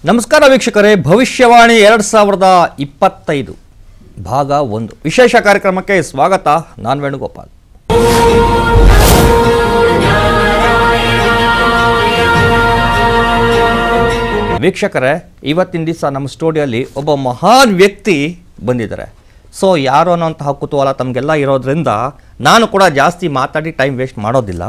ನಮಸ್ಕಾರ ವೀಕ್ಷಕರೇ, ಭವಿಷ್ಯವಾಣಿ 2025 ಭಾಗ 1 ವಿಶೇಷ ಕಾರ್ಯಕ್ರಮಕ್ಕೆ ಸ್ವಾಗತ. ನಾನು ವೇಣುಗೋಪಾಲ್. ವೀಕ್ಷಕರೇ, ಇವತ್ತಿನ ದಿವಸ ನಮ್ಮ ಸ್ಟುಡಿಯೋಲಿ ಒಬ್ಬ ಮಹಾನ್ ವ್ಯಕ್ತಿ ಬಂದಿದ್ದಾರೆ. ಸೊ ಯಾರು ಅನ್ನೋಂತಹ ಕುತೂಹಲ ತಮಗೆಲ್ಲ ಇರೋದ್ರಿಂದ ನಾನು ಕೂಡ ಜಾಸ್ತಿ ಮಾತಾಡಿ ಟೈಮ್ ವೇಸ್ಟ್ ಮಾಡೋದಿಲ್ಲ.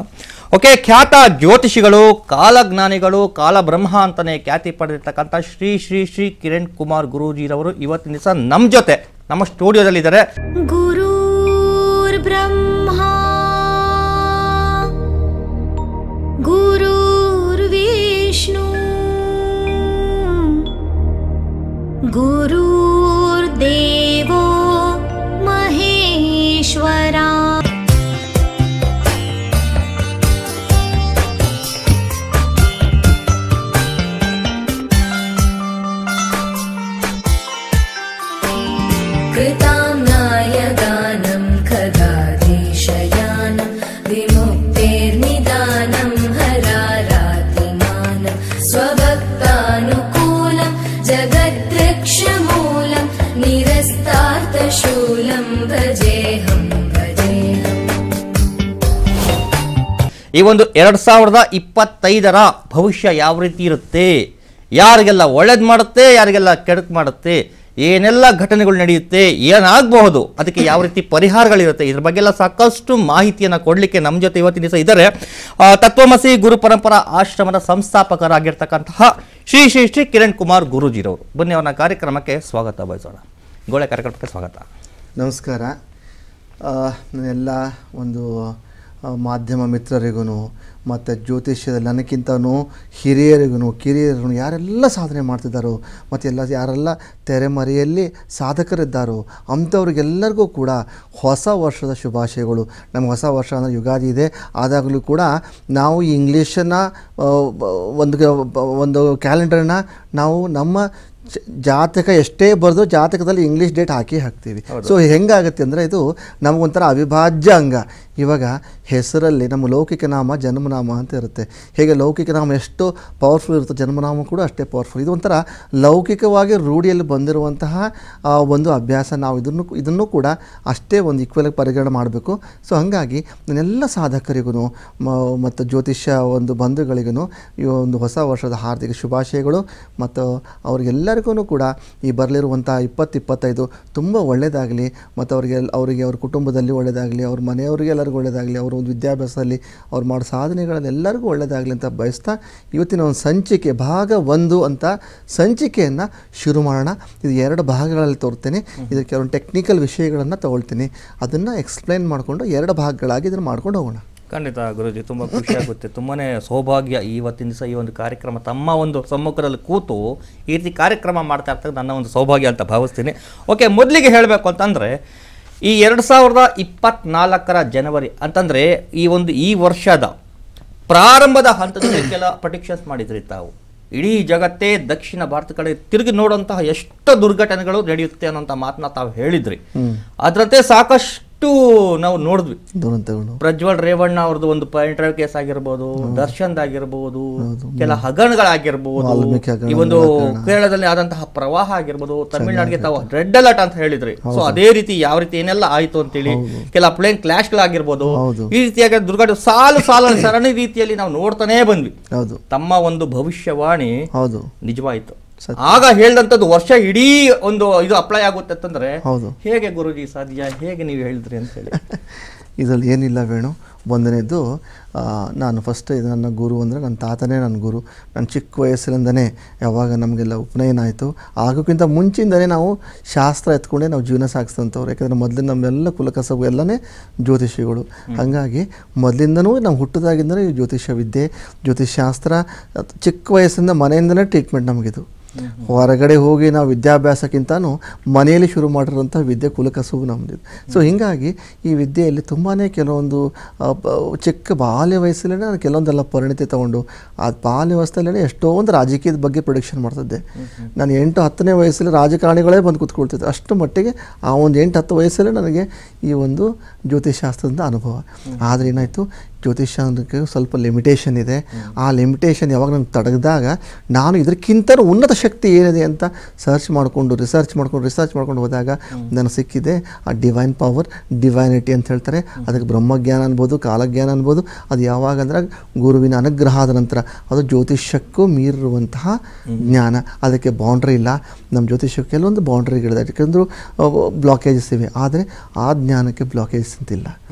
ಓಕೆ, ಖ್ಯಾತ ಜ್ಯೋತಿಷಿಗಳು, ಕಾಲಜ್ಞಾನಿಗಳು, ಕಾಲಬ್ರಹ್ಮ ಅಂತಲೇ ಖ್ಯಾತಿ ಪಡೆದಿರ್ತಕ್ಕಂಥ ಶ್ರೀ ಶ್ರೀ ಶ್ರೀ ಕಿರಣ್ ಕುಮಾರ್ ಗುರೂಜಿರವರು ಇವತ್ತಿನ ದಿವಸ ನಮ್ಮ ಜೊತೆ ನಮ್ಮ ಸ್ಟುಡಿಯೋದಲ್ಲಿದ್ದಾರೆ. ಗುರುರ್ ಬ್ರಹ್ಮ ಗುರುರ್ ವಿಷ್ಣು ಗುರುರ್ ದೇವೋ ಮಹೇಶ್ವರ. कृताम्नायगानं खगाधीशयानं विमुक्तेर्निदानं हरारातिमानं स्वभक्तानुकूलं जगद्रक्षमूलं निरस्तार्थशूलं भजेऽहं भजेऽहं. ಈ ಒಂದು 2025ರ ಭವಿಷ್ಯ ಯಾವ ರೀತಿ ಇರುತ್ತೆ, ಯಾರಿಗೆಲ್ಲ ಒಳ್ಳೇದು ಮಾಡುತ್ತೆ, ಯಾರಿಗೆಲ್ಲ ಕೆಡುಕು ಮಾಡುತ್ತೆ, ಏನೆಲ್ಲ ಘಟನೆಗಳು ನಡೆಯುತ್ತೆ, ಏನಾಗಬಹುದು, ಅದಕ್ಕೆ ಯಾವ ರೀತಿ ಪರಿಹಾರಗಳಿರುತ್ತೆ, ಇದ್ರ ಬಗ್ಗೆ ಎಲ್ಲ ಸಾಕಷ್ಟು ಮಾಹಿತಿಯನ್ನು ಕೊಡಲಿಕ್ಕೆ ನಮ್ಮ ಜೊತೆ ಇವತ್ತಿನ ದಿವಸ ಇದ್ದಾರೆ. ತತ್ವಮಸಿ ಗುರು ಪರಂಪರಾ ಆಶ್ರಮದ ಸಂಸ್ಥಾಪಕರಾಗಿರ್ತಕ್ಕಂತಹ ಶ್ರೀ ಶ್ರೀ ಶ್ರೀ ಕಿರಣ್ ಕುಮಾರ್ ಗುರೂಜಿರವರು. ಬನ್ನಿ ಅವ್ರನ್ನ ಕಾರ್ಯಕ್ರಮಕ್ಕೆ ಸ್ವಾಗತ ಬಯಸೋಣ. ಗೋಳೆ ಕಾರ್ಯಕ್ರಮಕ್ಕೆ ಸ್ವಾಗತ. ನಮಸ್ಕಾರ. ಎಲ್ಲ ಒಂದು ಮಾಧ್ಯಮ ಮಿತ್ರರಿಗೂ ಮತ್ತು ಜ್ಯೋತಿಷ್ಯದಲ್ಲಿ ನನಗಿಂತನೂ ಕಿರಿಯರಿಗೂ ಯಾರೆಲ್ಲ ಸಾಧನೆ ಮಾಡ್ತಿದ್ದಾರೋ ಮತ್ತು ಯಾರೆಲ್ಲ ತೆರೆಮರೆಯಲ್ಲಿ ಸಾಧಕರಿದ್ದಾರೋ ಅಂಥವ್ರಿಗೆಲ್ಲರಿಗೂ ಕೂಡ ಹೊಸ ವರ್ಷದ ಶುಭಾಶಯಗಳು. ನಮಗೆ ಹೊಸ ವರ್ಷ ಅಂದರೆ ಯುಗಾದಿ ಇದೆ. ಆದಾಗಲೂ ಕೂಡ ನಾವು ಈ ಇಂಗ್ಲೀಷನ್ನು ಒಂದು ಕ್ಯಾಲೆಂಡರ್ನ ನಾವು ನಮ್ಮ ಜಾತಕ ಎಷ್ಟೇ ಬರೆದು ಜಾತಕದಲ್ಲಿ ಇಂಗ್ಲೀಷ್ ಡೇಟ್ ಹಾಕ್ತೀವಿ. ಸೊ ಹೆಂಗಾಗುತ್ತೆ ಅಂದರೆ ಇದು ನಮಗೊಂಥರ ಅವಿಭಾಜ್ಯ ಅಂಗ. ಇವಾಗ ಹೆಸರಲ್ಲಿ ನಮ್ಮ ಲೌಕಿಕ ನಾಮ ಜನ್ಮನಾಮ ಅಂತ ಇರುತ್ತೆ. ಹೇಗೆ ಲೌಕಿಕ ನಾಮ ಎಷ್ಟು ಪವರ್ಫುಲ್ ಇರುತ್ತೆ, ಜನ್ಮನಾಮ ಕೂಡ ಅಷ್ಟೇ ಪವರ್ಫುಲ್. ಇದು ಒಂಥರ ಲೌಕಿಕವಾಗಿ ರೂಢಿಯಲ್ಲಿ ಬಂದಿರುವಂತಹ ಒಂದು ಅಭ್ಯಾಸ. ನಾವು ಇದನ್ನು ಕೂಡ ಅಷ್ಟೇ ಒಂದು ಈಕ್ವಲಾಗಿ ಪರಿಗಣನೆ ಮಾಡಬೇಕು. ಸೊ ಹಾಗಾಗಿ ನಾನೆಲ್ಲ ಸಾಧಕರಿಗೂ ಮತ್ತು ಜ್ಯೋತಿಷ್ಯ ಒಂದು ಬಂಧುಗಳಿಗೂ ಈ ಒಂದು ಹೊಸ ವರ್ಷದ ಹಾರ್ದಿಕ ಶುಭಾಶಯಗಳು. ಮತ್ತು ಅವರಿಗೆಲ್ಲರಿಗೂ ಕೂಡ ಈ ಬರಲಿರುವಂಥ 2025 ತುಂಬ ಒಳ್ಳೆಯದಾಗಲಿ. ಮತ್ತು ಅವರಿಗೆ ಅವ್ರ ಕುಟುಂಬದಲ್ಲಿ ಒಳ್ಳೆಯದಾಗಲಿ, ಅವ್ರ ಮನೆಯವರಿಗೆ ಎಲ್ಲರಿಗೂ ಒಳ್ಳೆಯದಾಗಲಿ, ಅವರ ಒಂದು ವಿದ್ಯಾಭ್ಯಾಸದಲ್ಲಿ ಅವ್ರು ಮಾಡೋ ಸಾಧನೆಗಳಲ್ಲಿ ಎಲ್ಲರಿಗೂ ಒಳ್ಳೆಯದಾಗಲಿ ಅಂತ ಬಯಸ್ತಾ ಇವತ್ತಿನ ಒಂದು ಸಂಚಿಕೆ ಭಾಗ 1 ಅಂತ ಸಂಚಿಕೆಯನ್ನು ಶುರು ಮಾಡೋಣ. ಇದು 2 ಭಾಗಗಳಲ್ಲಿ ತೋರ್ತೇನೆ. ಇದಕ್ಕೆ ಕೆಲವೊಂದು ಟೆಕ್ನಿಕಲ್ ವಿಷಯಗಳನ್ನು ತಗೊಳ್ತೀನಿ, ಅದನ್ನು ಎಕ್ಸ್ಪ್ಲೈನ್ ಮಾಡಿಕೊಂಡು 2 ಭಾಗಗಳಾಗಿ ಇದನ್ನು ಮಾಡ್ಕೊಂಡು ಹೋಗೋಣ. ಖಂಡಿತ ಗುರುಜಿ, ತುಂಬ ಖುಷಿಯಾಗುತ್ತೆ. ತುಂಬಾ ಸೌಭಾಗ್ಯ ಇವತ್ತಿನ ದಿವಸ ಈ ಒಂದು ಕಾರ್ಯಕ್ರಮ ತಮ್ಮ ಒಂದು ಸಮ್ಮುಖದಲ್ಲಿ ಕೂತು ಈ ರೀತಿ ಕಾರ್ಯಕ್ರಮ ಮಾಡ್ತಾ ಇರ್ತಕ್ಕಂಥ ನನ್ನ ಒಂದು ಸೌಭಾಗ್ಯ ಅಂತ ಭಾವಿಸ್ತೀನಿ. ಓಕೆ, ಮೊದಲಿಗೆ ಹೇಳಬೇಕು ಅಂತಂದರೆ ಈ 2024ರ ಜನವರಿ ಅಂತಂದರೆ ಈ ವರ್ಷದ ಪ್ರಾರಂಭದ ಹಂತದಲ್ಲಿ ಕೆಲ ಪ್ರೆಡಿಕ್ಷನ್ಸ್ ಮಾಡಿದ್ರಿ ತಾವು. ಇಡೀ ಜಗತ್ತೇ ದಕ್ಷಿಣ ಭಾರತ ಕಡೆ ತಿರುಗಿ ನೋಡುವಂತಹ ಎಷ್ಟು ದುರ್ಘಟನೆಗಳು ನಡೆಯುತ್ತೆ ಅನ್ನೋಂಥ ಮಾತನ್ನ ತಾವು ಹೇಳಿದ್ರಿ. ಅದರಂತೆ ಸಾಕಷ್ಟು ನಾವು ನೋಡಿದ್ವಿ. ಪ್ರಜ್ವಲ್ ರೇವಣ್ಣ ಅವ್ರದ್ದು ಒಂದು ಇಂಟರ್ವ್ಯೂ ಕೇಸ್ ಆಗಿರ್ಬೋದು, ದರ್ಶನ್ದಾಗಿರ್ಬೋದು, ಕೆಲ ಹಗರಣಗಳಾಗಿರ್ಬೋದು, ಈ ಒಂದು ಕೇರಳದಲ್ಲಿ ಆದಂತಹ ಪ್ರವಾಹ ಆಗಿರ್ಬೋದು, ತಮಿಳುನಾಡಿಗೆ ತಾವು ರೆಡ್ ಅಲರ್ಟ್ ಅಂತ ಹೇಳಿದ್ರಿ. ಸೊ ಅದೇ ರೀತಿ ಯಾವ ರೀತಿ ಏನೆಲ್ಲ ಆಯ್ತು ಅಂತೇಳಿ, ಕೆಲ ಪ್ಲೇನ್ ಕ್ಲಾಶ್ಗಳಾಗಿರ್ಬೋದು, ಈ ರೀತಿಯಾಗಿ ದುರ್ಘಟನೆ ಸಾಲು ಸರಣಿ ರೀತಿಯಲ್ಲಿ ನಾವು ನೋಡ್ತಾನೆ ಬಂದ್ವಿ. ತಮ್ಮ ಒಂದು ಭವಿಷ್ಯವಾಣಿ ನಿಜವಾಯಿತು. ಆಗ ಹೇಳಿದಂಥದ್ದು ವರ್ಷ ಇಡೀ ಒಂದು ಇದು ಅಪ್ಲೈ ಆಗುತ್ತೆ ಅಂತಂದ್ರೆ ಹೇಗೆ ಗುರುಜಿ ಸಾಧ್ಯ, ಹೇಗೆ ನೀವು ಹೇಳಿದ್ರಿ ಅಂತ ಹೇಳಿ? ಇದರಲ್ಲಿ ಏನಿಲ್ಲ ವೇಣು. ಒಂದನೇದು, ನಾನು ಫಸ್ಟ್ ಇದು ನನ್ನ ಗುರು ಅಂದರೆ ನನ್ನ ತಾತನೇ ನನ್ನ ಗುರು. ನನ್ನ ಚಿಕ್ಕ ವಯಸ್ಸಿನಿಂದನೇ ಯಾವಾಗ ನಮಗೆಲ್ಲ ಉಪನಯನ ಆಯಿತು ಆಗೋಕ್ಕಿಂತ ಮುಂಚಿಂದನೇ ನಾವು ಶಾಸ್ತ್ರ ಎತ್ಕೊಂಡೇ ನಾವು ಜೀವನ ಸಾಗಿಸ್ತಂಥವ್ರು. ಯಾಕಂದರೆ ಮೊದಲಿನ ನಮ್ಮೆಲ್ಲ ಕುಲಕಸಬು ಎಲ್ಲನೇ ಜ್ಯೋತಿಷಿಗಳು. ಹಾಗಾಗಿ ಮೊದಲಿಂದನೂ ನಾವು ಹುಟ್ಟಿದಾಗಿಂದಲೇ ಈ ಜ್ಯೋತಿಷ್ಯ ವಿದ್ಯೆ, ಜ್ಯೋತಿಷ್ಶಾಸ್ತ್ರ ಚಿಕ್ಕ ವಯಸ್ಸಿಂದ ಮನೆಯಿಂದಲೇ ಟ್ರೀಟ್ಮೆಂಟ್ ನಮಗಿದು. ಹೊರಗಡೆ ಹೋಗಿ ನಾವು ವಿದ್ಯಾಭ್ಯಾಸಕ್ಕಿಂತನೂ ಮನೆಯಲ್ಲಿ ಶುರು ಮಾಡಿರೋಂಥ ವಿದ್ಯೆ ಕುಲಕಸುಬು ನಮ್ಮದಿದೆ. ಸೊ ಹೀಗಾಗಿ ಈ ವಿದ್ಯೆಯಲ್ಲಿ ತುಂಬಾ ಕೆಲವೊಂದು ಚಿಕ್ಕ ಬಾಲ್ಯ ವಯಸ್ಸಲ್ಲೇ ನಾನು ಕೆಲವೊಂದೆಲ್ಲ ಪರಿಣಿತಿ ತೊಗೊಂಡು ಆ ಬಾಲ್ಯ ವಯಸ್ಸಲ್ಲೇ ಎಷ್ಟೊಂದು ರಾಜಕೀಯದ ಬಗ್ಗೆ ಪ್ರೊಡಿಕ್ಷನ್ ಮಾಡ್ತಿದ್ದೆ. ನಾನು 8-10ನೇ ವಯಸ್ಸಲ್ಲಿ ರಾಜಕಾರಣಿಗಳೇ ಬಂದು ಕೂತ್ಕೊಳ್ತಿದ್ದೆ. ಅಷ್ಟು ಮಟ್ಟಿಗೆ ಆ ಒಂದು 8-10 ವಯಸ್ಸಲ್ಲೇ ನನಗೆ ಈ ಒಂದು ಜ್ಯೋತಿಷಾಸ್ತ್ರದ ಅನುಭವ. ಆದರೆ ಏನಾಯಿತು, ಜ್ಯೋತಿಷ್ಯಕ್ಕೆ ಸ್ವಲ್ಪ ಲಿಮಿಟೇಷನ್ ಇದೆ. ಆ ಲಿಮಿಟೇಷನ್ ಯಾವಾಗ ನನಗೆ ತಡೆದಾಗ ನಾನು ಇದಕ್ಕಿಂತ ಉನ್ನತ ಶಕ್ತಿ ಏನಿದೆ ಅಂತ ರಿಸರ್ಚ್ ಮಾಡ್ಕೊಂಡು ಹೋದಾಗ ನನಗೆ ಸಿಕ್ಕಿದೆ ಆ ಡಿವೈನ್ ಪವರ್, ಡಿವೈನಿಟಿ ಅಂತ ಹೇಳ್ತಾರೆ. ಅದಕ್ಕೆ ಬ್ರಹ್ಮಜ್ಞಾನ ಅನ್ಬೋದು, ಕಾಲಜ್ಞಾನ ಅನ್ಬೋದು. ಅದು ಯಾವಾಗ ಅಂದ್ರೆ ಗುರುವಿನ ಅನುಗ್ರಹ ಆದ ನಂತರ ಅದು ಜ್ಯೋತಿಷ್ಯಕ್ಕೂ ಮೀರಿರುವಂತಹ ಜ್ಞಾನ. ಅದಕ್ಕೆ ಬೌಂಡ್ರಿ ಇಲ್ಲ. ನಮ್ಮ ಜ್ಯೋತಿಷ್ಯಕ್ಕೆ ಕೆಲವೊಂದು ಬೌಂಡ್ರಿಗಳಿದೆ, ಯಾಕೆಂದ್ರೆ ಬ್ಲಾಕೇಜಸ್ ಇವೆ. ಆದರೆ ಆ ಜ್ಞಾನಕ್ಕೆ ಬ್ಲಾಕೇಜಸ್ ಅಂತಿಲ್ಲ.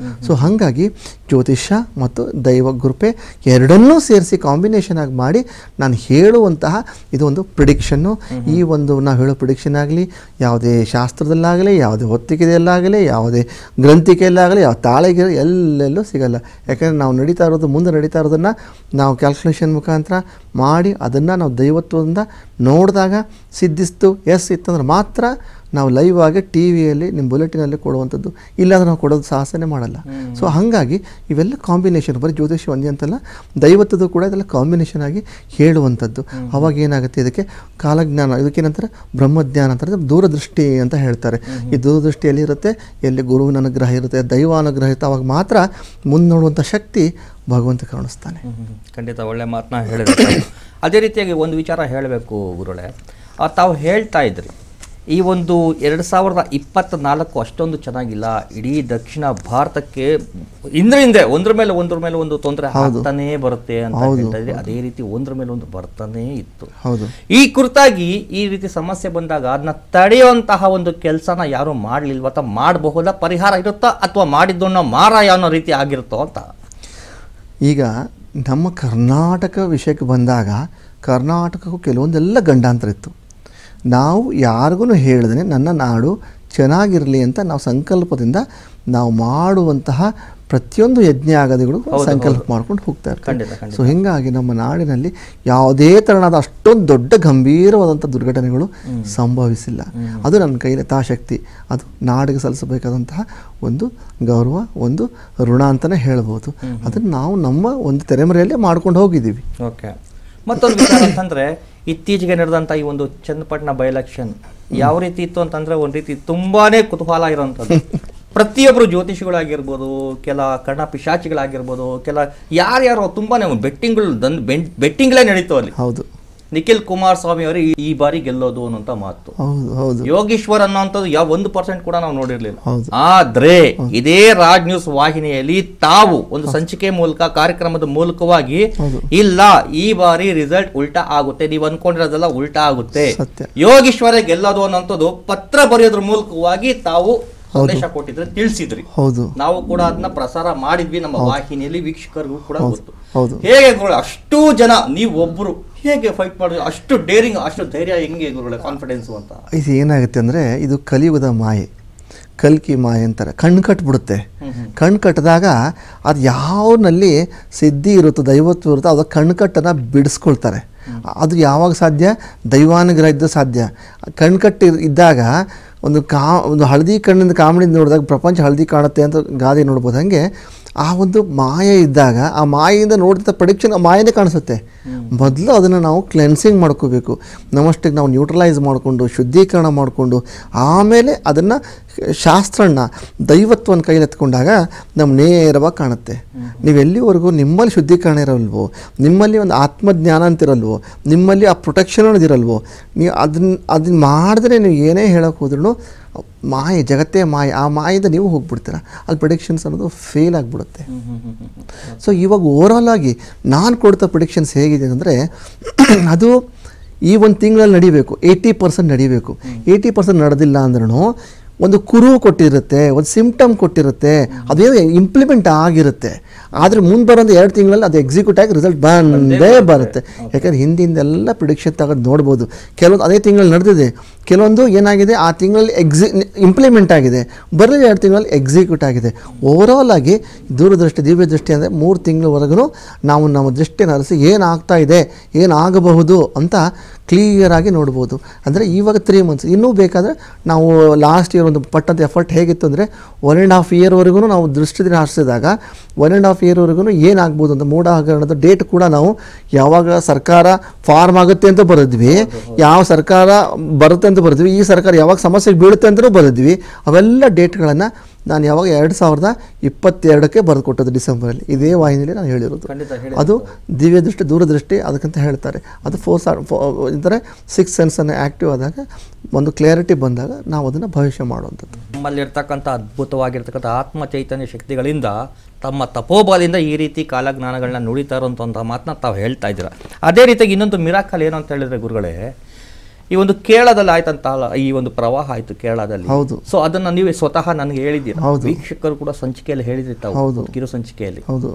ಸೊ ಹಾಗಾಗಿ ಜ್ಯೋತಿಷ್ಯ ಮತ್ತು ದೈವ ಕೃಪೆ ಎರಡನ್ನೂ ಸೇರಿಸಿ ಕಾಂಬಿನೇಷನ್ ಆಗಿ ಮಾಡಿ ನಾನು ಹೇಳುವಂತಹ ಇದು ಒಂದು ಪ್ರಿಡಿಕ್ಷನ್ನು. ಈ ಒಂದು ನಾವು ಹೇಳೋ ಪ್ರಿಡಿಕ್ಷನ್ ಆಗಲಿ, ಯಾವುದೇ ಶಾಸ್ತ್ರದಲ್ಲಾಗಲಿ, ಯಾವುದೇ ಹೊತ್ತಿಗೆಯಲ್ಲಾಗಲಿ, ಯಾವುದೇ ಗ್ರಂಥಿಕೆಯಲ್ಲಾಗಲಿ, ಯಾವ ತಾಳೆಗೆ ಎಲ್ಲೆಲ್ಲೂ ಸಿಗಲ್ಲ. ಯಾಕೆಂದರೆ ನಾವು ಮುಂದೆ ನಡೀತಾ ಇರೋದನ್ನು ನಾವು ಕ್ಯಾಲ್ಕುಲೇಷನ್ ಮುಖಾಂತರ ಮಾಡಿ ಅದನ್ನು ನಾವು ದೈವತ್ವದಿಂದ ನೋಡಿದಾಗ ಸಿದ್ಧಿಸ್ತು ಇತ್ತಂದ್ರೆ ಮಾತ್ರ ನಾವು ಲೈವ್ ಆಗಿ ಟಿ ವಿಯಲ್ಲಿ ನಿಮ್ಮ ಬುಲೆಟಿನಲ್ಲಿ ಕೊಡುವಂಥದ್ದು. ಇಲ್ಲಾಂದ್ರೆ ನಾವು ಕೊಡೋದು ಸಾಹಸನೇ ಮಾಡಲ್ಲ. ಸೊ ಹಾಗಾಗಿ ಇವೆಲ್ಲ ಕಾಂಬಿನೇಷನ್, ಬರೀ ಜ್ಯೋತಿಷ್ಯ ಒಂದೇ ಅಂತಲ್ಲ, ದೈವತ್ವದ್ದು ಕೂಡ ಇದೆಲ್ಲ ಕಾಂಬಿನೇಷನ್ ಆಗಿ ಹೇಳುವಂಥದ್ದು. ಅವಾಗ ಏನಾಗುತ್ತೆ, ಇದಕ್ಕೆ ಕಾಲಜ್ಞಾನ, ಇದಕ್ಕೇನಂತಾರೆ ಬ್ರಹ್ಮಜ್ಞಾನ ಅಂತಾರೆ, ದೂರದೃಷ್ಟಿ ಅಂತ ಹೇಳ್ತಾರೆ. ಈ ದೂರದೃಷ್ಟಿ ಎಲ್ಲಿರುತ್ತೆ, ಎಲ್ಲಿ ಗುರುವಿನ ಅನುಗ್ರಹ ಇರುತ್ತೆ, ದೈವ ಅನುಗ್ರಹ ಇರುತ್ತೆ, ಅವಾಗ ಮಾತ್ರ ಮುಂದೆ ನೋಡುವಂಥ ಶಕ್ತಿ ಭಗವಂತ ಕಾಣಿಸ್ತಾನೆ. ಖಂಡಿತ ಒಳ್ಳೆ ಮಾತನ್ನ ಹೇಳಿದ್ರೆ. ಅದೇ ರೀತಿಯಾಗಿ ಒಂದು ವಿಚಾರ ಹೇಳಬೇಕು ಗುರುಗಳೇ, ತಾವು ಹೇಳ್ತಾ ಇದ್ರಿ ಈ ಒಂದು 2024 ಅಷ್ಟೊಂದು ಚೆನ್ನಾಗಿಲ್ಲ, ಇಡೀ ದಕ್ಷಿಣ ಭಾರತಕ್ಕೆ ಹಿಂದೆ ಒಂದ್ರ ಮೇಲೆ ಒಂದು ತೊಂದರೆ ಆಗ್ತಾನೇ ಬರುತ್ತೆ ಅಂತ ಹೇಳ್ತಾ ಇದ್ರಿ. ಅದೇ ರೀತಿ ಒಂದ್ರ ಮೇಲೆ ಒಂದು ಬರ್ತಾನೇ ಇತ್ತು. ಈ ಕುರಿತಾಗಿ ಈ ರೀತಿ ಸಮಸ್ಯೆ ಬಂದಾಗ ಅದನ್ನ ತಡೆಯುವಂತಹ ಒಂದು ಕೆಲಸನ ಯಾರು ಮಾಡ್ಲಿಲ್ವ ಅಥವಾ ಮಾಡಬಹುದಾ, ಪರಿಹಾರ ಇರುತ್ತಾ, ಅಥವಾ ಮಾಡಿದ್ದನ್ನ ಮಾರಾಯ ಅನ್ನೋ ರೀತಿ ಆಗಿರುತ್ತೋ ಅಂತ? ಈಗ ನಮ್ಮ ಕರ್ನಾಟಕ ವಿಷಯಕ್ಕೆ ಬಂದಾಗ ಕರ್ನಾಟಕಕ್ಕೂ ಕೆಲವೊಂದೆಲ್ಲ ಗಂಡಾಂತರ ಇತ್ತು. ನಾವು ಯಾರಿಗೂ ಹೇಳಿದ್ರೆ ನನ್ನ ನಾಡು ಚೆನ್ನಾಗಿರಲಿ ಅಂತ ನಾವು ಸಂಕಲ್ಪದಿಂದ ನಾವು ಮಾಡುವಂತಹ ಪ್ರತಿಯೊಂದು ಯಜ್ಞ ಆಗದಿಗಳು ಸಂಕಲ್ಪ ಮಾಡ್ಕೊಂಡು ಹೋಗ್ತಾ ಇರ್ತಾರೆ. ಸೊ ಹೀಗಾಗಿ ನಮ್ಮ ನಾಡಿನಲ್ಲಿ ಯಾವುದೇ ಥರನಾದ ಅಷ್ಟೊಂದು ದೊಡ್ಡ ಗಂಭೀರವಾದಂಥ ದುರ್ಘಟನೆಗಳು ಸಂಭವಿಸಿಲ್ಲ. ಅದು ನನ್ನ ಕೈಲಿ ಯಥಾಶಕ್ತಿ ಅದು ನಾಡಿಗೆ ಸಲ್ಲಿಸಬೇಕಾದಂತಹ ಒಂದು ಗೌರವ, ಒಂದು ಋಣ ಅಂತಲೇ ಹೇಳ್ಬೋದು. ಅದನ್ನು ನಾವು ನಮ್ಮ ಒಂದು ತೆರೆಮರೆಯಲ್ಲೇ ಮಾಡ್ಕೊಂಡು ಹೋಗಿದ್ದೀವಿ. ಓಕೆ. ಮತ್ತೊಂದು ವಿಚಾರ ಅಂತಂದರೆ, ಇತ್ತೀಚೆಗೆ ನಡೆದಂಥ ಈ ಒಂದು ಚನ್ನಪಟ್ಟಣ ಬೈ ಎಲೆಕ್ಷನ್ ಯಾವ ರೀತಿ ಇತ್ತು ಅಂತಂದರೆ, ಒಂದು ರೀತಿ ತುಂಬಾನೇ ಕುತೂಹಲ ಇರೋವಂಥದ್ದು. ಪ್ರತಿಯೊಬ್ಬರು ಜ್ಯೋತಿಷಿಗಳಾಗಿರ್ಬೋದು, ಕೆಲ ಕರ್ಣ ಪಿಶಾಚಿಗಳಾಗಿರ್ಬೋದು, ಕೆಲ ಯಾರ್ಯಾರೋ ತುಂಬಾನೇ ಬೆಟ್ಟಿಂಗ್ಗಳೇ ನಡೀತು ಅಲ್ಲಿ. ಹೌದು. ನಿಖಿಲ್ ಕುಮಾರಸ್ವಾಮಿ ಅವರು ಈ ಬಾರಿ ಗೆಲ್ಲೋದು ಅನ್ನೋಂಥ ಮಾತು. ಯೋಗೀಶ್ವರ್ ಅನ್ನೋಂಥದ್ದು ಯಾವ 1% ಕೂಡ ನಾವು ನೋಡಿರ್ಲಿಲ್ಲ. ಆದ್ರೆ ಇದೇ ರಾಜ್ ನ್ಯೂಸ್ ವಾಹಿನಿಯಲ್ಲಿ ತಾವು ಒಂದು ಸಂಚಿಕೆ ಮೂಲಕ, ಕಾರ್ಯಕ್ರಮದ ಮೂಲಕವಾಗಿ, ಇಲ್ಲ ಈ ಬಾರಿ ರಿಸಲ್ಟ್ ಉಲ್ಟಾ ಆಗುತ್ತೆ, ನೀವು ಅನ್ಕೊಂಡಿರೋದೆಲ್ಲ ಉಲ್ಟಾ ಆಗುತ್ತೆ, ಯೋಗೀಶ್ವರ ಗೆಲ್ಲೋದು ಅನ್ನೋಂಥದ್ದು ಪತ್ರ ಬರೆಯೋದ್ರ ಮೂಲಕವಾಗಿ ತಾವು ಸಂದೇಶ ಕೊಟ್ಟಿದ್ರೆ ತಿಳಿಸಿದ್ರಿ. ನಾವು ಕೂಡ ಅದನ್ನ ಪ್ರಸಾರ ಮಾಡಿದ್ವಿ ನಮ್ಮ ವಾಹಿನಿಯಲ್ಲಿ, ವೀಕ್ಷಕರಿಗೂ ಕೂಡ ಗೊತ್ತು. ಹೇಗೆ ಗುರುಗಳೇ ಅಷ್ಟು ಜನ, ನೀವು ಒಬ್ರು ಹೇಗೆ ಫೈಟ್ ಮಾಡಿದ್ರು, ಅಷ್ಟು ಡೇರಿಂಗ್, ಅಷ್ಟು ಧೈರ್ಯ, ಹೆಂಗೆ ಗುರುಗಳೇ ಕಾನ್ಫಿಡೆನ್ಸ್ ಅಂತ? ಇದು ಏನಾಗುತ್ತೆ ಅಂದ್ರೆ, ಇದು ಕಲಿಯುಗದ ಮಾಯೆ, ಕಲ್ಕಿ ಮಾಯೆ ಅಂತಾರೆ. ಕಣ್ಣು ಕಟ್ಬಿಡುತ್ತೆ. ಕಣ್ಣು ಕಟ್ಟಿದಾಗ ಅದು ಯಾವನಲ್ಲಿ ಸಿದ್ಧಿ ಇರುತ್ತೋ, ದೈವತ್ವ ಇರುತ್ತೋ, ಅದು ಕಣ್ಣು ಕಟ್ಟನ್ನು ಬಿಡಿಸ್ಕೊಳ್ತಾರೆ. ಅದು ಯಾವಾಗ ಸಾಧ್ಯ? ದೈವಾನುಗ್ರಹ ಇದ್ದ ಸಾಧ್ಯ. ಕಣ್ಣು ಕಟ್ಟಿ ಇದ್ದಾಗ ಒಂದು ಹಳದಿ ಕಣ್ಣಿಂದ ಕಾಮಿಡಿಂದ ನೋಡಿದಾಗ ಪ್ರಪಂಚ ಹಳದಿ ಕಾಣುತ್ತೆ ಅಂತ ಗಾದೆ ನೋಡ್ಬೋದು. ಹಾಗೆ ಆ ಒಂದು ಮಾಯೆ ಇದ್ದಾಗ ಆ ಮಾಯೆಯಿಂದ ನೋಡಿದ ಪ್ರೆಡಿಕ್ಷನ್ ಆ ಮಾಯನೇ ಕಾಣಿಸುತ್ತೆ. ಮೊದಲು ಅದನ್ನು ನಾವು ಕ್ಲೆನ್ಸಿಂಗ್ ಮಾಡ್ಕೋಬೇಕು. ನಮ್ಮಷ್ಟಿಗೆ ನಾವು ನ್ಯೂಟ್ರಲೈಸ್ ಮಾಡಿಕೊಂಡು, ಶುದ್ಧೀಕರಣ ಮಾಡಿಕೊಂಡು, ಆಮೇಲೆ ಅದನ್ನು ಶಾಸ್ತ್ರನ, ದೈವತ್ವನ ಕೈಲಿ ಎತ್ಕೊಂಡಾಗ ನಮ್ಗೆ ನೇರವಾಗಿ ಕಾಣುತ್ತೆ. ನೀವೆಲ್ಲಿವರೆಗೂ ನಿಮ್ಮಲ್ಲಿ ಶುದ್ಧೀಕರಣ ಇರಲ್ವೋ, ನಿಮ್ಮಲ್ಲಿ ಒಂದು ಆತ್ಮಜ್ಞಾನ ಅಂತಿರಲ್ವೋ, ನಿಮ್ಮಲ್ಲಿ ಆ ಪ್ರೊಟೆಕ್ಷನ್ ಅನ್ನೋದಿರಲ್ವೋ, ನೀವು ಅದನ್ನ ಮಾಡಿದ್ರೆ ನೀವು ಏನೇ ಹೇಳೋಕೆ ಹೋದ್ರೂ ಮಾಯೆ, ಜಗತ್ತೇ ಮಾಯೆ, ಆ ಮಾಯಿಂದ ನೀವು ಹೋಗ್ಬಿಡ್ತೀರ. ಅಲ್ಲಿ ಪ್ರಿಡಿಕ್ಷನ್ಸ್ ಅನ್ನೋದು ಫೇಲ್ ಆಗಿಬಿಡುತ್ತೆ. ಸೊ ಇವಾಗ ಓವರಾಲ್ ಆಗಿ ನಾನು ಕೊಡ್ತಾ ಪ್ರಿಡಿಕ್ಷನ್ಸ್ ಹೇಗಿದೆ ಅಂದರೆ, ಅದು ಈ ಒಂದು ತಿಂಗಳಲ್ಲಿ ನಡಿಬೇಕು, 80% ನಡಿಬೇಕು. 80% ನಡೆದಿಲ್ಲ ಅಂದ್ರೂ ಒಂದು ಕುರು ಕೊಟ್ಟಿರುತ್ತೆ, ಒಂದು ಸಿಂಪ್ಟಮ್ ಕೊಟ್ಟಿರುತ್ತೆ, ಅದೇನೋ ಇಂಪ್ಲಿಮೆಂಟ್ ಆಗಿರುತ್ತೆ. ಆದರೆ ಮುಂದೆ ಬರೋದು 2 ತಿಂಗಳಲ್ಲಿ ಅದು ಎಕ್ಸಿಕ್ಯೂಟ್ ಆಗಿ ರಿಸಲ್ಟ್ ಬಂದೇ ಬರುತ್ತೆ. ಯಾಕಂದರೆ ಹಿಂದಿಂದೆಲ್ಲ ಪ್ರಿಡಿಕ್ಷನ್ ತೆಗೆದು ನೋಡ್ಬೋದು. ಕೆಲವೊಂದು ಅದೇ ತಿಂಗಳಲ್ಲಿ ನಡೆದಿದೆ, ಕೆಲವೊಂದು ಏನಾಗಿದೆ ಆ ತಿಂಗಳಲ್ಲಿ ಇಂಪ್ಲಿಮೆಂಟ್ ಆಗಿದೆ, ಬರಲಿ 2 ತಿಂಗಳಲ್ಲಿ ಎಕ್ಸಿಕ್ಯೂಟ್ ಆಗಿದೆ. ಓವರಾಲ್ ಆಗಿ ದೂರದೃಷ್ಟಿ, ದಿವ್ಯ ದೃಷ್ಟಿ ಅಂದರೆ 3 ತಿಂಗಳವರೆಗೂ ನಾವು ನಮ್ಮ ದೃಷ್ಟಿಯನ್ನು ಹರಿಸಿ ಏನಾಗ್ತಾ ಇದೆ, ಏನಾಗಬಹುದು ಅಂತ ಕ್ಲಿಯರಾಗಿ ನೋಡ್ಬೋದು. ಅಂದರೆ ಇವಾಗ 3 ಮಂತ್ಸ್ ಇನ್ನೂ ಬೇಕಾದರೆ ನಾವು ಲಾಸ್ಟ್ ಇಯರ್ ಒಂದು ಪಟ್ಟಂಥ ಎಫರ್ಟ್ ಹೇಗಿತ್ತು ಅಂದರೆ 1.5 ಇಯರ್ವರೆಗೂ ನಾವು ದೃಷ್ಟಿದಿಂದ ಹರಿಸಿದಾಗ 1.5 ಇಯರ್ವರೆಗೂ ಏನಾಗ್ಬೋದು ಅಂತ ಮೂಢ ಹಗರಣದ ಡೇಟ್ ಕೂಡ ನಾವು ಯಾವಾಗ ಸರ್ಕಾರ ಫಾರ್ಮ್ ಆಗುತ್ತೆ ಅಂತ ಬರೆದ್ವಿ, ಯಾವ ಸರ್ಕಾರ ಬರುತ್ತೆ ಅಂತ ಬರೆದ್ವಿ, ಈ ಸರ್ಕಾರ ಯಾವಾಗ ಸಮಸ್ಯೆಗೆ ಬೀಳುತ್ತೆ ಅಂತಲೂ ಬರೆದ್ವಿ, ಅವೆಲ್ಲ ಡೇಟ್ಗಳನ್ನು ನಾನು ಯಾವಾಗ 2022ಕ್ಕೆ ಬರೆದು ಕೊಟ್ಟದ್ದು ಡಿಸೆಂಬರಲ್ಲಿ, ಇದೇ ವಾಹಿನಿಯಲ್ಲಿ ನಾನು ಹೇಳಿರೋದು. ಅದು ದಿವ್ಯ ದೃಷ್ಟಿ ದೂರದೃಷ್ಟಿ ಅದಕ್ಕಂತ ಹೇಳ್ತಾರೆ. ಅದು ಅಂದರೆ 6 ಸೆನ್ಸನ್ನು ಆ್ಯಕ್ಟಿವ್ ಆದಾಗ ಒಂದು ಕ್ಲಾರಿಟಿ ಬಂದಾಗ ನಾವು ಅದನ್ನು ಭವಿಷ್ಯ ಮಾಡುವಂಥದ್ದು. ನಮ್ಮಲ್ಲಿರ್ತಕ್ಕಂಥ ಅದ್ಭುತವಾಗಿರ್ತಕ್ಕಂಥ ಆತ್ಮ ಚೈತನ್ಯ ಶಕ್ತಿಗಳಿಂದ ತಮ್ಮ ತಪೋಬಲದಿಂದ ಈ ರೀತಿ ಕಾಲಜ್ಞಾನಗಳನ್ನ ನುಡಿತಾ ಇರೋಂಥ ಮಾತನ್ನ ತಾವು ಹೇಳ್ತಾ ಇದ್ದೀರಾ. ಅದೇ ರೀತಿಯಾಗಿ ಇನ್ನೊಂದು ಮಿರಾಕಲ್ ಏನು ಅಂತ ಹೇಳಿದ್ರೆ ಗುರುಗಳೇ, ಈ ಒಂದು ಕೇರಳದಲ್ಲಿ ಆಯ್ತಂತಲ್ಲ, ಈ ಒಂದು ಪ್ರವಾಹ ಆಯ್ತು ಕೇರಳದಲ್ಲಿ. ಹೌದು. ಸೊ ಅದನ್ನ ನೀವೇ ಸ್ವತಃ ನನಗೆ ಹೇಳಿದ್ದೀರಾ, ಹೌದು. ವೀಕ್ಷಕರು ಕೂಡ ಸಂಚಿಕೆಯಲ್ಲಿ ಹೇಳಿದ್ರಿ ತಾವು. ಹೌದು. ಕಿರು ಸಂಚಿಕೆಯಲ್ಲಿ. ಹೌದು.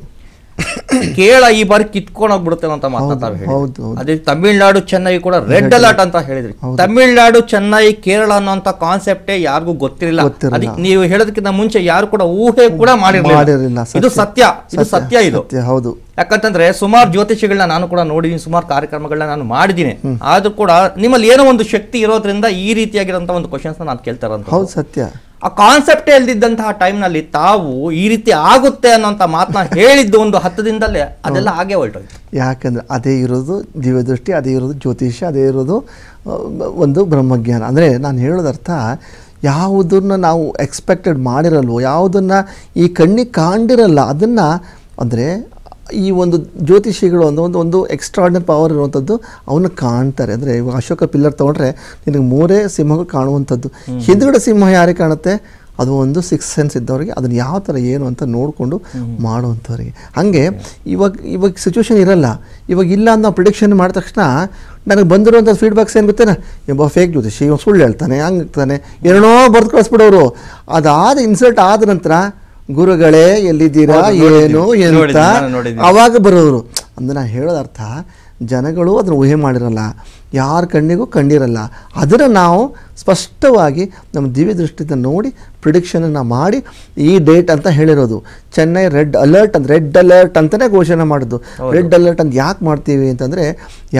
ಕೇರಳ ಈ ಬಾರಿ ಕಿತ್ಕೊಂಡೋಗ್ಬಿಡುತ್ತೆ ಅಂತ ಮಾತನ್ನ ತಾವು ಹೇಳಿದ್ರಿ. ಅದೇ ತಮಿಳ್ನಾಡು ಚೆನ್ನೈ ಕೂಡ ರೆಡ್ ಅಲರ್ಟ್ ಅಂತ ಹೇಳಿದ್ರಿ. ತಮಿಳ್ನಾಡು ಚೆನ್ನೈ ಕೇರಳ ಅನ್ನೋಂಥ ಕಾನ್ಸೆಪ್ಟೇ ಯಾರಿಗೂ ಗೊತ್ತಿರಲಿಲ್ಲ. ಅದಕ್ಕೆ ನೀವು ಹೇಳೋದಕ್ಕಿಂತ ಮುಂಚೆ ಯಾರು ಕೂಡ ಊಹೆ ಕೂಡ ಮಾಡಿರಲಿಲ್ಲ. ಇದು ಸತ್ಯ, ಇದು ಸತ್ಯ. ಇದು ಹೌದು. ಯಾಕಂತಂದ್ರೆ ಸುಮಾರು ಜ್ಯೋತಿಷಿಗಳನ್ನ ನಾನು ಕೂಡ ನೋಡಿದೀನಿ, ಸುಮಾರು ಕಾರ್ಯಕ್ರಮಗಳನ್ನ ನಾನು ಮಾಡಿದ್ದೀನಿ. ಆದ್ರೂ ಕೂಡ ನಿಮ್ಮಲ್ಲಿ ಏನೋ ಒಂದು ಶಕ್ತಿ ಇರೋದ್ರಿಂದ ಈ ರೀತಿಯಾಗಿರೋಂಥ ಒಂದು ಕ್ವಶನ್ಸ್ ನಾನು ಕೇಳ್ತಾ ಇರೋದು. ಹೌದು, ಸತ್ಯ. ಆ ಕಾನ್ಸೆಪ್ಟೇ ಇಲ್ದಿದ್ದಂತಹ ಟೈಮ್ನಲ್ಲಿ ತಾವು ಈ ರೀತಿ ಆಗುತ್ತೆ ಅನ್ನೋಂಥ ಮಾತನ್ನ ಹೇಳಿದ್ದು ಒಂದು 10 ದಿನದಲ್ಲೇ ಅದೆಲ್ಲ ಹಾಗೆ ಹೊರಟೋಯ್ತು. ಯಾಕಂದ್ರೆ ಅದೇ ಇರೋದು ದಿವ್ಯದೃಷ್ಟಿ, ಅದೇ ಇರೋದು ಜ್ಯೋತಿಷ್ಯ, ಅದೇ ಇರೋದು ಒಂದು ಬ್ರಹ್ಮಜ್ಞಾನ. ಅಂದರೆ ನಾನು ಹೇಳೋದರ್ಥ, ಯಾವುದನ್ನು ನಾವು ಎಕ್ಸ್ಪೆಕ್ಟೆಡ್ ಮಾಡಿರಲ್ವೋ, ಯಾವುದನ್ನು ಈ ಕಣ್ಣಿಗೆ ಕಾಣಿರಲ್ಲ, ಅದನ್ನು ಅಂದರೆ ಈ ಒಂದು ಜ್ಯೋತಿಷಿಗಳು ಒಂದು ಎಕ್ಸ್ಟ್ರಾರ್ಡಿನರಿ ಪವರ್ ಇರುವಂಥದ್ದು ಅವನ್ನ ಕಾಣ್ತಾರೆ. ಅಂದರೆ ಇವಾಗ ಅಶೋಕ ಪಿಲ್ಲರ್ ತೊಗೊಂಡ್ರೆ ನಿನಗೆ 3 ಸಿಂಹಗಳು ಕಾಣುವಂಥದ್ದು. ಹಿಂದುಗಡೆ ಸಿಂಹ ಯಾರಿಗೆ ಕಾಣುತ್ತೆ? ಅದು ಒಂದು 6 ಸೆನ್ಸ್ ಇದ್ದವರಿಗೆ ಅದನ್ನು ಯಾವ ಥರ ಏನು ಅಂತ ನೋಡಿಕೊಂಡು ಮಾಡುವಂಥವ್ರಿಗೆ. ಹಾಗೆ ಇವಾಗ ಸಿಚುವೇಶನ್ ಇರಲ್ಲ. ಇವಾಗ ಇಲ್ಲ ಅಂತ ನಾವು ಪ್ರಿಡಿಕ್ಷನ್ ಮಾಡಿದ ತಕ್ಷಣ ನನಗೆ ಬಂದಿರುವಂಥ ಫೀಡ್ಬ್ಯಾಕ್ಸ್ ಏನು ಗೊತ್ತೇನೆ, ಇವಾಗ ಫೇಕ್ ಜ್ಯೋತಿಷಿ, ಇವಾಗ ಸುಳ್ಳು ಹೇಳ್ತಾನೆ, ಹಂಗಿರ್ತಾನೆ, ಏನೋ ಬರೆದು ಕಳಿಸ್ಬಿಡೋರು. ಅದಾದ ಇನ್ಸಲ್ಟ್ ಆದ ನಂತರ ಗುರುಗಳೇ ಎಲ್ಲಿದ್ದೀರಾ, ಏನು ಎಂತ ಅವಾಗ ಬರೋರು. ಅಂದರೆ ನಾನು ಹೇಳೋದರ್ಥ, ಜನಗಳು ಅದನ್ನು ಊಹೆ ಮಾಡಿರಲ್ಲ, ಯಾರ ಕಣ್ಣಿಗೂ ಕಂಡಿರಲ್ಲ. ಅದನ್ನು ನಾವು ಸ್ಪಷ್ಟವಾಗಿ ನಮ್ಮ ದಿವ್ಯ ದೃಷ್ಟಿಯಿಂದ ನೋಡಿ ಪ್ರಿಡಿಕ್ಷನನ್ನು ಮಾಡಿ ಈ ಡೇಟ್ ಅಂತ ಹೇಳಿರೋದು. ಚೆನ್ನೈ ರೆಡ್ ಅಲರ್ಟ್ ಅಂತಲೇ ಘೋಷಣೆ ಮಾಡಿದ್ದು. ರೆಡ್ ಅಲರ್ಟ್ ಅಂತ ಯಾಕೆ ಮಾಡ್ತೀವಿ ಅಂತಂದರೆ,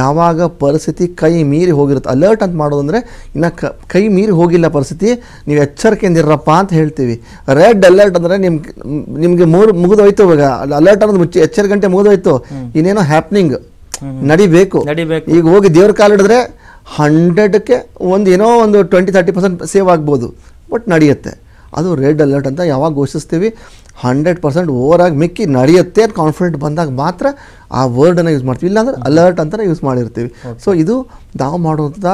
ಯಾವಾಗ ಪರಿಸ್ಥಿತಿ ಕೈ ಮೀರಿ ಹೋಗಿರುತ್ತೆ. ಅಲರ್ಟ್ ಅಂತ ಮಾಡೋದಂದರೆ ಇನ್ನು ಕೈ ಮೀರಿ ಹೋಗಿಲ್ಲ ಪರಿಸ್ಥಿತಿ, ನೀವು ಎಚ್ಚರಿಕೆಯಿಂದಿರಪ್ಪ ಅಂತ ಹೇಳ್ತೀವಿ. ರೆಡ್ ಅಲರ್ಟ್ ಅಂದರೆ ನಿಮಗೆ ಮುಗಿದೋಯ್ತು. ಇವಾಗ ಅಲರ್ಟ್ ಅನ್ನೋದು ಎಚ್ಚರ ಗಂಟೆ ಮುಗಿದೋಯ್ತು, ಇನ್ನೇನೋ ಹ್ಯಾಪ್ನಿಂಗ್ ನಡಿಬೇಕು. ಈಗ ಹೋಗಿ ದೇವ್ರ ಕಾಲಿಡಿದ್ರೆ 100ಕ್ಕೆ ಏನೋ ಒಂದು 20-30% ಸೇವ್ ಆಗ್ಬೋದು, ಬಟ್ ನಡೆಯುತ್ತೆ. ಅದು ರೆಡ್ ಅಲರ್ಟ್ ಅಂತ ಯಾವಾಗ ಘೋಷಿಸ್ತೀವಿ, 100% ಓವರಾಗಿ ಮಿಕ್ಕಿ ನಡೆಯುತ್ತೆ ಅಂತ ಕಾನ್ಫಿಡೆಂಟ್ ಬಂದಾಗ ಮಾತ್ರ ಆ ವರ್ಡನ್ನು ಯೂಸ್ ಮಾಡ್ತೀವಿ. ಇಲ್ಲಾಂದರೆ ಅಲರ್ಟ್ ಅಂತಲೇ ಯೂಸ್ ಮಾಡಿರ್ತೀವಿ. ಸೊ ಇದು ನಾವು ಮಾಡುವಂಥ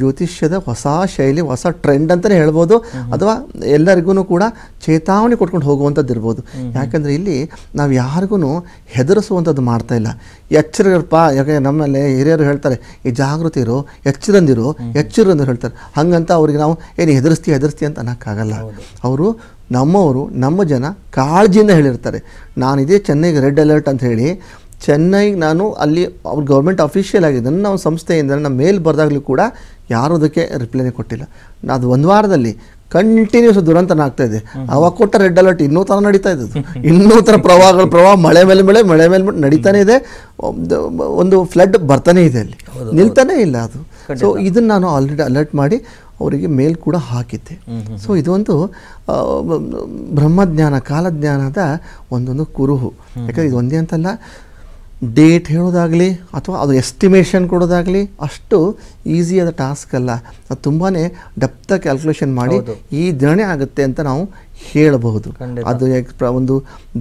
ಜ್ಯೋತಿಷ್ಯದ ಹೊಸ ಶೈಲಿ, ಹೊಸ ಟ್ರೆಂಡ್ ಅಂತಲೇ ಹೇಳ್ಬೋದು. ಅಥವಾ ಎಲ್ಲರಿಗೂ ಕೂಡ ಚೇತಾವಣೆ ಕೊಟ್ಕೊಂಡು ಹೋಗುವಂಥದ್ದು ಇರ್ಬೋದು. ಯಾಕಂದರೆ ಇಲ್ಲಿ ನಾವು ಯಾರಿಗೂ ಹೆದರಿಸುವಂಥದ್ದು ಮಾಡ್ತಾಯಿಲ್ಲ. ಎಚ್ಚರಪ್ಪ, ಯಾಕಂದರೆ ನಮ್ಮಲ್ಲಿ ಹಿರಿಯರು ಹೇಳ್ತಾರೆ, ಈ ಜಾಗೃತಿ ಇರೋ, ಎಚ್ಚರಂದಿರು ಅಂತ ಹೇಳ್ತಾರೆ. ಹಾಗಂತ ಅವ್ರಿಗೆ ನಾವು ಏನು ಹೆದರಿಸ್ತೀವಿ ಅಂತ ಅನ್ನೋಕ್ಕಾಗಲ್ಲ. ಅವರು ನಮ್ಮವರು, ನಮ್ಮ ಜನ ಕಾಳಜಿಯಿಂದ ಹೇಳಿರ್ತಾರೆ. ನಾನಿದೇ ಚೆನ್ನೈಗೆ ರೆಡ್ ಅಲರ್ಟ್ ಅಂತ ಹೇಳಿ ಚೆನ್ನೈಗೆ ನಾನು ಅಲ್ಲಿ ಅವ್ರ ಗೌರ್ಮೆಂಟ್ ಅಫಿಷಿಯಲ್ ಆಗಿದೆ ನನ್ನ ಸಂಸ್ಥೆಯಿಂದ ನಮ್ಮ ಮೇಲ್ ಬರೆದಾಗಲೂ ಕೂಡ ಯಾರೂ ಅದಕ್ಕೆ ರಿಪ್ಲೈನೇ ಕೊಟ್ಟಿಲ್ಲ. ಅದು 1 ವಾರದಲ್ಲಿ ಕಂಟಿನ್ಯೂಸ್ ದುರಂತನ ಆಗ್ತಾಯಿದೆ. ಅವಾಗ ಕೊಟ್ಟ ರೆಡ್ ಅಲರ್ಟ್ ಇನ್ನೂ ಥರ ನಡೀತಾ ಇದ್ದದ್ದು, ಇನ್ನೂ ಥರ ಪ್ರವಾಹ ಮಳೆ ಮೇಲೆ ನಡೀತಾನೆ ಇದೆ. ಒಂದು ಫ್ಲಡ್ ಬರ್ತಾನೆ ಇದೆ, ಅಲ್ಲಿ ನಿಲ್ತಾನೆ ಇಲ್ಲ ಅದು. ಸೊ ಇದನ್ನು ನಾನು ಆಲ್ರೆಡಿ ಅಲರ್ಟ್ ಮಾಡಿ ಅವರಿಗೆ ಮೇಲ್ ಕೂಡ ಹಾಕಿದ್ದೆ. ಸೊ ಇದೊಂದು ಬ್ರಹ್ಮಜ್ಞಾನ, ಕಾಲಜ್ಞಾನದ ಒಂದೊಂದು ಕುರುಹು. ಯಾಕಂದರೆ ಇದು ಒಂದೇ ಅಂತಲ್ಲ, ಡೇಟ್ ಹೇಳೋದಾಗಲಿ ಅಥವಾ ಅದು ಎಸ್ಟಿಮೇಷನ್ ಕೊಡೋದಾಗಲಿ ಅಷ್ಟು ಈಸಿಯಾದ ಟಾಸ್ಕ್ ಅಲ್ಲ. ಅದು ತುಂಬಾ ಡೆಪ್ತಾಗಿ ಕ್ಯಾಲ್ಕುಲೇಷನ್ ಮಾಡಿ ಈ ದಿನನೇ ಆಗುತ್ತೆ ಅಂತ ನಾವು ಹೇಳಬಹುದು. ಅದು ಒಂದು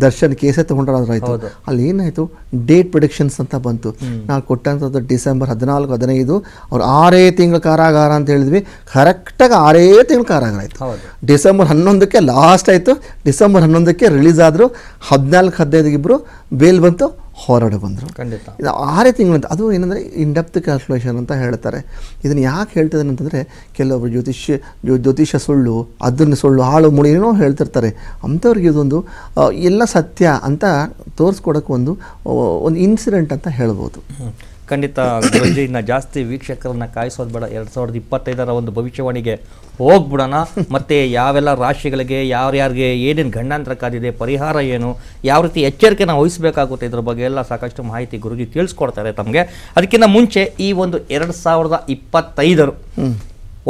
ದರ್ಶನ್ ಕೇಸೇ ತೊಗೊಂಡ್ರಾದ್ರೂ ಆಯಿತು, ಅಲ್ಲಿ ಏನಾಯಿತು, ಡೇಟ್ ಪ್ರಿಡಿಕ್ಷನ್ಸ್ ಅಂತ ಬಂತು. ನಾವು ಕೊಟ್ಟಂಥದ್ದು ಡಿಸೆಂಬರ್ 14, 15 ಅವ್ರು 6 ತಿಂಗಳ ಕಾರಾಗಾರ ಅಂತ ಹೇಳಿದ್ವಿ. ಕರೆಕ್ಟಾಗಿ 6 ತಿಂಗಳ ಕಾರಾಗಾರ ಆಯಿತು. ಡಿಸೆಂಬರ್ 11ಕ್ಕೆ ಲಾಸ್ಟ್ ಆಯಿತು. ಡಿಸೆಂಬರ್ 11ಕ್ಕೆ ರಿಲೀಸ್ ಆದರು. 14-15 ಇಬ್ಬರು ಬೇಲ್ ಬಂತು, ಹೊರಡೆ ಬಂದರು. ಇದು 6 ತಿಂಗಳಂತ. ಅದು ಏನಂದರೆ ಇನ್ಡೆಪ್ತ್ ಕ್ಯಾಲ್ಕುಲೇಷನ್ ಅಂತ ಹೇಳ್ತಾರೆ. ಇದನ್ನು ಯಾಕೆ ಹೇಳ್ತಿದ್ದಾನೆ ಅಂತಂದರೆ, ಕೆಲವೊಬ್ಬರು ಜ್ಯೋತಿಷ್ಯ ಸುಳ್ಳು, ಅದನ್ನು ಸುಳ್ಳು, ಹಾಳು ಮುಳಿ ಏನೋ ಹೇಳ್ತಿರ್ತಾರೆ. ಅಂಥವ್ರಿಗೆ ಇದೊಂದು ಎಲ್ಲ ಸತ್ಯ ಅಂತ ತೋರಿಸ್ಕೊಡೋಕ್ಕೆ ಒಂದು ಇನ್ಸಿಡೆಂಟ್ ಅಂತ ಹೇಳ್ಬೋದು. ಖಂಡಿತ ಗುರುಜಿ, ಇನ್ನು ಜಾಸ್ತಿ ವೀಕ್ಷಕರನ್ನ ಕಾಯಿಸೋದು ಬೇಡ. 2025ರ ಒಂದು ಭವಿಷ್ಯವಾಣಿಗೆ ಹೋಗ್ಬಿಡೋಣ. ಮತ್ತು ಯಾವೆಲ್ಲ ರಾಶಿಗಳಿಗೆ ಯಾರ್ಯಾರಿಗೆ ಏನೇನು ಗಂಡಾಂತರ ಕಾದಿದೆ, ಪರಿಹಾರ ಏನು, ಯಾವ ರೀತಿ ಎಚ್ಚರಿಕೆ ನಾವು ವಹಿಸಬೇಕಾಗುತ್ತೆ, ಇದ್ರ ಬಗ್ಗೆ ಎಲ್ಲ ಸಾಕಷ್ಟು ಮಾಹಿತಿ ಗುರುಜಿ ತಿಳಿಸ್ಕೊಡ್ತಾರೆ ತಮಗೆ. ಅದಕ್ಕಿಂತ ಮುಂಚೆ ಈ ಒಂದು 2025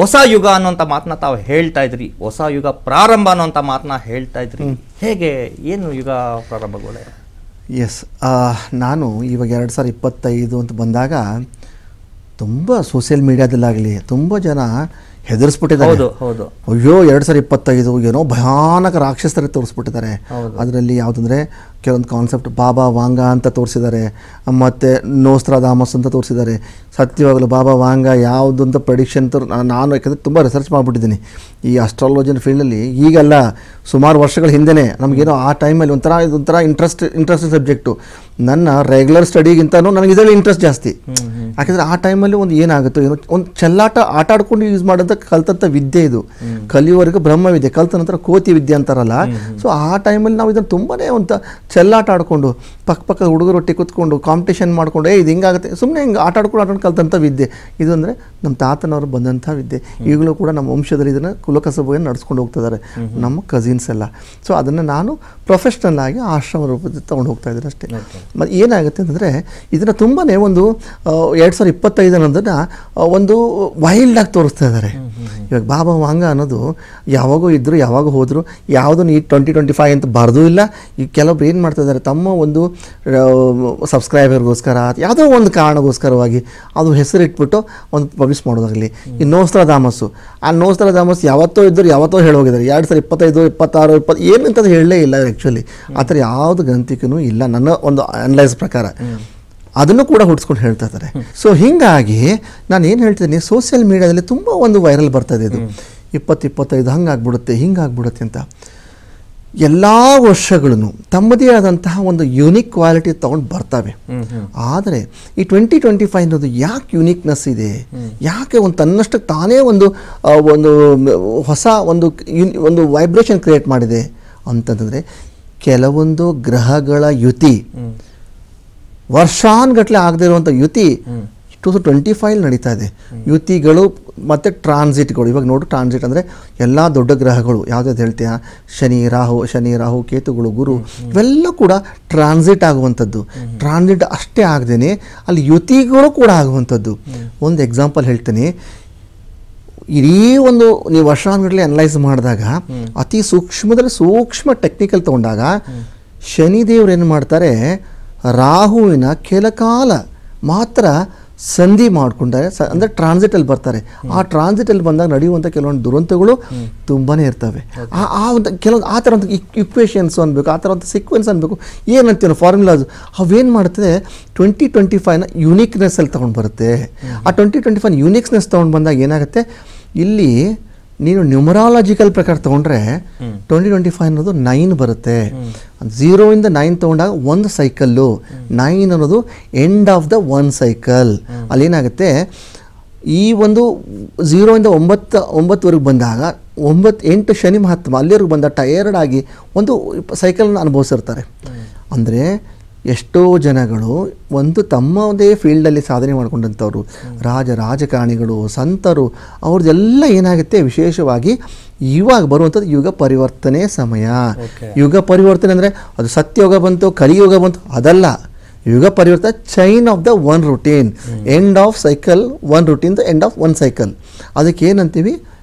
ಹೊಸ ಯುಗ ಅನ್ನೋಂಥ ಮಾತನ್ನ ತಾವು ಹೇಳ್ತಾ ಇದ್ರಿ, ಹೊಸ ಯುಗ ಪ್ರಾರಂಭ ಅನ್ನೋಂಥ ಮಾತನ್ನ ಹೇಳ್ತಾ ಇದ್ರಿ. ಹೇಗೆ, ಏನು ಯುಗ ಪ್ರಾರಂಭಗಳೇ? ಎಸ್, ನಾನು ಇವಾಗ 2025 ಅಂತ ಬಂದಾಗ ತುಂಬ ಸೋಷಿಯಲ್ ಮೀಡಿಯಾದಲ್ಲಾಗಲಿ ತುಂಬ ಜನ ಹೆದರಿಸ್ಬಿಟ್ಟಿದ್ದಾರೆ. ಹೌದು. ಅಯ್ಯೋ 2025 ಏನೋ ಭಯಾನಕ ರಾಕ್ಷಸರೇ ತೋರಿಸ್ಬಿಟ್ಟಿದ್ದಾರೆ. ಅದರಲ್ಲಿ ಯಾವುದಂದ್ರೆ ಕೆಲವೊಂದು ಕಾನ್ಸೆಪ್ಟ್ ಬಾಬಾ ವಾಂಗ ಅಂತ ತೋರಿಸಿದ್ದಾರೆ, ಮತ್ತು ನೋಸ್ಟ್ರಾದಾಮಸ್ ಅಂತ ತೋರಿಸಿದ್ದಾರೆ. ಸತ್ಯವಾಗಲು ಬಾಬಾ ವಾಂಗ ಯಾವುದು ಅಂತ ಪ್ರೆಡಿಕ್ಷನ್ ನಾನು ಯಾಕಂದರೆ ತುಂಬ ರಿಸರ್ಚ್ ಮಾಡಿಬಿಟ್ಟಿದ್ದೀನಿ ಈ ಅಸ್ಟ್ರಾಲಜಿನ ಫೀಲ್ಡಲ್ಲಿ. ಈಗಲ್ಲ, ಸುಮಾರು ವರ್ಷಗಳ ಹಿಂದೆಯೇ ನಮಗೇನೋ ಆ ಟೈಮಲ್ಲಿ ಇದೊಂಥರ ಇಂಟ್ರೆಸ್ಟಿಂಗ್ ಸಬ್ಜೆಕ್ಟು. ನನ್ನ ರೆಗ್ಯುಲರ್ ಸ್ಟಡಿಗಿಂತನೂ ನನಗೆ ಇದರಲ್ಲಿ ಇಂಟ್ರೆಸ್ಟ್ ಜಾಸ್ತಿ. ಯಾಕಂದರೆ ಆ ಟೈಮಲ್ಲಿ ಒಂದು ಏನಾಗುತ್ತೋ ಏನೋ ಒಂದು ಚೆಲ್ಲಾಟ ಆಟ ಆಡ್ಕೊಂಡು ಯೂಸ್ ಮಾಡೋಂಥ ಕಲ್ತಂಥ ವಿದ್ಯೆ ಇದು. ಕಲಿಯುವವರೆಗೂ ಬ್ರಹ್ಮವಿದ್ಯೆ, ಕಲ್ತ ನಂತರ ಕೋತಿ ವಿದ್ಯೆ ಅಂತಾರಲ್ಲ. ಸೊ ಆ ಟೈಮಲ್ಲಿ ನಾವು ಇದನ್ನು ತುಂಬಾ ಒಂದು ಚೆಲ್ಲಾಟ ಆಡಿಕೊಂಡು ಪಕ್ಕದ ಹುಡುಗರೊಟ್ಟಿಗೆ ಕೂತ್ಕೊಂಡು ಕಾಂಪಿಟೇಷನ್ ಮಾಡಿಕೊಂಡು ಇದು ಹಿಂಗಾಗುತ್ತೆ ಸುಮ್ಮನೆ ಹಿಂಗೆ ಆಟ ಆಡ್ಕೊಂಡು ಕಲ್ತಂಥ ವಿದ್ಯೆ ಇದು. ಅಂದರೆ ನಮ್ಮ ತಾತನವರು ಬಂದಂಥ ವಿದ್ಯೆ. ಈಗಲೂ ಕೂಡ ನಮ್ಮ ವಂಶದಲ್ಲಿ ಇದನ್ನು ಕುಲಕಸಬೆಯನ್ನು ನಡೆಸ್ಕೊಂಡು ಹೋಗ್ತಿದ್ದಾರೆ ನಮ್ಮ ಕಸಿನ್ಸ್ ಎಲ್ಲ. ಸೊ ಅದನ್ನು ನಾನು ಪ್ರೊಫೆಷ್ನಲ್ ಆಗಿ ಆಶ್ರಮ ರೂಪದಲ್ಲಿ ತೊಗೊಂಡು ಹೋಗ್ತಾ ಇದ್ದೀನಿ ಅಷ್ಟೇ. ಮತ್ತು ಏನಾಗುತ್ತೆ ಅಂತಂದರೆ ಇದನ್ನು ತುಂಬಾ ಒಂದು 2025 ಅನ್ನೋದನ್ನು ಒಂದು ವೈಲ್ಡಾಗಿ ತೋರಿಸ್ತಾ ಇದ್ದಾರೆ. ಇವಾಗ ಬಾಬಾ ವಾಂಗ ಅನ್ನೋದು ಯಾವಾಗೂ ಇದ್ದರು, ಯಾವಾಗ ಹೋದರು, ಯಾವುದನ್ನು ಈ 2025 ಅಂತ ಬರೆದೂ ಇಲ್ಲ. ಈ ಕೆಲವೊಬ್ರು ಏನು ಮಾಡ್ತಾ ಇದ್ದಾರೆ, ತಮ್ಮ ಒಂದು ಸಬ್ಸ್ಕ್ರೈಬರ್ಗೋಸ್ಕರ ಯಾವುದೋ ಒಂದು ಕಾರಣಗೋಸ್ಕರವಾಗಿ ಅದು ಹೆಸರಿಟ್ಬಿಟ್ಟು ಒಂದು ಪಬ್ಲಿಷ್ ಮಾಡೋದಾಗಲಿ. ಈ ನೋಸ್ಟ್ರಾದಾಮಸ್ಸು, ಆ ನೋಸ್ಟ್ರಾದಾಮಸ್ ಯಾವತ್ತೋ ಇದ್ದರು, ಯಾವತ್ತೋ ಹೇಳೋಗಿದ್ದಾರೆ. 2025, 26, 20 ಏನಂತದ್ದು ಹೇಳಲೇ ಇಲ್ಲ. ಆ್ಯಕ್ಚುಲಿ ಆ ಥರ ಯಾವುದು ಗ್ರಂಥಿಕನೂ ಇಲ್ಲ ನನ್ನ ಒಂದು ಅನಲೈಸ್ ಪ್ರಕಾರ. ಅದನ್ನು ಕೂಡ ಹುಡ್ಸ್ಕೊಂಡು ಹೇಳ್ತಾ ಇದ್ದಾರೆ. ಸೊ ಹೀಗಾಗಿ ನಾನು ಏನು ಹೇಳ್ತಿದ್ದೀನಿ, ಸೋಷಿಯಲ್ ಮೀಡಿಯಾದಲ್ಲಿ ತುಂಬ ಒಂದು ವೈರಲ್ ಬರ್ತದೆ ಇದು 2025 ಹಂಗಾಗ್ಬಿಡುತ್ತೆ ಹಿಂಗಾಗ್ಬಿಡುತ್ತೆ ಅಂತ. ಎಲ್ಲ ವರ್ಷಗಳೂ ತಮ್ಮದೇ ಆದಂತಹ ಒಂದು ಯೂನಿಕ್ ಕ್ವಾಲಿಟಿ ತೊಗೊಂಡು ಬರ್ತವೆ. ಆದರೆ ಈ 2025 ಅನ್ನೋದು ಯಾಕೆ ಯೂನಿಕ್ನೆಸ್ ಇದೆ, ಯಾಕೆ ಒಂದು ತನ್ನಷ್ಟಕ್ಕೆ ತಾನೇ ಒಂದು ಹೊಸ ಒಂದು ವೈಬ್ರೇಷನ್ ಕ್ರಿಯೇಟ್ ಮಾಡಿದೆ ಅಂತಂದರೆ, ಕೆಲವೊಂದು ಗ್ರಹಗಳ ಯುತಿ, ವರ್ಷಾನ್ಗಟ್ಟಲೆ ಆಗದೆ ಇರುವಂಥ ಯುತಿ 2025 ನಡೀತಾ ಇದೆ. ಯುತಿಗಳು ಮತ್ತು ಟ್ರಾನ್ಸಿಟ್ಗಳು. ಇವಾಗ ನೋಡು, ಟ್ರಾನ್ಸಿಟ್ ಅಂದರೆ ಎಲ್ಲ ದೊಡ್ಡ ಗ್ರಹಗಳು ಯಾವುದಾದ್ರು ಹೇಳ್ತೀಯ, ಶನಿ ರಾಹು ಕೇತುಗಳು, ಗುರು, ಇವೆಲ್ಲ ಕೂಡ ಟ್ರಾನ್ಸಿಟ್ ಆಗುವಂಥದ್ದು. ಟ್ರಾನ್ಸಿಟ್ ಅಷ್ಟೇ ಆಗದೇನೆ ಅಲ್ಲಿ ಯುತಿಗಳು ಕೂಡ ಆಗುವಂಥದ್ದು. ಒಂದು ಎಕ್ಸಾಂಪಲ್ ಹೇಳ್ತೀನಿ. ಇಡೀ ಒಂದು ನೀವು ವರ್ಷಾನುಗಟ್ಟಲೆ ಅನಲೈಸ್ ಮಾಡಿದಾಗ, ಅತಿ ಸೂಕ್ಷ್ಮ ಟೆಕ್ನಿಕಲ್ ತೊಗೊಂಡಾಗ, ಶನಿದೇವ್ರು ಏನು ಮಾಡ್ತಾರೆ, ರಾಹುವಿನ ಕೆಲಕಾಲ ಮಾತ್ರ ಸಂಧಿ ಮಾಡಿಕೊಂಡಾರೆ, ಅಂದರೆ ಟ್ರಾನ್ಸಿಟಲ್ಲಿ ಬರ್ತಾರೆ. ಆ ಟ್ರಾನ್ಸಿಟಲ್ಲಿ ಬಂದಾಗ ನಡೆಯುವಂಥ ಕೆಲವೊಂದು ದುರಂತಗಳು ತುಂಬಾ ಇರ್ತವೆ. ಆ ಒಂದು ಕೆಲವೊಂದು ಆ ಥರ ಒಂದು ಇಕ್ವೇಷನ್ಸ್ ಅನ್ಬೇಕು, ಆ ಥರ ಒಂದು ಸೀಕ್ವೆನ್ಸ್ ಅನ್ಬೇಕು, ಏನಂತೀವಿ ಫಾರ್ಮುಲಾಸ್, ಅವೇನು ಮಾಡ್ತದೆ 2025ನ ಯುನೀಕ್ನೆಸ್ಸಲ್ಲಿ ತೊಗೊಂಡು ಬರುತ್ತೆ. ಆ 2025 ಯುನೀಕ್ನೆಸ್ ತೊಗೊಂಡು ಬಂದಾಗ ಏನಾಗುತ್ತೆ, ಇಲ್ಲಿ ನೀನು ನ್ಯೂಮರಾಲಜಿಕಲ್ ಪ್ರಕಾರ ತೊಗೊಂಡ್ರೆ 2025 ಅನ್ನೋದು 9 ಬರುತ್ತೆ. 0 ಇಂದ 9 ತೊಗೊಂಡಾಗ ಒಂದು ಸೈಕಲ್ಲು, 9 ಅನ್ನೋದು end of the one cycle. ಅಲ್ಲೇನಾಗುತ್ತೆ, ಈ ಒಂದು 0 ಇಂದ 9ವರೆಗೆ ಬಂದಾಗ 8 ಶನಿ ಮಹಾತ್ಮ ಅಲ್ಲಿವರೆಗೂ ಬಂದ ಟಯರ್ಡ್ ಆಗಿ ಒಂದು ಸೈಕಲ್ನ ಅನುಭವಿಸಿರ್ತಾರೆ. ಅಂದರೆ ಎಷ್ಟೋ ಜನಗಳು ಒಂದು ತಮ್ಮದೇ ಫೀಲ್ಡಲ್ಲಿ ಸಾಧನೆ ಮಾಡ್ಕೊಂಡಂಥವ್ರು, ರಾಜಕಾರಣಿಗಳು, ಸಂತರು, ಅವ್ರದ್ದೆಲ್ಲ ಏನಾಗುತ್ತೆ, ವಿಶೇಷವಾಗಿ ಇವಾಗ ಬರುವಂಥದ್ದು ಯುಗ ಪರಿವರ್ತನೆ ಸಮಯ. ಯುಗ ಪರಿವರ್ತನೆ ಅಂದರೆ ಅದು ಸತ್ಯಯುಗ ಬಂತು, ಕಲಿಯುಗ ಬಂತು, ಅದಲ್ಲ. ಯುಗ ಪರಿವರ್ತನೆ chain of the one routine, end of cycle one routine, the end of one cycle. ಅದಕ್ಕೆ ಏನಂತೀವಿ,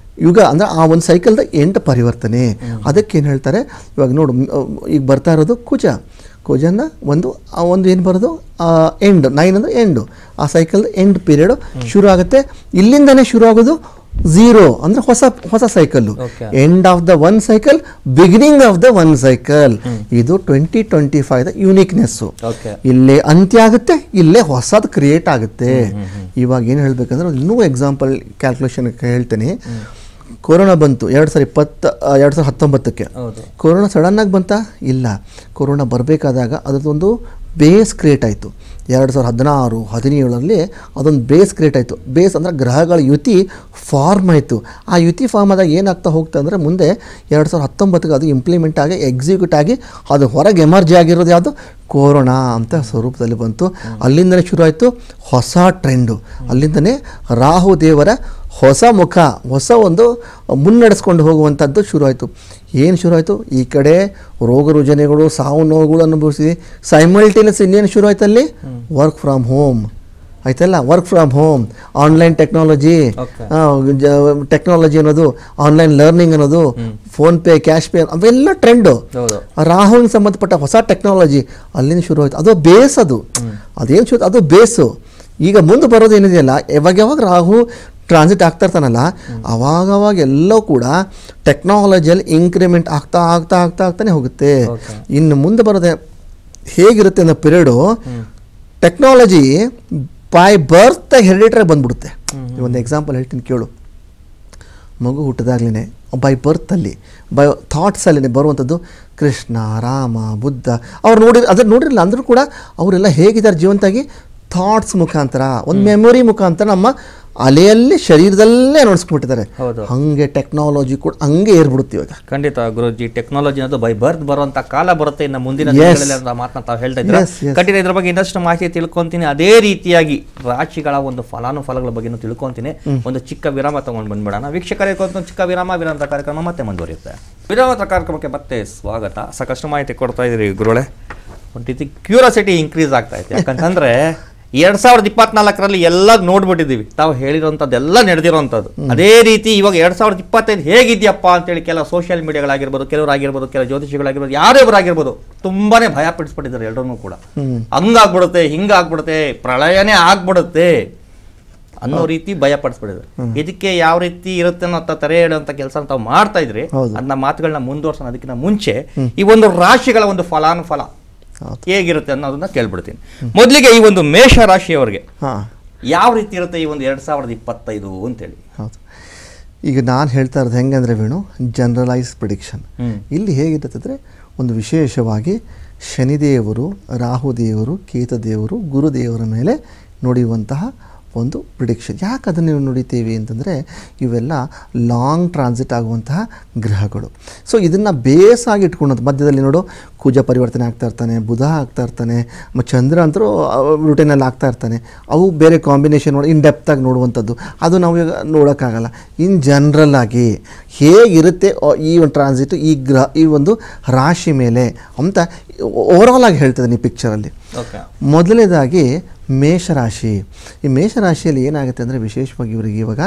ಯುಗ ಅಂದರೆ ಆ ಒಂದು ಸೈಕಲ್ದ ಎಂಡ್ ಪರಿವರ್ತನೆ. ಅದಕ್ಕೇನು ಹೇಳ್ತಾರೆ, ಇವಾಗ ನೋಡು, ಈಗ ಬರ್ತಾ ಇರೋದು ಕುಜನ ಒಂದು ಏನು ಬರೋದು ಎಂಡ್, 9 ಅಂದರೆ ಎಂಡು, ಆ ಸೈಕಲ್ದ ಎಂಡ್ ಪೀರಿಯಡು ಶುರು ಆಗುತ್ತೆ. ಇಲ್ಲಿಂದನೇ ಶುರು ಆಗೋದು 0 ಅಂದರೆ ಹೊಸ cycle, end of the one cycle, beginning of the one cycle. ಇದು 2025ದ ಯುನೀಕ್ನೆಸ್ಸು. ಇಲ್ಲೇ ಅಂತ್ಯ ಆಗುತ್ತೆ, ಇಲ್ಲೇ ಹೊಸದು ಕ್ರಿಯೇಟ್ ಆಗುತ್ತೆ. ಇವಾಗ ಏನು ಹೇಳಬೇಕಂದ್ರೆ ಇನ್ನೂ ಎಕ್ಸಾಂಪಲ್ ಕ್ಯಾಲ್ಕುಲೇಷನ್ ಹೇಳ್ತೇನೆ. ಕೊರೋನಾ ಬಂತು 2019ಕ್ಕೆ. ಕೊರೋನಾ ಸಡನ್ನಾಗಿ ಬಂತಾ? ಇಲ್ಲ. ಕೊರೋನಾ ಬರಬೇಕಾದಾಗ ಅದರದೊಂದು ಬೇಸ್ ಕ್ರಿಯೇಟ್ ಆಯಿತು. 2016, 17ರಲ್ಲಿ ಅದೊಂದು ಬೇಸ್ ಕ್ರಿಯೇಟ್ ಆಯಿತು. ಬೇಸ್ ಅಂದರೆ ಗ್ರಹಗಳ ಯುತಿ ಫಾರ್ಮ್ ಆಯಿತು. ಆ ಯುತಿ ಫಾರ್ಮ್ ಆದಾಗ ಏನಾಗ್ತಾ ಹೋಗ್ತಾ ಅಂದರೆ ಮುಂದೆ 2019ಗೆ ಅದು ಇಂಪ್ಲಿಮೆಂಟ್ ಆಗಿ ಎಕ್ಸಿಕ್ಯೂಟ್ ಆಗಿ ಅದು ಹೊರಗೆ ಎಮರ್ಜಿ ಆಗಿರೋದು ಯಾವುದು, ಕೊರೋನಾ ಅಂತ ಸ್ವರೂಪದಲ್ಲಿ ಬಂತು. ಅಲ್ಲಿಂದಲೇ ಶುರು ಆಯಿತು ಹೊಸ ಟ್ರೆಂಡು. ಅಲ್ಲಿಂದನೇ ರಾಹು ದೇವರ ಹೊಸ ಮುಖ, ಹೊಸ ಒಂದು ಮುನ್ನಡೆಸ್ಕೊಂಡು ಹೋಗುವಂಥದ್ದು ಶುರು ಆಯಿತು. ಏನು ಶುರು ಆಯಿತು, ಈ ಕಡೆ ರೋಗ ರುಜಿನಗಳು, ಸಾವು ನೋವುಗಳು ಅನುಭವಿಸಿ ಸೈಮಲ್ಟೇನಿಯಸ್ ಇನ್ನೇನು ಶುರು ಆಯ್ತು ಅಲ್ಲಿ, ವರ್ಕ್ ಫ್ರಮ್ ಹೋಮ್ ಆಯ್ತಲ್ಲ. Work from home, online technology ಅನ್ನೋದು, ಆನ್ಲೈನ್ ಲರ್ನಿಂಗ್ ಅನ್ನೋದು, ಫೋನ್ಪೇ, ಕ್ಯಾಶ್ ಪೇ, ಅವೆಲ್ಲ ಟ್ರೆಂಡು. ರಾಹುವಿಗೆ ಸಂಬಂಧಪಟ್ಟ ಹೊಸ ಟೆಕ್ನಾಲಜಿ ಅಲ್ಲಿಂದ ಶುರು ಆಯಿತು. ಅದು ಬೇಸ್, ಅದೇನು ಶುರು, ಅದು ಬೇಸು. ಈಗ ಮುಂದೆ ಬರೋದು ಏನಿದೆಯಲ್ಲ, ಯಾವಾಗ ರಾಹು ಟ್ರಾನ್ಸಿಟ್ ಆಗ್ತಾ ಇರ್ತಾನಲ್ಲ, ಅವಾಗವಾಗ ಎಲ್ಲವೂ ಕೂಡ ಟೆಕ್ನಾಲಜಿಯಲ್ಲಿ ಇಂಕ್ರಿಮೆಂಟ್ ಆಗ್ತಾನೆ ಹೋಗುತ್ತೆ. ಇನ್ನು ಮುಂದೆ ಬರೋದೆ ಹೇಗಿರುತ್ತೆ ಅನ್ನೋ period, technology by birth hereditary ಬಂದ್ಬಿಡುತ್ತೆ. ಒಂದು ಎಕ್ಸಾಂಪಲ್ ಹೇಳ್ತೀನಿ ಕೇಳು. ಮಗು ಹುಟ್ಟಿದಾಗ್ಲೇ ಬೈ ಬರ್ತಲ್ಲಿ ಬೈ ಥಾಟ್ಸಲ್ಲಿ ಬರುವಂಥದ್ದು ಕೃಷ್ಣ, ರಾಮ, ಬುದ್ಧ ಅವ್ರು ಅದನ್ನು ನೋಡಿರಲಿಲ್ಲ ಅಂದರೂ ಕೂಡ ಅವರೆಲ್ಲ ಹೇಗಿದ್ದಾರೆ ಜೀವಂತಾಗಿ, ಥಾಟ್ಸ್ ಮುಖಾಂತರ, ಒಂದು ಮೆಮೊರಿ ಮುಖಾಂತರ ನಮ್ಮ ಅಲೆಯಲ್ಲಿ ಶರೀರದಲ್ಲೇ ನೋಡಿಸ್ಬಿಟ್ಟಿದ್ದಾರೆ. ಹಂಗೆ ಟೆಕ್ನಾಲಜಿ ಕೂಡ ಹಂಗೆ ಏರ್ಬಿಡುತ್ತೆ ಇವಾಗ. ಖಂಡಿತ ಗುರುಜಿ, ಟೆಕ್ನಾಲಜಿ ಅನ್ನೋದು ಬೈ ಬರ್ತ್ ಬರುವಂತ ಕಾಲ ಬರುತ್ತೆ ಇನ್ನು ಮುಂದಿನ ದಿನಗಳಲ್ಲಿ ಅಂತ ಮಾತನ್ನ ತಾವು ಹೇಳ್ತಾ ಇದ್ದೀರಾ. ಖಂಡಿತ ಇದ್ರ ಬಗ್ಗೆ ಇನ್ನಷ್ಟು ಮಾಹಿತಿ ತಿಳ್ಕೊಂತೀನಿ. ಅದೇ ರೀತಿಯಾಗಿ ರಾಶಿಗಳ ಒಂದು ಫಲಾನುಫಲಗಳ ಬಗ್ಗೆ ತಿಳ್ಕೊಂತೀನಿ. ಒಂದು ಚಿಕ್ಕ ವಿರಾಮ ತಗೊಂಡು ಬಂದ್ಬಿಡೋಣ ವೀಕ್ಷಕರೇ. ಚಿಕ್ಕ ವಿರಾಮದ ಕಾರ್ಯಕ್ರಮ ಮತ್ತೆ ಮುಂದುವರಿಯುತ್ತೆ. ವಿರಾಮದ ಕಾರ್ಯಕ್ರಮಕ್ಕೆ ಮತ್ತೆ ಸ್ವಾಗತ. ಸಾಕಷ್ಟು ಮಾಹಿತಿ ಕೊಡ್ತಾ ಇದ್ದೀರಿ ಗುರುಗಳೇ. ಒಂದು ರೀತಿ ಕ್ಯೂರಿಯಾಸಿಟಿ ಇನ್ಕ್ರೀಸ್ ಆಗ್ತಾ ಇದೆ. ಯಾಕಂತಂದ್ರೆ 2024ರಲ್ಲಿ ಎಲ್ಲ ನೋಡ್ಬಿಟ್ಟಿದ್ದೀವಿ, ತಾವು ಹೇಳಿರೋಂಥದ್ದೆಲ್ಲ ನಡೆದಿರೋಂಥದ್ದು. ಅದೇ ರೀತಿ ಇವಾಗ 2025 ಹೇಗಿದೆಯಪ್ಪ ಅಂತೇಳಿ ಕೆಲವು ಸೋಷಿಯಲ್ ಮೀಡಿಯಾಗಳಾಗಿರ್ಬೋದು, ಕೆಲವರಾಗಿರ್ಬೋದು, ಕೆಲವು ಜ್ಯೋತಿಷಿಗಳಾಗಿರ್ಬೋದು, ಯಾರ್ಯಾರಾಗಿರ್ಬೋದು ತುಂಬಾನೇ ಭಯ ಪಡಿಸ್ಬಿಟ್ಟಿದ್ದಾರೆ ಎಲ್ಲರೂ ಕೂಡ. ಹಂಗಾಗ್ಬಿಡುತ್ತೆ, ಹಿಂಗಾಗ್ಬಿಡುತ್ತೆ, ಪ್ರಳಯನೇ ಆಗ್ಬಿಡುತ್ತೆ ಅನ್ನೋ ರೀತಿ ಭಯ ಪಡಿಸ್ಬಿಟ್ಟಿದ್ದಾರೆ. ಇದಕ್ಕೆ ಯಾವ ರೀತಿ ಇರುತ್ತೆ ಅನ್ನೋ ತರೆ ಹೇಳುವಂತ ಕೆಲಸ ತಾವು ಮಾಡ್ತಾ ಇದ್ರಿ. ಅದನ್ನ ಮಾತುಗಳನ್ನ ಮುಂದುವರ್ಸೋಣ. ಅದಕ್ಕಿಂತ ಮುಂಚೆ ಈ ಒಂದು ರಾಶಿಗಳ ಒಂದು ಫಲಾನುಫಲ ಹೇಗಿರುತ್ತೆ ಅನ್ನೋದನ್ನ ಕೇಳ್ಬಿಡ್ತೀನಿ. ಮೊದಲಿಗೆ ಈ ಒಂದು ಮೇಷ ರಾಶಿಯವರಿಗೆ ಯಾವ ರೀತಿ ಇರುತ್ತೆ ಈ ಒಂದು 2025 ಅಂತೇಳಿ? ಹೌದು, ಈಗ ನಾನು ಹೇಳ್ತಾ ಇರೋದು ಹೆಂಗಂದ್ರೆ ವೇಣು, ಜನರಲೈಸ್ ಪ್ರಿಡಿಕ್ಷನ್. ಇಲ್ಲಿ ಹೇಗಿರುತ್ತೆ ಅಂದರೆ, ಒಂದು ವಿಶೇಷವಾಗಿ ಶನಿದೇವರು, ರಾಹುದೇವರು, ಕೇತುದೇವರು, ಗುರುದೇವರ ಮೇಲೆ ನುಡಿಯುವಂತಹ ಒಂದು ಪ್ರಿಡಿಕ್ಷನ್. ಯಾಕೆ ಅದನ್ನು ನೀವು ನುಡಿತೀವಿ ಅಂತಂದರೆ, ಇವೆಲ್ಲ ಲಾಂಗ್ ಟ್ರಾನ್ಸಿಟ್ ಆಗುವಂತಹ ಗ್ರಹಗಳು. ಸೊ ಇದನ್ನು ಬೇಸಾಗಿ ಇಟ್ಕೊಳ್ಳೋದು. ಮಧ್ಯದಲ್ಲಿ ನೋಡು, ಕುಜ ಪರಿವರ್ತನೆ ಆಗ್ತಾ ಇರ್ತಾನೆ, ಬುಧ ಆಗ್ತಾ ಇರ್ತಾನೆ, ಚಂದ್ರ ಅಂತರೂ ರೂಟೀನಲ್ಲಿ ಆಗ್ತಾ ಇರ್ತಾನೆ. ಅವು ಬೇರೆ ಕಾಂಬಿನೇಷನ್ ನೋಡಿ ಇನ್ ಡೆಪ್ತಾಗಿ ನೋಡುವಂಥದ್ದು, ಅದು ನಾವು ಈಗ ನೋಡೋಕ್ಕಾಗಲ್ಲ. ಇನ್ ಜನರಲ್ ಆಗಿ ಹೇಗಿರುತ್ತೆ ಈ ಒಂದು ಟ್ರಾನ್ಸಿಟ್ ಈ ಒಂದು ರಾಶಿ ಮೇಲೆ ಅಂತ ಓವರಾಲ್ ಆಗಿ ಹೇಳ್ತದೆ ಈ ಪಿಕ್ಚರಲ್ಲಿ. ಮೊದಲನೇದಾಗಿ ಮೇಷರಾಶಿ. ಈ ಮೇಷರಾಶಿಯಲ್ಲಿ ಏನಾಗುತ್ತೆ ಅಂದರೆ, ವಿಶೇಷವಾಗಿ ಇವರಿಗೆ ಇವಾಗ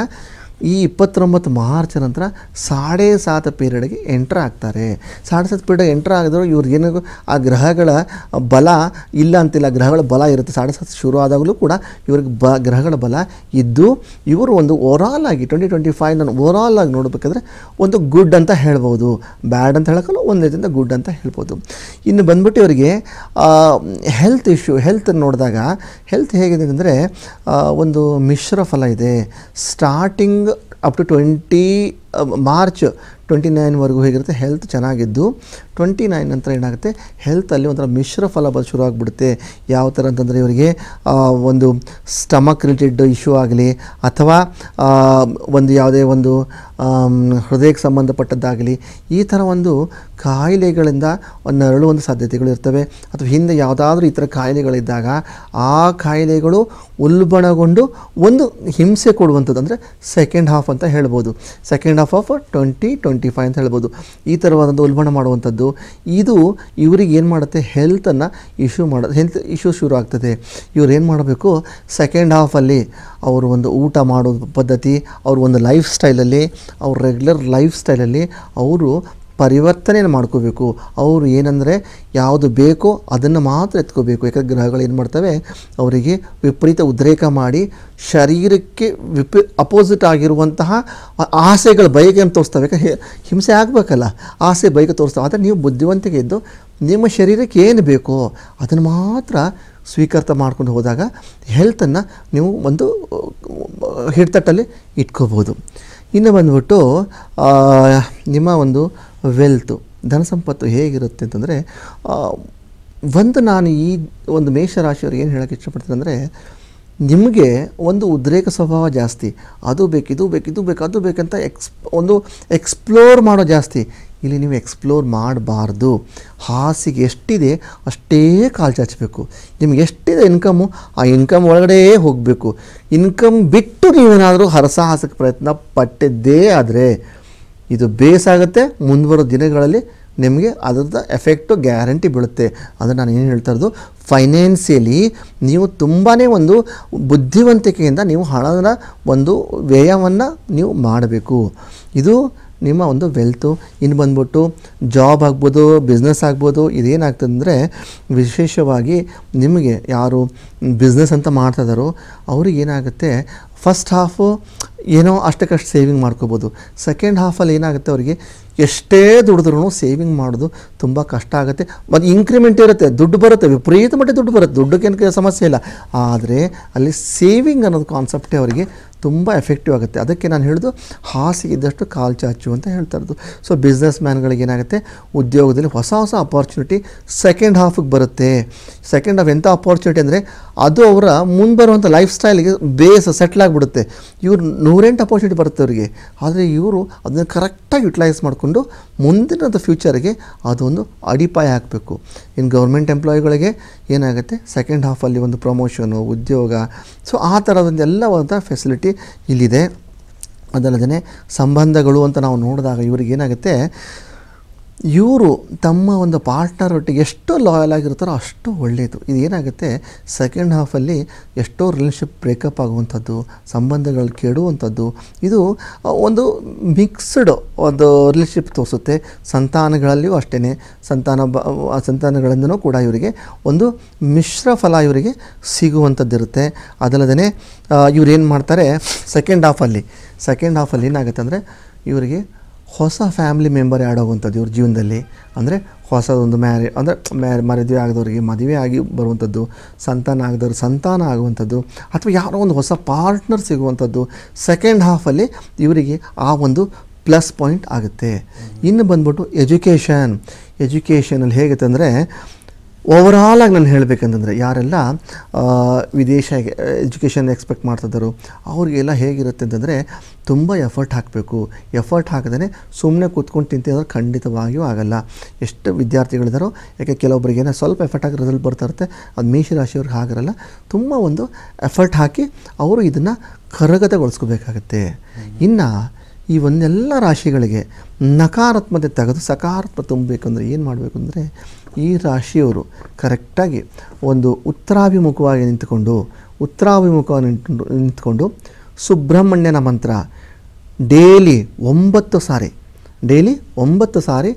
ಈ 29 ಮಾರ್ಚ್ ನಂತರ 7.5 ಪೀರಿಯಡ್ಗೆ ಎಂಟ್ರ್ ಆಗ್ತಾರೆ. 7.5 ಪೀರಿಯಡ್ ಎಂಟ್ರ್ ಆಗಿದ್ರು ಇವ್ರಿಗೇನಾಗು ಆ ಗ್ರಹಗಳ ಬಲ ಇಲ್ಲ ಅಂತಿಲ್ಲ, ಗ್ರಹಗಳ ಬಲ ಇರುತ್ತೆ. 7.5 ಶುರು ಆದಾಗಲೂ ಕೂಡ ಇವ್ರಿಗೆ ಗ್ರಹಗಳ ಬಲ ಇದ್ದು, ಇವರು ಒಂದು ಓವರಾಲ್ ಆಗಿ 2025 ನಾನು ಓವರಾಲ್ ಆಗಿ ನೋಡಬೇಕಾದ್ರೆ ಒಂದು ಗುಡ್ ಅಂತ ಹೇಳ್ಬೋದು. ಬ್ಯಾಡ್ ಅಂತ ಹೇಳೋಕ್ಕಲ್ಲ, ಒಂದು ರೀತಿಯಿಂದ ಗುಡ್ ಅಂತ ಹೇಳ್ಬೋದು. ಇನ್ನು ಬಂದ್ಬಿಟ್ಟು ಇವರಿಗೆ ಹೆಲ್ತ್ ಇಶ್ಯೂ, ಹೆಲ್ತ್ ನೋಡಿದಾಗ ಹೆಲ್ತ್ ಹೇಗಿದೆ ಅಂದರೆ, ಒಂದು ಮಿಶ್ರ ಫಲ ಇದೆ. ಸ್ಟಾರ್ಟಿಂಗ್ ಅಪ್ ಟು ಮಾರ್ಚ್ 29ವರೆಗೂ ಹೇಗಿರುತ್ತೆ, ಹೆಲ್ತ್ ಚೆನ್ನಾಗಿದ್ದು 29 ನಂತರ ಏನಾಗುತ್ತೆ, ಹೆಲ್ತಲ್ಲಿ ಒಂಥರ ಮಿಶ್ರ ಫಲ ಶುರು ಆಗಿಬಿಡುತ್ತೆ. ಯಾವ ಥರ ಅಂತಂದರೆ, ಇವರಿಗೆ ಒಂದು ಸ್ಟಮಕ್ ರಿಲೇಟೆಡ್ ಇಶ್ಯೂ ಆಗಲಿ, ಅಥವಾ ಒಂದು ಯಾವುದೇ ಒಂದು ಹೃದಯಕ್ಕೆ ಸಂಬಂಧಪಟ್ಟದ್ದಾಗಲಿ, ಈ ಥರ ಒಂದು ಕಾಯಿಲೆಗಳಿಂದ ನರಳುವಂಥ ಸಾಧ್ಯತೆಗಳು ಇರ್ತವೆ. ಅಥವಾ ಹಿಂದೆ ಯಾವುದಾದ್ರೂ ಈ ಥರ ಕಾಯಿಲೆಗಳಿದ್ದಾಗ ಆ ಕಾಯಿಲೆಗಳು ಉಲ್ಬಣಗೊಂಡು ಒಂದು ಹಿಂಸೆ ಕೊಡುವಂಥದ್ದು, ಅಂದರೆ ಸೆಕೆಂಡ್ ಹಾಫ್ ಅಂತ ಹೇಳ್ಬೋದು. ಸೆಕೆಂಡ್ ಹಾಫ್ ಆಫ್ 2025 ಅಂತ ಹೇಳ್ಬೋದು. ಈ ಥರವಾದಂಥ ಉಲ್ಬಣ ಮಾಡುವಂಥದ್ದು ಇದು ಇವ್ರಿಗೆ ಏನು ಮಾಡುತ್ತೆ, ಹೆಲ್ತ್ ಇಶ್ಯೂ ಶುರು ಆಗ್ತದೆ. ಇವ್ರು ಏನು ಮಾಡಬೇಕು, ಸೆಕೆಂಡ್ ಹಾಫಲ್ಲಿ ಅವರು ಒಂದು ಊಟ ಮಾಡೋ ಪದ್ಧತಿ, ಅವ್ರ ಒಂದು ಲೈಫ್ ಸ್ಟೈಲಲ್ಲಿ, ಅವ್ರ ರೆಗ್ಯುಲರ್ ಲೈಫ್ ಸ್ಟೈಲಲ್ಲಿ ಅವರು ಪರಿವರ್ತನೆಯನ್ನು ಮಾಡ್ಕೋಬೇಕು. ಅವರು ಏನಂದರೆ ಯಾವುದು ಬೇಕೋ ಅದನ್ನು ಮಾತ್ರ ಎತ್ಕೋಬೇಕು. ಯಾಕಂದರೆ ಗ್ರಹಗಳು ಏನು ಮಾಡ್ತವೆ, ಅವರಿಗೆ ವಿಪರೀತ ಉದ್ರೇಕ ಮಾಡಿ ಶರೀರಕ್ಕೆ ಅಪೋಸಿಟ್ ಆಗಿರುವಂತಹ ಆಸೆಗಳು, ಬಯಕೆಯನ್ನು ತೋರಿಸ್ತವೆ. ಯಾಕಂದರೆ ಹಿಂಸೆ ಆಗಬೇಕಲ್ಲ, ಆಸೆ ಬಯಕೆ ತೋರಿಸ್ತವೆ. ಆದರೆ ನೀವು ಬುದ್ಧಿವಂತಿಕೆ ಇದ್ದು ನಿಮ್ಮ ಶರೀರಕ್ಕೆ ಏನು ಬೇಕೋ ಅದನ್ನು ಮಾತ್ರ ಸ್ವೀಕೃತ ಮಾಡ್ಕೊಂಡು ಹೋದಾಗ ಹೆಲ್ತನ್ನು ನೀವು ಒಂದು ಹಿಡಿತಟ್ಟಲ್ಲಿ ಇಟ್ಕೋಬೋದು. ಇನ್ನು ಬಂದ್ಬಿಟ್ಟು ನಿಮ್ಮ ಒಂದು ವೆಲ್ತು, ಧನ ಸಂಪತ್ತು ಹೇಗಿರುತ್ತೆ ಅಂತಂದರೆ, ನಾನು ಈ ಒಂದು ಮೇಷರಾಶಿಯವ್ರಿಗೆ ಏನು ಹೇಳೋಕ್ಕೆ ಇಷ್ಟಪಡ್ತೀನಿ ಅಂದರೆ, ನಿಮಗೆ ಒಂದು ಉದ್ರೇಕ ಸ್ವಭಾವ ಜಾಸ್ತಿ. ಅದು ಬೇಕು, ಇದು ಬೇಕು, ಇದು ಬೇಕು, ಅದು ಬೇಕಂತ ಒಂದು ಎಕ್ಸ್ಪ್ಲೋರ್ ಮಾಡೋ ಜಾಸ್ತಿ. ಇಲ್ಲಿ ನೀವು ಎಕ್ಸ್ಪ್ಲೋರ್ ಮಾಡಬಾರ್ದು. ಹಾಸಿಗೆ ಎಷ್ಟಿದೆ ಅಷ್ಟೇ ಕಾಲು ಚಾಚಬೇಕು. ನಿಮ್ಗೆ ಎಷ್ಟಿದೆ ಇನ್ಕಮ್ಮು, ಆ ಇನ್ಕಮ್ ಒಳಗಡೆ ಹೋಗಬೇಕು. ಇನ್ಕಮ್ ಬಿಟ್ಟು ನೀವೇನಾದರೂ ಹರಸಾಹಸಕ್ಕೆ ಪ್ರಯತ್ನ ಪಟ್ಟಿದ್ದೇ ಆದರೆ ಇದು ಬೇಸಾಗುತ್ತೆ. ಮುಂದುವರೋ ದಿನಗಳಲ್ಲಿ ನಿಮಗೆ ಅದರದ ಎಫೆಕ್ಟು ಗ್ಯಾರಂಟಿ ಬೀಳುತ್ತೆ. ಅಂದರೆ ನಾನು ಏನು ಹೇಳ್ತಾ ಇರೋದು, ಫೈನಾನ್ಸಿಯಲಿ ನೀವು ತುಂಬಾ ಒಂದು ಬುದ್ಧಿವಂತಿಕೆಯಿಂದ ನೀವು ಹಣದ ಒಂದು ವ್ಯಯವನ್ನು ನೀವು ಮಾಡಬೇಕು. ಇದು ನಿಮ್ಮ ಒಂದು ವೆಲ್ತು. ಇನ್ನು ಬಂದ್ಬಿಟ್ಟು ಜಾಬ್ ಆಗ್ಬೋದು, ಬಿಸ್ನೆಸ್ ಆಗ್ಬೋದು. ಇದೇನಾಗ್ತದೆ ಅಂದರೆ, ವಿಶೇಷವಾಗಿ ನಿಮಗೆ ಯಾರು ಬಿಸ್ನೆಸ್ ಅಂತ ಮಾಡ್ತಾಯಿದ್ದಾರೋ ಅವ್ರಿಗೆ ಏನಾಗುತ್ತೆ, ಫಸ್ಟ್ ಹಾಫು ಏನೋ ಅಷ್ಟಕ್ಕಷ್ಟು ಸೇವಿಂಗ್ ಮಾಡ್ಕೋಬೋದು. ಸೆಕೆಂಡ್ ಹಾಫಲ್ಲಿ ಏನಾಗುತ್ತೆ ಅವರಿಗೆ ಎಷ್ಟೇ ದುಡಿದ್ರೂ ಸೇವಿಂಗ್ ಮಾಡೋದು ತುಂಬ ಕಷ್ಟ ಆಗುತ್ತೆ. ಮತ್ತು ಇಂಕ್ರಿಮೆಂಟ್ ಇರುತ್ತೆ, ದುಡ್ಡು ಬರುತ್ತೆ, ವಿಪರೀತ ಮಟ್ಟಿಗೆ ದುಡ್ಡು ಬರುತ್ತೆ, ದುಡ್ಡಕ್ಕೇನು ಸಮಸ್ಯೆ ಇಲ್ಲ. ಆದರೆ ಅಲ್ಲಿ ಸೇವಿಂಗ್ ಅನ್ನೋದು ಕಾನ್ಸೆಪ್ಟೇ ಅವರಿಗೆ ತುಂಬ ಎಫೆಕ್ಟಿವ್ ಆಗುತ್ತೆ. ಅದಕ್ಕೆ ನಾನು ಹೇಳೋದು ಹಾಸಿಗೆ ಇದ್ದಷ್ಟು ಕಾಲು ಚಾಚು ಅಂತ ಹೇಳ್ತಾ ಇರೋದು. ಸೊ ಬಿಸ್ನೆಸ್ ಮ್ಯಾನ್ಗಳಿಗೆ ಏನಾಗುತ್ತೆ, ಉದ್ಯೋಗದಲ್ಲಿ ಹೊಸ ಹೊಸ ಅಪಾರ್ಚುನಿಟಿ ಸೆಕೆಂಡ್ ಹಾಫಿಗೆ ಬರುತ್ತೆ. ಸೆಕೆಂಡ್ ಹಾಫ್ ಎಂಥ ಅಪಾರ್ಚುನಿಟಿ ಅಂದರೆ ಅದು ಅವರ ಮುಂದೆ ಬರುವಂಥ ಲೈಫ್ ಸ್ಟೈಲ್ಗೆ ಬೇಸ್ ಸೆಟ್ಲ್ ಆಗಿಬಿಡುತ್ತೆ. ಇವ್ರು 108 ಅಪಾರ್ಚುನಿಟಿ ಬರುತ್ತೆ ಅವರಿಗೆ, ಆದರೆ ಇವರು ಅದನ್ನು ಕರೆಕ್ಟಾಗಿ ಯುಟಿಲೈಸ್ ಮಾಡಿಕೊಂಡು ಮುಂದಿನ ಫ್ಯೂಚರ್ಗೆ ಅದೊಂದು ಅಡಿಪಾಯ ಹಾಕಬೇಕು. ಇನ್ನು ಗೌರ್ಮೆಂಟ್ ಎಂಪ್ಲಾಯಿಗಳಿಗೆ ಏನಾಗುತ್ತೆ, ಸೆಕೆಂಡ್ ಹಾಫಲ್ಲಿ ಒಂದು ಪ್ರಮೋಷನು, ಉದ್ಯೋಗ, ಸೊ ಆ ಥರದೊಂದೆಲ್ಲ ಒಂದು ಫೆಸಿಲಿಟಿ ಇಲ್ಲಿದೆ. ಅದಲ್ಲದೆ ಸಂಬಂಧಗಳು ಅಂತ ನಾವು ನೋಡಿದಾಗ ಇವ್ರಿಗೇನಾಗುತ್ತೆ, ಇವರು ತಮ್ಮ ಒಂದು ಪಾರ್ಟ್ನರ್ ಒಟ್ಟಿಗೆ ಎಷ್ಟು ಲಾಯಲ್ ಆಗಿರ್ತಾರೋ ಅಷ್ಟು ಒಳ್ಳೆಯದು. ಇದು ಏನಾಗುತ್ತೆ, ಸೆಕೆಂಡ್ ಹಾಫಲ್ಲಿ ಎಷ್ಟೋ ರಿಲೇಷನ್ಶಿಪ್ ಬ್ರೇಕಪ್ ಆಗುವಂಥದ್ದು, ಸಂಬಂಧಗಳು ಕೆಡುವಂಥದ್ದು, ಇದು ಒಂದು ಮಿಕ್ಸ್ಡ್ ಒಂದು ರಿಲೇಷನ್ಶಿಪ್ ತೋರಿಸುತ್ತೆ. ಸಂತಾನಗಳಲ್ಲಿಯೂ ಅಷ್ಟೇ, ಸಂತಾನಗಳಿಂದನೂ ಕೂಡ ಇವರಿಗೆ ಒಂದು ಮಿಶ್ರ ಫಲ ಇವರಿಗೆ ಸಿಗುವಂಥದ್ದಿರುತ್ತೆ. ಅದಲ್ಲದೆ ಇವ್ರೇನು ಮಾಡ್ತಾರೆ, ಸೆಕೆಂಡ್ ಹಾಫಲ್ಲಿ ಏನಾಗುತ್ತೆ ಅಂದರೆ ಇವರಿಗೆ ಹೊಸ ಫ್ಯಾಮಿಲಿ ಮೆಂಬರ್ ಆ್ಯಡ್ ಆಗುವಂಥದ್ದು ಇವ್ರ ಜೀವನದಲ್ಲಿ. ಅಂದರೆ ಹೊಸದೊಂದು ಮದುವೆ ಆಗದವ್ರಿಗೆ ಮದುವೆ ಆಗಿ ಬರುವಂಥದ್ದು, ಸಂತಾನ ಆಗದವ್ರಿಗೆ ಸಂತಾನ ಆಗುವಂಥದ್ದು, ಅಥವಾ ಯಾರೋ ಒಂದು ಹೊಸ ಪಾರ್ಟ್ನರ್ ಸಿಗುವಂಥದ್ದು ಸೆಕೆಂಡ್ ಹಾಫಲ್ಲಿ ಇವರಿಗೆ ಆ ಒಂದು ಪ್ಲಸ್ ಪಾಯಿಂಟ್ ಆಗುತ್ತೆ. ಇನ್ನು ಬಂದ್ಬಿಟ್ಟು ಎಜುಕೇಷನಲ್ಲಿ ಹೇಗುತ್ತೆ ಅಂದರೆ, ಓವರಾಲಾಗಿ ನಾನು ಹೇಳಬೇಕಂತಂದರೆ ಯಾರೆಲ್ಲ ವಿದೇಶ ಎಜುಕೇಷನ್ ಎಕ್ಸ್ಪೆಕ್ಟ್ ಮಾಡ್ತಿದ್ದಾರೋ ಅವ್ರಿಗೆಲ್ಲ ಹೇಗಿರುತ್ತೆ ಅಂತಂದರೆ, ತುಂಬ ಎಫರ್ಟ್ ಹಾಕಬೇಕು. ಎಫರ್ಟ್ ಹಾಕಿದ್ರೆ ಸುಮ್ಮನೆ ಕೂತ್ಕೊಂಡು ತಿಂತಿದ್ರೆ ಖಂಡಿತವಾಗಿಯೂ ಆಗಲ್ಲ. ಎಷ್ಟು ವಿದ್ಯಾರ್ಥಿಗಳಿದಾರೋ, ಯಾಕೆ ಕೆಲವೊಬ್ಬರಿಗೇನೋ ಸ್ವಲ್ಪ ಎಫರ್ಟ್ ಹಾಕಿ ರಿಸಲ್ಟ್ ಬರ್ತಾ ಇರುತ್ತೆ, ಅದು ಮೇಷರಾಶಿಯವ್ರಿಗೆ ಆಗಿರಲ್ಲ. ತುಂಬ ಒಂದು ಎಫರ್ಟ್ ಹಾಕಿ ಅವರು ಇದನ್ನು ಕರಗತಗೊಳಿಸ್ಕೋಬೇಕಾಗತ್ತೆ. ಇನ್ನು ಈ ಒಂದೆಲ್ಲ ರಾಶಿಗಳಿಗೆ ನಕಾರಾತ್ಮತೆ ತೆಗೆದು ಸಕಾರಾತ್ಮಕ ತುಂಬಬೇಕಂದ್ರೆ ಏನು ಮಾಡಬೇಕು ಅಂದರೆ, ಈ ರಾಶಿಯವರು ಕರೆಕ್ಟಾಗಿ ಒಂದು ಉತ್ತರಾಭಿಮುಖವಾಗಿ ನಿಂತ್ಕೊಂಡು ಸುಬ್ರಹ್ಮಣ್ಯನ ಮಂತ್ರ ಡೈಲಿ 9 ಸಾರಿ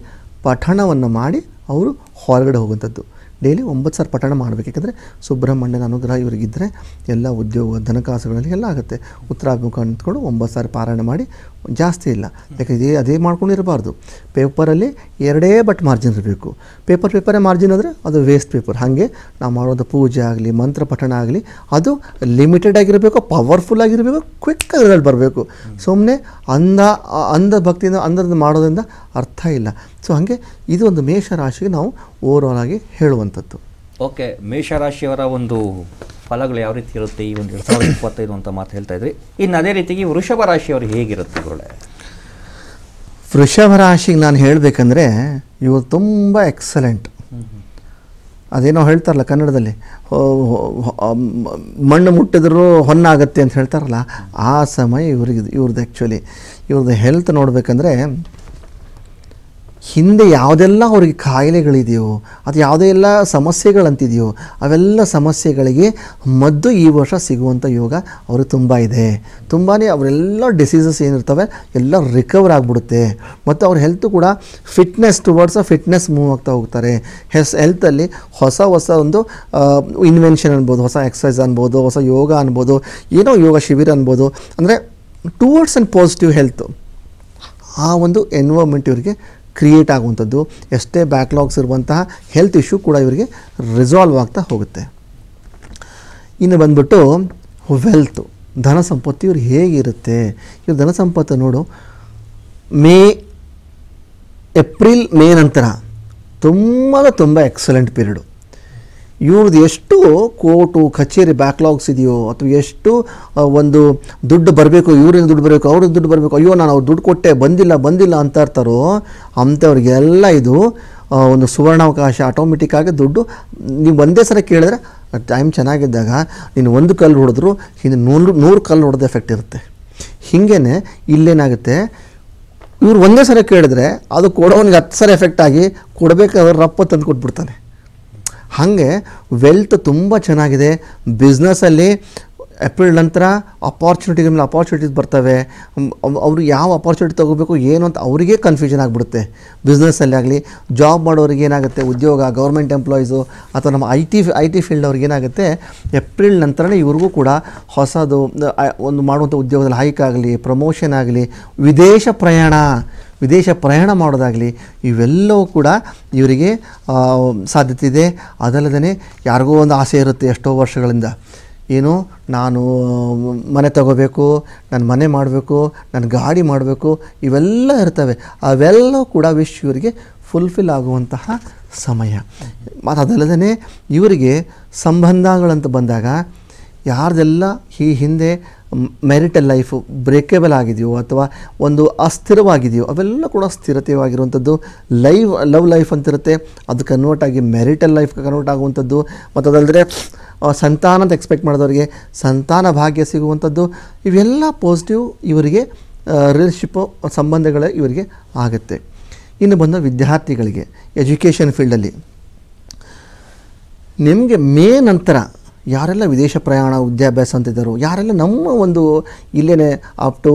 ಪಠಣವನ್ನು ಮಾಡಿ ಅವರು ಹೊರಗಡೆ ಹೋಗುವಂಥದ್ದು. ಡೈಲಿ 9 ಸಾರಿ ಪಠಣ ಮಾಡಬೇಕು. ಯಾಕೆಂದರೆ ಸುಬ್ರಹ್ಮಣ್ಯನ ಅನುಗ್ರಹ ಇವರಿಗಿದ್ದರೆ ಎಲ್ಲ ಉದ್ಯೋಗ ಧನಕಾಸುಗಳಲ್ಲಿ ಎಲ್ಲ ಆಗುತ್ತೆ. ಉತ್ತರಾಭಿಮುಖ ನಿಂತ್ಕೊಂಡು 9 ಸಾರಿ ಪಾರಾಯಣ ಮಾಡಿ, ಜಾಸ್ತಿ ಇಲ್ಲ, ಯಾಕೆ ಅದೇ ಮಾಡ್ಕೊಂಡಿರಬಾರ್ದು. ಪೇಪರಲ್ಲಿ 2 ಬಟ್ ಮಾರ್ಜಿನ್ ಇರಬೇಕು. ಪೇಪರೇ ಮಾರ್ಜಿನ್ ಅಂದರೆ ಅದು ವೇಸ್ಟ್ ಪೇಪರ್. ಹಾಗೆ ನಾವು ಮಾಡೋದು ಪೂಜೆ ಆಗಲಿ, ಮಂತ್ರ ಪಠಣ ಆಗಲಿ, ಅದು ಲಿಮಿಟೆಡ್ ಆಗಿರಬೇಕು, ಪವರ್ಫುಲ್ ಆಗಿರಬೇಕು, ಕ್ವಿಕ್ ರಿಸಲ್ಟ್ ಬರಬೇಕು. ಸುಮ್ಮನೆ ಅಂಧಭಕ್ತಿಯಿಂದ ಮಾಡೋದ್ರಿಂದ ಅರ್ಥ ಇಲ್ಲ. ಸೊ ಹಾಗೆ ಇದು ಒಂದು ಮೇಷರಾಶಿಗೆ ನಾವು ಓವರಾಲ್ ಆಗಿ ಹೇಳುವಂಥದ್ದು. ಓಕೆ, ಮೇಷರಾಶಿಯವರ ಒಂದು ಫಲಗಳು ಯಾವ ರೀತಿ ಇರುತ್ತೆ ಈ ಒಂದು 2025 ಅಂತ ಮಾತು ಹೇಳ್ತಾ ಇದ್ರಿ. ಇನ್ನು ಅದೇ ರೀತಿಗೆ ವೃಷಭ ರಾಶಿಯವರು ಹೇಗಿರುತ್ತೆ ಗುರುಗಳೇ? ವೃಷಭ ರಾಶಿಗೆ ನಾನು ಹೇಳಬೇಕಂದ್ರೆ ಇವರು ತುಂಬ ಎಕ್ಸಲೆಂಟ್. ಅದೇನೋ ಹೇಳ್ತಾರಲ್ಲ ಕನ್ನಡದಲ್ಲಿ, ಮಣ್ಣು ಮುಟ್ಟಿದ್ರೂ ಹೊನ್ನಾಗತ್ತೆ ಅಂತ ಹೇಳ್ತಾರಲ್ಲ, ಆ ಸಮಯ ಇವ್ರದ್ದು ಆ್ಯಕ್ಚುಲಿ ಇವ್ರದ್ದು ಹೆಲ್ತ್ ನೋಡಬೇಕಂದ್ರೆ, ಹಿಂದೆ ಯಾವುದೆಲ್ಲ ಅವ್ರಿಗೆ ಕಾಯಿಲೆಗಳಿದೆಯೋ, ಅದು ಯಾವುದೇ ಎಲ್ಲ ಸಮಸ್ಯೆಗಳಂತಿದೆಯೋ ಅವೆಲ್ಲ ಸಮಸ್ಯೆಗಳಿಗೆ ಮದ್ದು ಈ ವರ್ಷ ಸಿಗುವಂಥ ಯೋಗ ಅವ್ರಿಗೆ ತುಂಬ ಇದೆ. ತುಂಬಾ ಅವರೆಲ್ಲ ಡಿಸೀಸಸ್ ಏನಿರ್ತವೆ ಎಲ್ಲ ರಿಕವರ್ ಆಗಿಬಿಡುತ್ತೆ. ಮತ್ತು ಅವ್ರ ಹೆಲ್ತು ಕೂಡ ಫಿಟ್ನೆಸ್ ಮೂವ್ ಆಗ್ತಾ ಹೋಗ್ತಾರೆ. ಹೆಲ್ತಲ್ಲಿ ಹೊಸ ಒಂದು ಇನ್ವೆನ್ಷನ್ ಅನ್ಬೋದು, ಹೊಸ ಎಕ್ಸಸೈಸ್ ಅನ್ಬೋದು, ಹೊಸ ಯೋಗ ಅನ್ಬೋದು, ಏನೋ ಯೋಗ ಶಿಬಿರ ಅನ್ಬೋದು. ಅಂದರೆ ಟುವರ್ಡ್ಸ್ ಆ್ಯಂಡ್ ಪಾಸಿಟಿವ್ ಹೆಲ್ತು, ಆ ಒಂದು ಎನ್ವೈರ್ಮೆಂಟ್ ಇವರಿಗೆ ಕ್ರಿಯೇಟ್ ಆಗುವಂಥದ್ದು. ಎಷ್ಟೇ ಬ್ಯಾಕ್ಲಾಗ್ಸ್ ಇರುವಂತಹ ಹೆಲ್ತ್ ಇಶ್ಯೂ ಕೂಡ ಇವರಿಗೆ ರಿಸಾಲ್ವ್ ಆಗ್ತಾ ಹೋಗುತ್ತೆ. ಇನ್ನು ಬಂದ್ಬಿಟ್ಟು ವೆಲ್ತು, ಧನ ಸಂಪತ್ತು ಇವ್ರಿಗೆ ಹೇಗಿರುತ್ತೆ? ಇವ್ರ ಧನ ಸಂಪತ್ತು ನೋಡು, ಏಪ್ರಿಲ್ ಮೇ ನಂತರ ತುಂಬ ಎಕ್ಸಲೆಂಟ್ ಪೀರಿಯಡು. ಇವ್ರದ್ದು ಎಷ್ಟು ಕೋರ್ಟು ಕಚೇರಿ ಬ್ಯಾಕ್ಲಾಗ್ಸ್ ಇದೆಯೋ, ಅಥವಾ ಎಷ್ಟು ಒಂದು ದುಡ್ಡು ಬರಬೇಕು, ಇವ್ರಿಂದ ದುಡ್ಡು ಬರಬೇಕು, ಅವ್ರಿಗೆ ದುಡ್ಡು ಬರಬೇಕು, ಅಯ್ಯೋ ನಾನು ಅವ್ರು ದುಡ್ಡು ಕೊಟ್ಟೆ ಬಂದಿಲ್ಲ ಅಂತ ಇರ್ತಾರೋ ಅಂಥವ್ರಿಗೆಲ್ಲ ಇದು ಒಂದು ಸುವರ್ಣಾವಕಾಶ. ಆಟೋಮೆಟಿಕ್ಕಾಗಿ ದುಡ್ಡು ನೀವು ಒಂದೇ ಸಲ ಕೇಳಿದ್ರೆ, ಟೈಮ್ ಚೆನ್ನಾಗಿದ್ದಾಗ ನೀನು 1 ಕಲ್ಲು ಹೊಡೆದ್ರು ಹಿಂದೆ 100 ಕಲ್ಲು ಹೊಡೆದ ಎಫೆಕ್ಟ್ ಇರುತ್ತೆ. ಹೀಗೇ ಇಲ್ಲೇನಾಗುತ್ತೆ, ಇವ್ರು ಒಂದೇ ಸಲ ಕೇಳಿದ್ರೆ ಅದು ಕೊಡೋನಿಗೆ 10 ಸಲ ಎಫೆಕ್ಟ್ ಆಗಿ ಕೊಡಬೇಕಾದ್ರೆ ರಪ್ಪ ತಂದು ಕೊಟ್ಬಿಡ್ತಾನೆ. ಹಾಗೆ ವೆಲ್ತ್ ತುಂಬ ಚೆನ್ನಾಗಿದೆ. ಬಿಸ್ನೆಸ್ಸಲ್ಲಿ ಏಪ್ರಿಲ್ ನಂತರ ಅಪಾರ್ಚುನಿಟಿಗಳ ಮೇಲೆ ಅಪಾರ್ಚುನಿಟೀಸ್ ಬರ್ತವೆ. ಅವರು ಯಾವ ಅಪಾರ್ಚುನಿಟಿ ತೊಗೋಬೇಕು ಏನು ಅಂತ ಅವರಿಗೆ ಕನ್ಫ್ಯೂಷನ್ ಆಗಿಬಿಡುತ್ತೆ. ಬಿಸ್ನೆಸ್ಸಲ್ಲಿ ಆಗಲಿ, ಜಾಬ್ ಮಾಡೋರಿಗೆ ಏನಾಗುತ್ತೆ, ಉದ್ಯೋಗ ಗೌರ್ಮೆಂಟ್ ಎಂಪ್ಲಾಯೀಸು ಅಥವಾ ನಮ್ಮ ಐ ಟಿ ಫೀಲ್ಡ್ ಅವ್ರಿಗೆ ಏನಾಗುತ್ತೆ, ಏಪ್ರಿಲ್ ನಂತರನೇ ಇವ್ರಿಗೂ ಕೂಡ ಹೊಸದು ಒಂದು ಮಾಡುವಂಥ ಉದ್ಯೋಗದಲ್ಲಿ ಹೈಕ್ ಆಗಲಿ, ಪ್ರಮೋಷನ್ ಆಗಲಿ, ವಿದೇಶ ಪ್ರಯಾಣ ಮಾಡೋದಾಗಲಿ, ಇವೆಲ್ಲವೂ ಕೂಡ ಇವರಿಗೆ ಸಾಧ್ಯತೆ ಇದೆ. ಅದಲ್ಲದೆ ಯಾರಿಗೋ ಒಂದು ಆಸೆ ಇರುತ್ತೆ ಎಷ್ಟೋ ವರ್ಷಗಳಿಂದ, ಏನು ನಾನು ಮನೆ ತಗೋಬೇಕು, ನನ್ನ ಮನೆ ಮಾಡಬೇಕು, ನನ್ನ ಗಾಡಿ ಮಾಡಬೇಕು, ಇವೆಲ್ಲ ಇರ್ತವೆ. ಅವೆಲ್ಲವೂ ಕೂಡ ವಿಶ್ ಇವರಿಗೆ ಫುಲ್ಫಿಲ್ ಆಗುವಂತಹ ಸಮಯ. ಮತ್ತು ಅದಲ್ಲದೆ ಇವರಿಗೆ ಸಂಬಂಧಗಳಂತ ಬಂದಾಗ ಯಾರ್ದೆಲ್ಲ ಈ ಹಿಂದೆ ಮ್ಯಾರಿಟಲ್ ಲೈಫು ಬ್ರೇಕೇಬಲ್ ಆಗಿದೆಯೋ ಅಥವಾ ಒಂದು ಅಸ್ಥಿರವಾಗಿದೆಯೋ ಅವೆಲ್ಲ ಕೂಡ ಸ್ಥಿರತೆಯಾಗಿರುವಂಥದ್ದು. ಲವ್ ಲೈಫ್ ಅಂತಿರುತ್ತೆ, ಅದು ಕನ್ವರ್ಟ್ ಆಗಿ ಮ್ಯಾರಿಟಲ್ ಲೈಫ್ಗೆ ಕನ್ವರ್ಟ್ ಆಗುವಂಥದ್ದು. ಮತ್ತು ಅದಲ್ಲದೆ ಸಂತಾನ ಅಂತ ಎಕ್ಸ್ಪೆಕ್ಟ್ ಮಾಡಿದವರಿಗೆ ಸಂತಾನ ಭಾಗ್ಯ ಸಿಗುವಂಥದ್ದು. ಇವೆಲ್ಲ ಪಾಸಿಟಿವ್ ಇವರಿಗೆ ರಿಲೇಷನ್ಶಿಪ್ಪು ಸಂಬಂಧಗಳೇ ಇವರಿಗೆ ಆಗುತ್ತೆ. ಇನ್ನು ಬಂದ ವಿದ್ಯಾರ್ಥಿಗಳಿಗೆ ಎಜುಕೇಷನ್ ಫೀಲ್ಡಲ್ಲಿ ನಿಮಗೆ ಮೇ ನಂತರ ಯಾರೆಲ್ಲ ವಿದೇಶ ಪ್ರಯಾಣ ವಿದ್ಯಾಭ್ಯಾಸ ಅಂತಿದ್ದಾರೋ, ಯಾರೆಲ್ಲ ನಮ್ಮ ಒಂದು ಇಲ್ಲೇ up to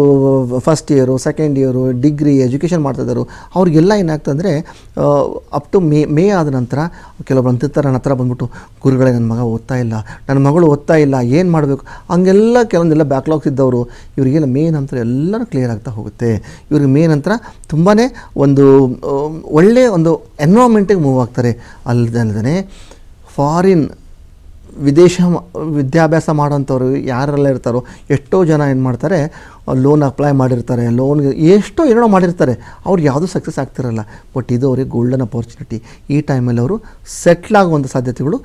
first year, second year, degree education ಮಾಡ್ತಾಯಿದ್ದಾರೋ ಅವ್ರಿಗೆಲ್ಲ ಏನಾಗ್ತಂದರೆ ಅಪ್ ಟು ಮೇ ಆದ ನಂತರ ಕೆಲವೊಬ್ರು ಅಂತಿರ್ತಾರೆ ನನ್ನ ಹತ್ರ ಬಂದ್ಬಿಟ್ಟು, ಗುರುಗಳೇ ನನ್ನ ಮಗ ಓದ್ತಾ ಇಲ್ಲ, ನನ್ನ ಮಗಳು ಓದ್ತಾ ಇಲ್ಲ, ಏನು ಮಾಡಬೇಕು, ಹಂಗೆಲ್ಲ ಕೆಲವೊಂದೆಲ್ಲ ಬ್ಯಾಕ್ಲಾಗ್ಸ್ ಇದ್ದವರು ಇವರಿಗೆಲ್ಲ ಮೇ ನಂತರ ಎಲ್ಲನೂ ಕ್ಲಿಯರ್ ಆಗ್ತಾ ಹೋಗುತ್ತೆ. ಇವ್ರಿಗೆ ಮೇ ನಂತರ ತುಂಬಾ ಒಂದು ಒಳ್ಳೆಯ ಒಂದು ಎನ್ವೈರ್ಮೆಂಟಿಗೆ ಮೂವ್ ಆಗ್ತಾರೆ. ಅಲ್ಲದೆ ಫಾರಿನ್ ವಿದ್ಯಾಭ್ಯಾಸ ಮಾಡೋಂಥವ್ರು ಯಾರೆಲ್ಲ ಇರ್ತಾರೋ ಎಷ್ಟೋ ಜನ ಏನು ಮಾಡ್ತಾರೆ, ಲೋನ್ ಅಪ್ಲೈ ಮಾಡಿರ್ತಾರೆ, ಲೋನ್ಗೆ ಎಷ್ಟೋ ಏನೋ ಮಾಡಿರ್ತಾರೆ, ಅವ್ರು ಯಾವುದೂ ಸಕ್ಸಸ್ ಆಗ್ತಿರಲ್ಲ. ಬಟ್ ಇದು ಅವ್ರಿಗೆ ಗೋಲ್ಡನ್ ಅಪಾರ್ಚುನಿಟಿ. ಈ ಟೈಮಲ್ಲಿ ಅವರು ಸೆಟ್ಲ್ ಆಗುವಂಥ ಸಾಧ್ಯತೆಗಳು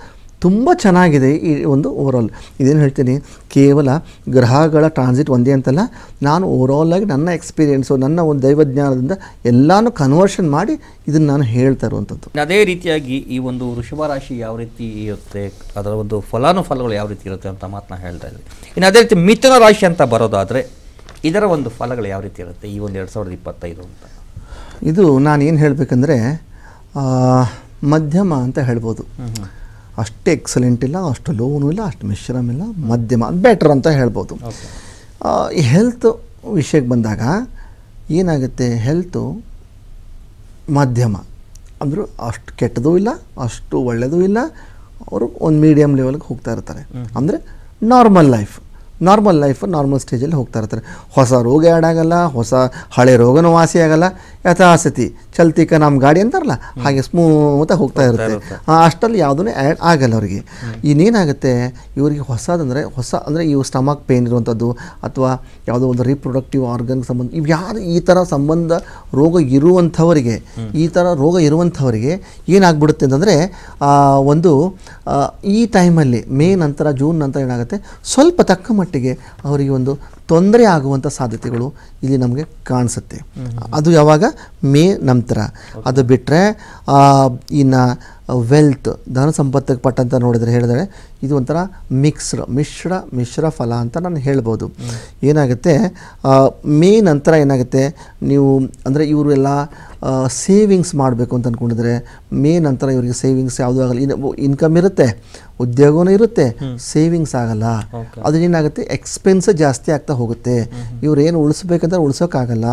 ತುಂಬ ಚೆನ್ನಾಗಿದೆ. ಈ ಒಂದು ಓವರಾಲ್ ಇದೇನು ಹೇಳ್ತೀನಿ, ಕೇವಲ ಗ್ರಹಗಳ ಟ್ರಾನ್ಸಿಟ್ ಒಂದೇ ಅಂತಲ್ಲ, ನಾನು ಓವರಾಲಾಗಿ ನನ್ನ ಎಕ್ಸ್ಪೀರಿಯೆನ್ಸು, ನನ್ನ ಒಂದು ದೈವಜ್ಞಾನದಿಂದ ಎಲ್ಲನೂ ಕನ್ವರ್ಷನ್ ಮಾಡಿ ಇದನ್ನು ನಾನು ಹೇಳ್ತಾ ಇರುವಂಥದ್ದು. ಅದೇ ರೀತಿಯಾಗಿ ಈ ಒಂದು ವೃಷಭ ರಾಶಿ ಯಾವ ರೀತಿ ಇರುತ್ತೆ, ಅದರ ಒಂದು ಫಲಾನುಫಲಗಳು ಯಾವ ರೀತಿ ಇರುತ್ತೆ ಅಂತ ಮಾತನ್ನ ಹೇಳ್ತಾ ಇದ್ವಿ. ಇನ್ನು ಅದೇ ರೀತಿ ಮಿಥುನ ರಾಶಿ ಅಂತ ಬರೋದಾದರೆ ಇದರ ಒಂದು ಫಲಗಳು ಯಾವ ರೀತಿ ಇರುತ್ತೆ ಈ ಒಂದು 2025 ಅಂತ? ಇದು ನಾನು ಏನು ಹೇಳಬೇಕಂದ್ರೆ ಮಧ್ಯಮ ಅಂತ ಹೇಳ್ಬೋದು. ಅಷ್ಟೇ ಎಕ್ಸಲೆಂಟ್ ಇಲ್ಲ, ಅಷ್ಟು ಲೋನು ಇಲ್ಲ, ಅಷ್ಟು ಮಿಶ್ರಮ್ ಇಲ್ಲ, ಮಧ್ಯಮ ಬೆಟರ್ ಅಂತ ಹೇಳ್ಬೋದು. ಈ ಹೆಲ್ತ್ ವಿಷಯಕ್ಕೆ ಬಂದಾಗ ಏನಾಗುತ್ತೆ, ಹೆಲ್ತು ಮಧ್ಯಮ ಅಂದರೂ ಅಷ್ಟು ಕೆಟ್ಟದೂ ಇಲ್ಲ, ಅಷ್ಟು ಒಳ್ಳೆಯದೂ ಇಲ್ಲ, ಅವರು ಒಂದು ಮೀಡಿಯಮ್ ಲೆವೆಲ್ಗೆ ಹೋಗ್ತಾ ಇರ್ತಾರೆ. ಅಂದರೆ ನಾರ್ಮಲ್ ನಾರ್ಮಲ್ ಸ್ಟೇಜಲ್ಲಿ ಹೋಗ್ತಾ ಇರ್ತಾರೆ. ಹೊಸ ರೋಗ ಆ್ಯಡ್ ಆಗಲ್ಲ, ಹಳೆ ರೋಗನೂ ವಾಸಿ ಆಗಲ್ಲ, ಯಥಾಸ್ಥಿತಿ ಚಲ್ತಿಕ ನಮ್ಮ ಗಾಡಿ ಅಂತಾರಲ್ಲ ಹಾಗೆ ಸ್ಮೂತಾಗಿ ಹೋಗ್ತಾ ಇರುತ್ತೆ. ಅಷ್ಟಲ್ಲಿ ಯಾವುದೂ ಆ್ಯಡ್ ಆಗಲ್ಲ ಅವರಿಗೆ. ಇನ್ನೇನಾಗುತ್ತೆ ಇವರಿಗೆ ಅಂದರೆ ಇವು ಸ್ಟಮಕ್ ಪೇನ್ ಇರುವಂಥದ್ದು ಅಥವಾ ಯಾವುದೋ ಒಂದು ರೀಪ್ರೊಡಕ್ಟಿವ್ ಆರ್ಗನ್ಗೆ ಸಂಬಂಧ ಇವು ಯಾರು ಈ ಥರ ರೋಗ ಇರುವಂಥವರಿಗೆ ಏನಾಗ್ಬಿಡುತ್ತೆ ಅಂತಂದರೆ ಈ ಟೈಮಲ್ಲಿ ಮೇ ನಂತರ ಜೂನ್ ನಂತರ ಏನಾಗುತ್ತೆ, ಸ್ವಲ್ಪ ತಕ್ಕ ಮಟ್ಟಿಗೆ ಅವರಿಗೆ ಒಂದು ತೊಂದರೆ ಆಗುವಂಥ ಸಾಧ್ಯತೆಗಳು ಇಲ್ಲಿ ನಮಗೆ ಕಾಣಿಸುತ್ತೆ. ಅದು ಯಾವಾಗ ಮೇ ನಂತರ. ಅದು ಬಿಟ್ಟರೆ ಇನ್ನು ವೆಲ್ತ್ ಧನ ಸಂಪತ್ತಿಗೆ ಪಟ್ಟಂತ ಹೇಳಿದರೆ ಇದು ಒಂಥರ ಮಿಶ್ರ ಫಲ ಅಂತ ನಾನು ಹೇಳ್ಬೋದು. ಏನಾಗುತ್ತೆ ಮೇ ನಂತರ ಏನಾಗುತ್ತೆ, ನೀವು ಅಂದರೆ ಇವರು ಎಲ್ಲ ಸೇವಿಂಗ್ಸ್ ಮಾಡಬೇಕು ಅಂತ ಅಂದ್ಕೊಂಡಿದ್ರೆ ಮೇ ನಂತರ ಇವರಿಗೆ ಸೇವಿಂಗ್ಸ್ ಯಾವುದೂ ಆಗಲ್ಲ. ಇನ್ಕಮ್ ಇರುತ್ತೆ, ಉದ್ಯೋಗವೂ ಇರುತ್ತೆ, ಸೇವಿಂಗ್ಸ್ ಆಗಲ್ಲ. ಅದೇನಾಗುತ್ತೆ, ಎಕ್ಸ್ಪೆನ್ಸ್ ಜಾಸ್ತಿ ಆಗ್ತಾ ಹೋಗುತ್ತೆ. ಇವ್ರು ಏನು ಉಳಿಸ್ಬೇಕಂದ್ರೆ ಉಳಿಸೋಕ್ಕಾಗಲ್ಲ.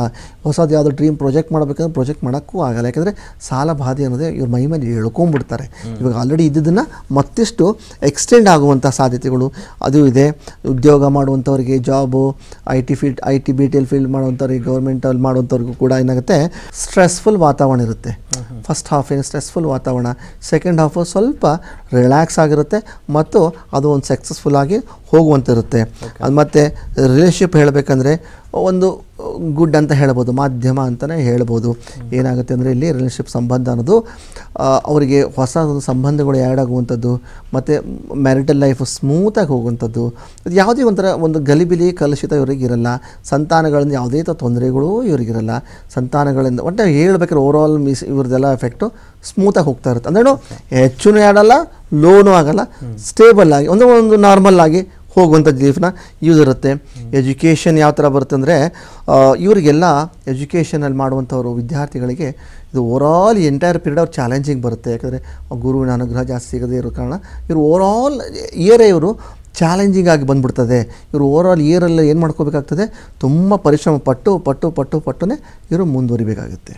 ಹೊಸದು ಯಾವುದೋ ಡ್ರೀಮ್ ಪ್ರಾಜೆಕ್ಟ್ ಮಾಡಬೇಕಂದ್ರೆ ಪ್ರಾಜೆಕ್ಟ್ ಮಾಡೋಕ್ಕೂ ಆಗಲ್ಲ. ಯಾಕಂದರೆ ಸಾಲ ಬಾಧೆ ಅನ್ನೋದೇ ಇವ್ರ ಮೈ ಮೇಲೆ ಎಳ್ಕೊಂಡ್ಬಿಡ್ತಾರೆ. ಇವಾಗ ಆಲ್ರೆಡಿ ಇದ್ದದನ್ನು ಮತ್ತಿಷ್ಟು ಎಕ್ಸ್ಟೆಂಡ್ ಆಗುವಂಥ ಸಾಧ್ಯತೆಗಳು ಅದು ಇದೆ. ಉದ್ಯೋಗ ಮಾಡುವಂಥವ್ರಿಗೆ, job, I T B T ಎಲ್ ಫೀಲ್ಡ್ ಮಾಡುವಂಥವ್ರಿಗೆ, ಗೌರ್ಮೆಂಟಲ್ಲಿ ಮಾಡುವಂಥವ್ರಿಗೂ ಕೂಡ ಏನಾಗುತ್ತೆ, ಸ್ಟ್ರೆಸ್ಫುಲ್ ವಾತಾವರಣ ಇರುತ್ತೆ. ಫಸ್ಟ್ ಹಾಫ್ ಏನು ಸ್ಟ್ರೆಸ್ಫುಲ್ ವಾತಾವರಣ, ಸೆಕೆಂಡ್ ಹಾಫು ಸ್ವಲ್ಪ ರಿಲ್ಯಾಕ್ಸ್ ಆಗಿರುತ್ತೆ ಮತ್ತು ಅದು ಒಂದು ಸಕ್ಸಸ್ಫುಲ್ ಆಗಿ ಹೋಗುವಂತಿರುತ್ತೆ. ಅದು ಮತ್ತು ರಿಲೇಷನ್ಶಿಪ್ ಹೇಳಬೇಕಂದ್ರೆ ಒಂದು ಗುಡ್ ಅಂತ ಹೇಳ್ಬೋದು, ಮಾಧ್ಯಮ ಅಂತಲೇ ಹೇಳ್ಬೋದು. ಏನಾಗುತ್ತೆ ಅಂದರೆ ಇಲ್ಲಿ ರಿಲೇಷನ್ಶಿಪ್ ಸಂಬಂಧ ಅನ್ನೋದು ಅವರಿಗೆ ಹೊಸ ಒಂದು ಸಂಬಂಧಗಳು ಆ್ಯಡ್ ಆಗುವಂಥದ್ದು ಮತ್ತು ಮ್ಯಾರಿಟಲ್ ಲೈಫ್ ಸ್ಮೂತಾಗಿ ಹೋಗುವಂಥದ್ದು. ಅದು ಯಾವುದೇ ಒಂದು ಗಲಿಬಿಲಿ ಕಲುಷಿತ ಇವರಿಗಿರಲ್ಲ. ಸಂತಾನಗಳಿಂದ ಯಾವುದೇ ತೊಂದರೆಗಳು ಇವರಿಗಿರಲ್ಲ. ಸಂತಾನಗಳಿಂದ ಒಟ್ಟು ಹೇಳ್ಬೇಕಾದ್ರೆ ಓವರಾಲ್ ಇವ್ರದ್ದೆಲ್ಲ ಎಫೆಕ್ಟು ಸ್ಮೂತಾಗಿ ಹೋಗ್ತಾ ಇರುತ್ತೆ. ಅಂದ್ರೇನು ಹೆಚ್ಚೂ ಆಡಲ್ಲ, ಲೋನು ಆಗಲ್ಲ, ಸ್ಟೇಬಲ್ ಆಗಿ ಒಂದು ನಾರ್ಮಲ್ ಆಗಿ ಹೋಗುವಂಥ ಲೈಫ್ನ ಇರುತ್ತೆ. ಎಜುಕೇಷನ್ ಯಾವ ಥರ ಬರುತ್ತೆ ಅಂದರೆ ಇವರಿಗೆಲ್ಲ ಎಜುಕೇಷನಲ್ಲಿ ಮಾಡುವಂಥವ್ರು ವಿದ್ಯಾರ್ಥಿಗಳಿಗೆ ಇದು ಓವರಾಲ್ ಎಂಟೈರ್ ಪೀರಿಯಡ್ ಅವ್ರು ಚಾಲೆಂಜಿಂಗ್ ಬರುತ್ತೆ. ಯಾಕಂದರೆ ಗುರುವಿನ ಅನುಗ್ರಹ ಜಾಸ್ತಿ ಸಿಗದೇ ಇರೋ ಕಾರಣ ಇವರು ಓವರಾಲ್ ಇಯರೇ ಇವರು ಚಾಲೆಂಜಿಂಗ್ ಆಗಿ ಬಂದ್ಬಿಡ್ತದೆ. ಇವರು ಓವರಾಲ್ ಇಯರಲ್ಲಿ ಏನು ಮಾಡ್ಕೋಬೇಕಾಗ್ತದೆ, ತುಂಬ ಪರಿಶ್ರಮ ಪಟ್ಟುನೇ ಇವರು ಮುಂದುವರಿಬೇಕಾಗುತ್ತೆ.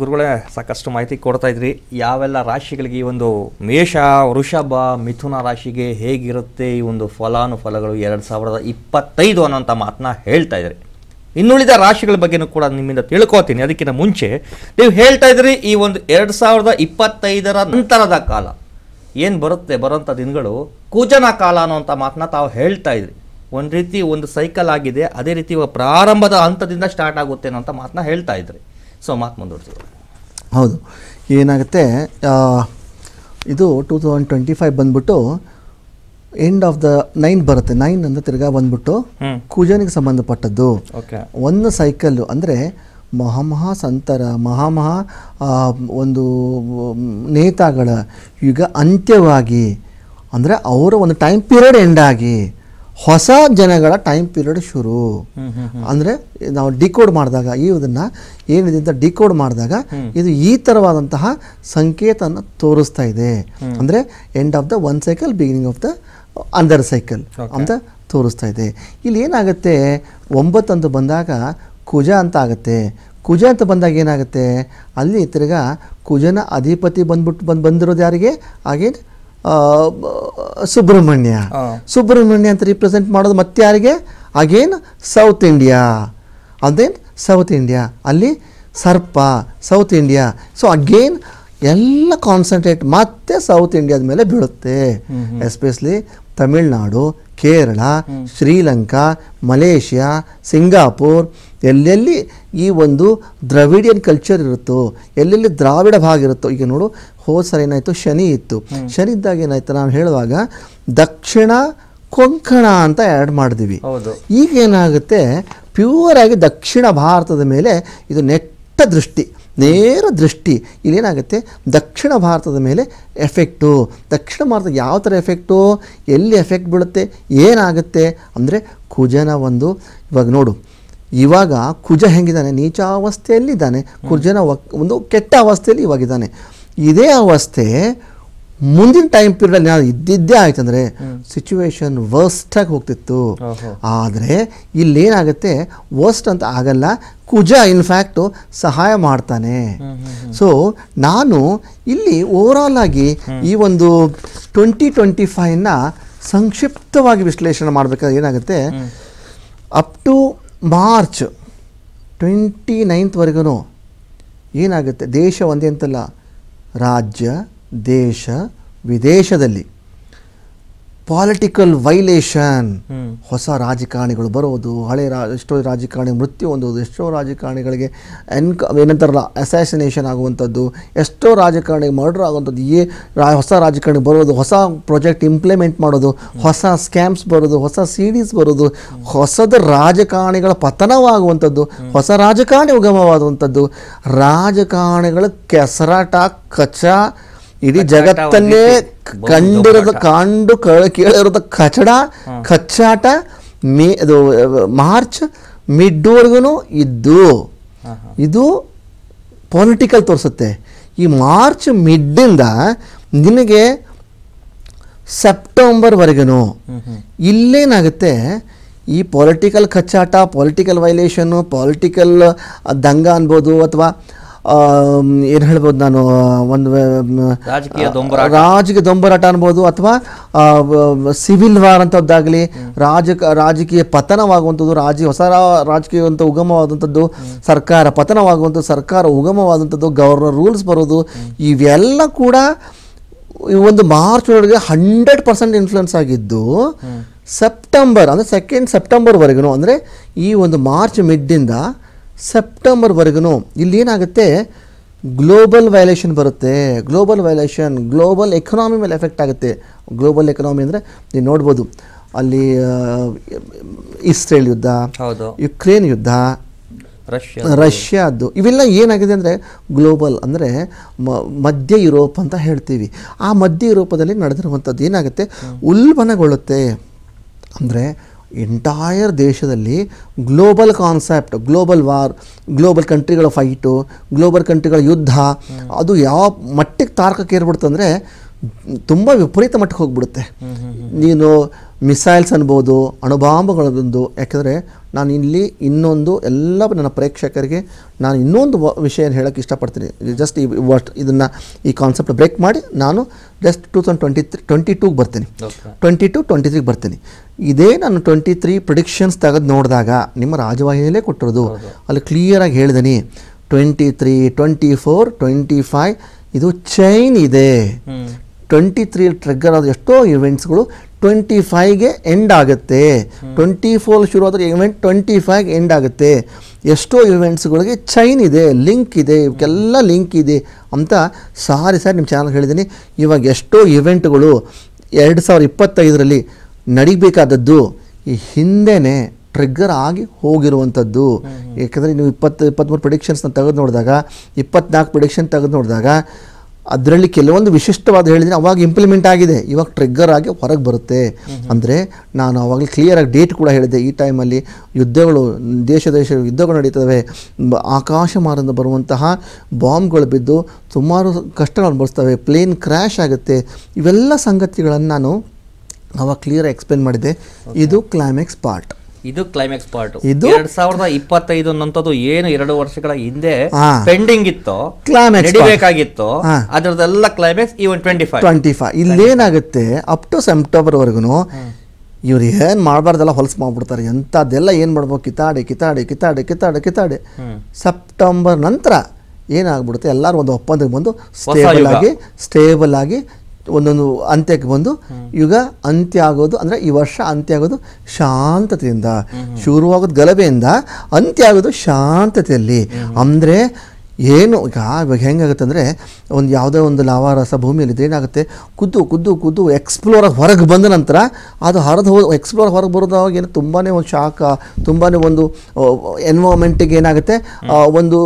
ಗುರುಗಳೇ, ಸಾಕಷ್ಟು ಮಾಹಿತಿ ಕೊಡ್ತಾ ಇದ್ರಿ. ಯಾವೆಲ್ಲ ರಾಶಿಗಳಿಗೆ ಈ ಒಂದು ಮೇಷ, ವೃಷಭ, ಮಿಥುನ ರಾಶಿಗೆ ಹೇಗಿರುತ್ತೆ ಈ ಒಂದು ಫಲಾನುಫಲಗಳು 2025 ಅನ್ನೋಂಥ ಮಾತನ್ನ ಹೇಳ್ತಾ ಇದ್ರಿ. ಇನ್ನುಳಿದ ರಾಶಿಗಳ ಬಗ್ಗೆನೂ ಕೂಡ ನಿಮ್ಮಿಂದ ತಿಳ್ಕೊತೀನಿ. ಅದಕ್ಕಿಂತ ಮುಂಚೆ ನೀವು ಹೇಳ್ತಾ ಇದ್ರಿ ಈ ಒಂದು 2025 ನಂತರದ ಕಾಲ ಏನು ಬರೋಂಥ ದಿನಗಳು ಕುಜನ ಕಾಲ ಅನ್ನೋಂಥ ಮಾತನ್ನ ತಾವು ಹೇಳ್ತಾ ಇದ್ರಿ. ಒಂದು ರೀತಿ ಒಂದು ಸೈಕಲ್ ಆಗಿದೆ, ಅದೇ ರೀತಿ ಪ್ರಾರಂಭದ ಹಂತದಿಂದ ಸ್ಟಾರ್ಟ್ ಆಗುತ್ತೆ ಅನ್ನೋಂಥ ಮಾತನ್ನ ಹೇಳ್ತಾ ಇದ್ರಿ. ಸೊ ಮಾತು ಮುಂದುವರಿಸಿದ್ರು. ಹೌದು, ಏನಾಗುತ್ತೆ, ಇದು 2025 ಬಂದ್ಬಿಟ್ಟು ಎಂಡ್ ಆಫ್ ದ 9 ಬರುತ್ತೆ. 9 ಅಂದರೆ ತಿರ್ಗಾ ಬಂದ್ಬಿಟ್ಟು ಕುಜನಿಗೆ ಸಂಬಂಧಪಟ್ಟದ್ದು. ಒಂದು ಸೈಕಲ್ಲು ಅಂದರೆ ಮಹಾಮಹಾ ಸಂತರ ಒಂದು ನೇತಾಗಳ ಯುಗ ಅಂತ್ಯವಾಗಿ, ಅಂದರೆ ಅವರ ಒಂದು ಟೈಮ್ ಪೀರಿಯಡ್ ಎಂಡ್ ಆಗಿ ಹೊಸ ಜನಗಳ ಟೈಮ್ ಪೀರಿಯಡ್ ಶುರು. ಅಂದರೆ ನಾವು ಡಿಕೋಡ್ ಮಾಡಿದಾಗ ಇದನ್ನು ಏನಿದೆ ಅಂತ ಡಿಕೋಡ್ ಮಾಡಿದಾಗ ಇದು ಈ ಥರವಾದಂತಹ ಸಂಕೇತನ ತೋರಿಸ್ತಾ ಇದೆ. ಅಂದರೆ end of the one cycle, beginning of the ಅಂದರ್ ಸೈಕಲ್ ಅಂತ ತೋರಿಸ್ತಾ ಇದೆ. ಇಲ್ಲಿ ಏನಾಗುತ್ತೆ, 9 ಅಂತ ಬಂದಾಗ ಕುಜ ಅಂತ ಆಗುತ್ತೆ. ಕುಜ ಅಂತ ಬಂದಾಗ ಏನಾಗುತ್ತೆ, ಅಲ್ಲಿ ತಿರ್ಗಾ ಕುಜನ ಅಧಿಪತಿ ಬಂದಿರೋದು ಯಾರಿಗೆ, ಹಾಗೇನು ಸುಬ್ರಹ್ಮಣ್ಯ ಅಂತ ರಿಪ್ರೆಸೆಂಟ್ ಮಾಡೋದು ಮತ್ತೆ ಯಾರಿಗೆ, ಅಗೇನ್ ಸೌತ್ ಇಂಡಿಯಾ. ಅದೇನು ಸೌತ್ ಇಂಡಿಯಾ, ಅಲ್ಲಿ ಸರ್ಪ ಸೌತ್ ಇಂಡಿಯಾ. ಸೊ ಅಗೇನ್ ಎಲ್ಲ ಕಾನ್ಸಂಟ್ರೇಟ್ ಮತ್ತೆ ಸೌತ್ ಇಂಡಿಯಾದ ಮೇಲೆ ಬೀಳುತ್ತೆ. Especially Tamil Nadu, Kerala, Sri Lanka, Malaysia, Singapore, ಎಲ್ಲೆಲ್ಲಿ ಈ ಒಂದು ದ್ರವಿಡಿಯನ್ ಕಲ್ಚರ್ ಇರುತ್ತೋ, ಎಲ್ಲೆಲ್ಲಿ ದ್ರಾವಿಡ ಭಾಗ ಇರುತ್ತೋ. ಈಗ ನೋಡು, ಹೋದ ಸರಿ ಏನಾಯಿತು, ಶನಿ ಇತ್ತು. ಶನಿ ಇದ್ದಾಗ ಏನಾಯ್ತು, ನಾವು ಹೇಳುವಾಗ ದಕ್ಷಿಣ ಕೊಂಕಣ ಅಂತ ಆ್ಯಡ್ ಮಾಡಿದ್ವಿ. ಈಗ ಏನಾಗುತ್ತೆ, ಪ್ಯೂರ್ ಆಗಿ ದಕ್ಷಿಣ ಭಾರತದ ಮೇಲೆ ಇದು ನೇರ ದೃಷ್ಟಿ ಇಲ್ಲೇನಾಗುತ್ತೆ, ದಕ್ಷಿಣ ಭಾರತದ ಮೇಲೆ ಎಫೆಕ್ಟು. ದಕ್ಷಿಣ ಭಾರತಕ್ಕೆ ಯಾವ ಥರ ಎಫೆಕ್ಟು, ಎಲ್ಲಿ ಎಫೆಕ್ಟ್ ಬೀಳುತ್ತೆ, ಏನಾಗುತ್ತೆ ಅಂದರೆ ಕುಜನ ಒಂದು, ಇವಾಗ ನೋಡು, ಇವಾಗ ಕುಜ ಹೆಂಗಿದ್ದಾನೆ, ನೀಚಾವಸ್ಥೆಯಲ್ಲಿದ್ದಾನೆ. ಕುಜನ ಒಂದು ಕೆಟ್ಟ ಅವಸ್ಥೆಯಲ್ಲಿ ಇವಾಗಿದ್ದಾನೆ. ಇದೇ ಅವಸ್ಥೆ ಮುಂದಿನ ಟೈಮ್ ಪೀರಿಯಡಲ್ಲಿ ನಾವು ಇದ್ದಿದ್ದೇ ಆಯ್ತಂದರೆ ಸಿಚುವೇಶನ್ ವರ್ಸ್ಟಾಗಿ ಹೋಗ್ತಿತ್ತು. ಆದರೆ ಇಲ್ಲೇನಾಗುತ್ತೆ, ವರ್ಸ್ಟ್ ಅಂತ ಆಗಲ್ಲ, ಕುಜ ಇನ್ಫ್ಯಾಕ್ಟು ಸಹಾಯ ಮಾಡ್ತಾನೆ. ಸೊ ನಾನು ಇಲ್ಲಿ ಓವರಾಲ್ ಆಗಿ ಈ ಒಂದು 2025ನ ಸಂಕ್ಷಿಪ್ತವಾಗಿ ವಿಶ್ಲೇಷಣೆ ಮಾಡಬೇಕಾದ್ರೆ ಏನಾಗುತ್ತೆ, ಅಪ್ ಟು ಮಾರ್ಚ್ 29ವರೆಗೂ ಏನಾಗುತ್ತೆ, ದೇಶ ಒಂದೇ ಅಂತಲ್ಲ, ರಾಜ್ಯ, ದೇಶ, ವಿದೇಶದಲ್ಲಿ ಪಾಲಿಟಿಕಲ್ ವೈಲೇಷನ್, ಹೊಸ ರಾಜಕಾರಣಿಗಳು ಬರೋದು, ಎಷ್ಟೋ ರಾಜಕಾರಣಿ ಮೃತ್ಯು ಹೊಂದೋದು, ಎಷ್ಟೋ ರಾಜಕಾರಣಿಗಳಿಗೆ ಏನಂತಾರಲ್ಲ ಅಸ್ಯಾಸಿನೇಷನ್ ಆಗುವಂಥದ್ದು, ಎಷ್ಟೋ ರಾಜಕಾರಣಿಗೆ ಮರ್ಡರ್ ಆಗುವಂಥದ್ದು, ಹೊಸ ರಾಜಕಾರಣಿ ಬರೋದು, ಹೊಸ ಪ್ರಾಜೆಕ್ಟ್ ಇಂಪ್ಲಿಮೆಂಟ್ ಮಾಡೋದು, ಹೊಸ ಸ್ಕ್ಯಾಮ್ಸ್ ಬರೋದು, ಹೊಸ ಸಿಡೀಸ್ ಬರೋದು, ಹೊಸದ ರಾಜಕಾರಣಿಗಳ ಪತನವಾಗುವಂಥದ್ದು, ಹೊಸ ರಾಜಕಾರಣಿ ಉಗಮವಾಗುವಂಥದ್ದು, ರಾಜಕಾರಣಿಗಳ ಕೆಸರಾಟ ಕಚ, ಇಡೀ ಜಗತ್ತನ್ನೇ ಕೇಳಿರೋದ ಕಚ್ಚಾಟ ಅದು ಮಾರ್ಚ್ ಮಿಡ್ವರೆಗೂ ಇದು ಪೊಲಿಟಿಕಲ್ ತೋರಿಸುತ್ತೆ. ಈ ಮಾರ್ಚ್ ಮಿಡ್ಡಿಂದ ನಿನಗೆ ಸೆಪ್ಟೆಂಬರ್ವರೆಗೂ ಇಲ್ಲೇನಾಗುತ್ತೆ, ಈ ಪೊಲಿಟಿಕಲ್ ಕಚ್ಚಾಟ, ಪೊಲಿಟಿಕಲ್ ವೈಲೇಷನ್ನು, ಪೊಲಿಟಿಕಲ್ ದಂಗ ಅನ್ಬೋದು, ಅಥವಾ ಏನು ಹೇಳ್ಬೋದು ನಾನು, ಒಂದು ರಾಜಕೀಯ ದೊಂಬರಾಟ ಅನ್ಬೋದು, ಅಥವಾ ಸಿವಿಲ್ ವಾರ್ ಅಂಥದ್ದಾಗಲಿ, ರಾಜಕೀಯ ಪತನವಾಗುವಂಥದ್ದು, ಹೊಸ ರಾಜಕೀಯ ಅಂತ ಉಗಮವಾದಂಥದ್ದು, ಸರ್ಕಾರ ಪತನವಾಗುವಂಥದ್ದು, ಸರ್ಕಾರ ಉಗಮವಾದಂಥದ್ದು, ಗವರ್ನರ್ ರೂಲ್ಸ್ ಬರೋದು, ಇವೆಲ್ಲ ಕೂಡ ಈ ಒಂದು ಮಾರ್ಚ್ ಒಳಗೆ 100% ಇನ್ಫ್ಲುಯೆನ್ಸ್ ಆಗಿದ್ದು ಸೆಪ್ಟೆಂಬರ್ ಅಂದರೆ 2 ಸೆಪ್ಟೆಂಬರ್ವರೆಗೂ, ಅಂದರೆ ಈ ಒಂದು ಮಾರ್ಚ್ ಮಿಡ್ಡಿಂದ ಸೆಪ್ಟೆಂಬರ್ವರೆಗೂ ಇಲ್ಲೇನಾಗುತ್ತೆ, ಗ್ಲೋಬಲ್ ವೈಲೇಷನ್ ಬರುತ್ತೆ. ಗ್ಲೋಬಲ್ ಎಕನಾಮಿ ಮೇಲೆ ಎಫೆಕ್ಟ್ ಆಗುತ್ತೆ. ಗ್ಲೋಬಲ್ ಎಕನಾಮಿ ಅಂದರೆ ನೀವು ನೋಡ್ಬೋದು, ಅಲ್ಲಿ ಇಸ್ರೇಲ್ ಯುದ್ಧ, ಯುಕ್ರೇನ್ ಯುದ್ಧ, ರಷ್ಯಾದ್ದು, ಇವೆಲ್ಲ ಏನಾಗಿದೆ ಅಂದರೆ ಗ್ಲೋಬಲ್ ಅಂದರೆ ಮಧ್ಯ ಯುರೋಪ್ ಅಂತ ಹೇಳ್ತೀವಿ. ಆ ಮಧ್ಯ ಯುರೋಪದಲ್ಲಿ ನಡೆದಿರುವಂಥದ್ದು ಏನಾಗುತ್ತೆ, ಉಲ್ಬಣಗೊಳ್ಳುತ್ತೆ. ಅಂದರೆ ಎಂಟೈರ್ ದೇಶದಲ್ಲಿ global concept, global war, global ಕಂಟ್ರಿಗಳ ಫೈಟು, ಗ್ಲೋಬಲ್ ಕಂಟ್ರಿಗಳ ಯುದ್ಧ, ಅದು ಯಾವ ಮಟ್ಟಿಗೆ ತಾರಕಕ್ಕೆ ಏರ್ಬಿಡುತ್ತೆ ಅಂದರೆ ತುಂಬ ವಿಪರೀತ ಮಟ್ಟಕ್ಕೆ ಹೋಗ್ಬಿಡುತ್ತೆ. ನೀನು ಮಿಸೈಲ್ಸ್ ಅನ್ಬೋದು, ಅಣುಬಾಂಬುಗಳದೊಂದು. ಯಾಕೆಂದರೆ ನಾನು ಇಲ್ಲಿ ಇನ್ನೊಂದು ಎಲ್ಲ ನನ್ನ ಪ್ರೇಕ್ಷಕರಿಗೆ ನಾನು ಇನ್ನೊಂದು ವಿಷಯ ಹೇಳೋಕ್ಕೆ ಇಷ್ಟಪಡ್ತೀನಿ. ಜಸ್ಟ್ ಇದನ್ನು ಈ ಕಾನ್ಸೆಪ್ಟ್ ಬ್ರೇಕ್ ಮಾಡಿ ನಾನು ಜಸ್ಟ್ 2022ಗೆ ಬರ್ತೀನಿ, 22-23ಗೆ ಬರ್ತೀನಿ. ಇದೇ ನಾನು 23 ಪ್ರಿಡಿಕ್ಷನ್ಸ್ ತೆಗೆದು ನೋಡಿದಾಗ ನಿಮ್ಮ ರಾಜವಾಹಿನಿಯಲ್ಲೇ ಕೊಟ್ಟಿರೋದು, ಅಲ್ಲಿ ಕ್ಲಿಯರಾಗಿ ಹೇಳಿದ್ದೀನಿ 23, 24, 25 ಇದು ಚೈನ್ ಇದೆ. 23 ಟ್ರಿಗ್ಗರ್ ಆದ ಎಷ್ಟೋ ಇವೆಂಟ್ಸ್ಗಳು 25ಗೆ ಎಂಡ್ ಆಗುತ್ತೆ. 24 ಶುರು ಆದ್ರೆ ಇವೆಂಟ್ 25ಗೆ ಎಂಡ್ ಆಗುತ್ತೆ. ಎಷ್ಟೋ ಇವೆಂಟ್ಸ್ಗಳಿಗೆ ಚೈನ್ ಇದೆ, ಲಿಂಕ್ ಇದೆ, ಇವಕ್ಕೆಲ್ಲ ಲಿಂಕ್ ಇದೆ ಅಂತ ಸಾರಿ ನಿಮ್ಮ ಚಾನಲ್ ಹೇಳಿದ್ದೀನಿ. ಇವಾಗ ಎಷ್ಟೋ ಇವೆಂಟ್ಗಳು 2025ರಲ್ಲಿ ನಡಿಬೇಕಾದದ್ದು ಈ ಹಿಂದೆನೇ ಟ್ರಿಗ್ಗರ್ ಆಗಿ ಹೋಗಿರುವಂಥದ್ದು. ಯಾಕಂದರೆ ನೀವು 23 ಪ್ರಿಡಿಕ್ಷನ್ಸ್ನ ತೆಗೆದು ನೋಡಿದಾಗ, 24 ಪ್ರಿಡಿಕ್ಷನ್ ತೆಗೆದು ನೋಡಿದಾಗ ಅದರಲ್ಲಿ ಕೆಲವೊಂದು ವಿಶಿಷ್ಟವಾದ ಹೇಳಿದರೆ ಅವಾಗ ಇಂಪ್ಲಿಮೆಂಟ್ ಆಗಿದೆ, ಇವಾಗ ಟ್ರಿಗ್ಗರ್ ಆಗಿ ಹೊರಗೆ ಬರುತ್ತೆ. ಅಂದರೆ ನಾನು ಅವಾಗಲೇ ಕ್ಲಿಯರಾಗಿ ಡೇಟ್ ಕೂಡ ಹೇಳಿದೆ, ಈ ಟೈಮಲ್ಲಿ ಯುದ್ಧಗಳು ದೇಶ ಯುದ್ಧಗಳು ನಡೀತವೆ, ಆಕಾಶ ಮಾರ್ಗದಿಂದ ಬರುವಂತಹ ಬಾಂಬ್ಗಳು ಬಿದ್ದು ಸುಮಾರು ಕಷ್ಟಗಳು ಅನುಭವಿಸ್ತವೆ, ಪ್ಲೇನ್ ಕ್ರ್ಯಾಶ್ ಆಗುತ್ತೆ. ಇವೆಲ್ಲ ಸಂಗತಿಗಳನ್ನು ನಾನು ಅವಾಗ ಕ್ಲಿಯರಾಗಿ ಎಕ್ಸ್ಪ್ಲೇನ್ ಮಾಡಿದ್ದೆ. ಇದು ಕ್ಲೈಮ್ಯಾಕ್ಸ್ ಪಾರ್ಟ್. ಇದು ಕ್ಲೈಮ್ಯಾಕ್ಸ್ ಪಾರ್ಟ್. 2025 ಅನ್ನೋಂಥದ್ದು ಏನು 2 ವರ್ಷಗಳ ಹಿಂದೆ ಪೆಂಡಿಂಗ್ ಇತ್ತು, ನಡಿಬೇಕಾಗಿತ್ತು, ಅದರದೆಲ್ಲ ಕ್ಲೈಮ್ಯಾಕ್ಸ್ ಈವನ್ 25. ಇಲ್ಲೇನಾಗುತ್ತೆ, ಅಪ್ ಟು ಸೆಪ್ಟೆಂಬರ್ವರೆಗೂ ಇವ್ರು ಏನು ಮಾಡಬಾರ್ದೆಲ್ಲ ಹೊಲಸು ಮಾಡ್ಬಿಡ್ತಾರೆ. ಎಂಥದ್ದೆಲ್ಲ ಏನು ಮಾಡ್ಬೇಕು, ಕಿತಾಡೆ ಸೆಪ್ಟೆಂಬರ್ ನಂತರ ಏನಾಗ್ಬಿಡುತ್ತೆ, ಎಲ್ಲರೂ ಒಂದು ಒಪ್ಪಂದಕ್ಕೆ ಬಂದು ಸ್ಟೇಬಲ್ ಆಗಿ ಒಂದೊಂದು ಅಂತ್ಯಕ್ಕೆ ಬಂದು ಯುಗ ಅಂತ್ಯ ಆಗೋದು. ಅಂದರೆ ಈ ವರ್ಷ ಅಂತ್ಯ ಆಗೋದು ಶಾಂತತೆಯಿಂದ, ಶುರುವಾಗೋದು ಗಲಭೆಯಿಂದ, ಅಂತ್ಯ ಆಗೋದು ಶಾಂತತೆಯಲ್ಲಿ. ಅಂದರೆ ಏನು ಇವಾಗ ಹೆಂಗಾಗುತ್ತೆ ಅಂದರೆ, ಒಂದು ಯಾವುದೋ ಒಂದು ಲಾವಾರಸ ಭೂಮಿಯಲ್ಲಿ ಏನಾಗುತ್ತೆ, ಕುದ್ದು ಎಕ್ಸ್ಪ್ಲೋರ್ ಹೊರಗೆ ಬಂದ ನಂತರ ಅದು ಎಕ್ಸ್ಪ್ಲೋರ್ ಹೊರಗೆ ಬರೋದಾಗ ಏನು ತುಂಬಾ ಒಂದು ಶಾಖ, ತುಂಬಾ ಒಂದು ಎನ್ವೈರ್ಮೆಂಟಿಗೆ ಏನಾಗುತ್ತೆ ಒಂದು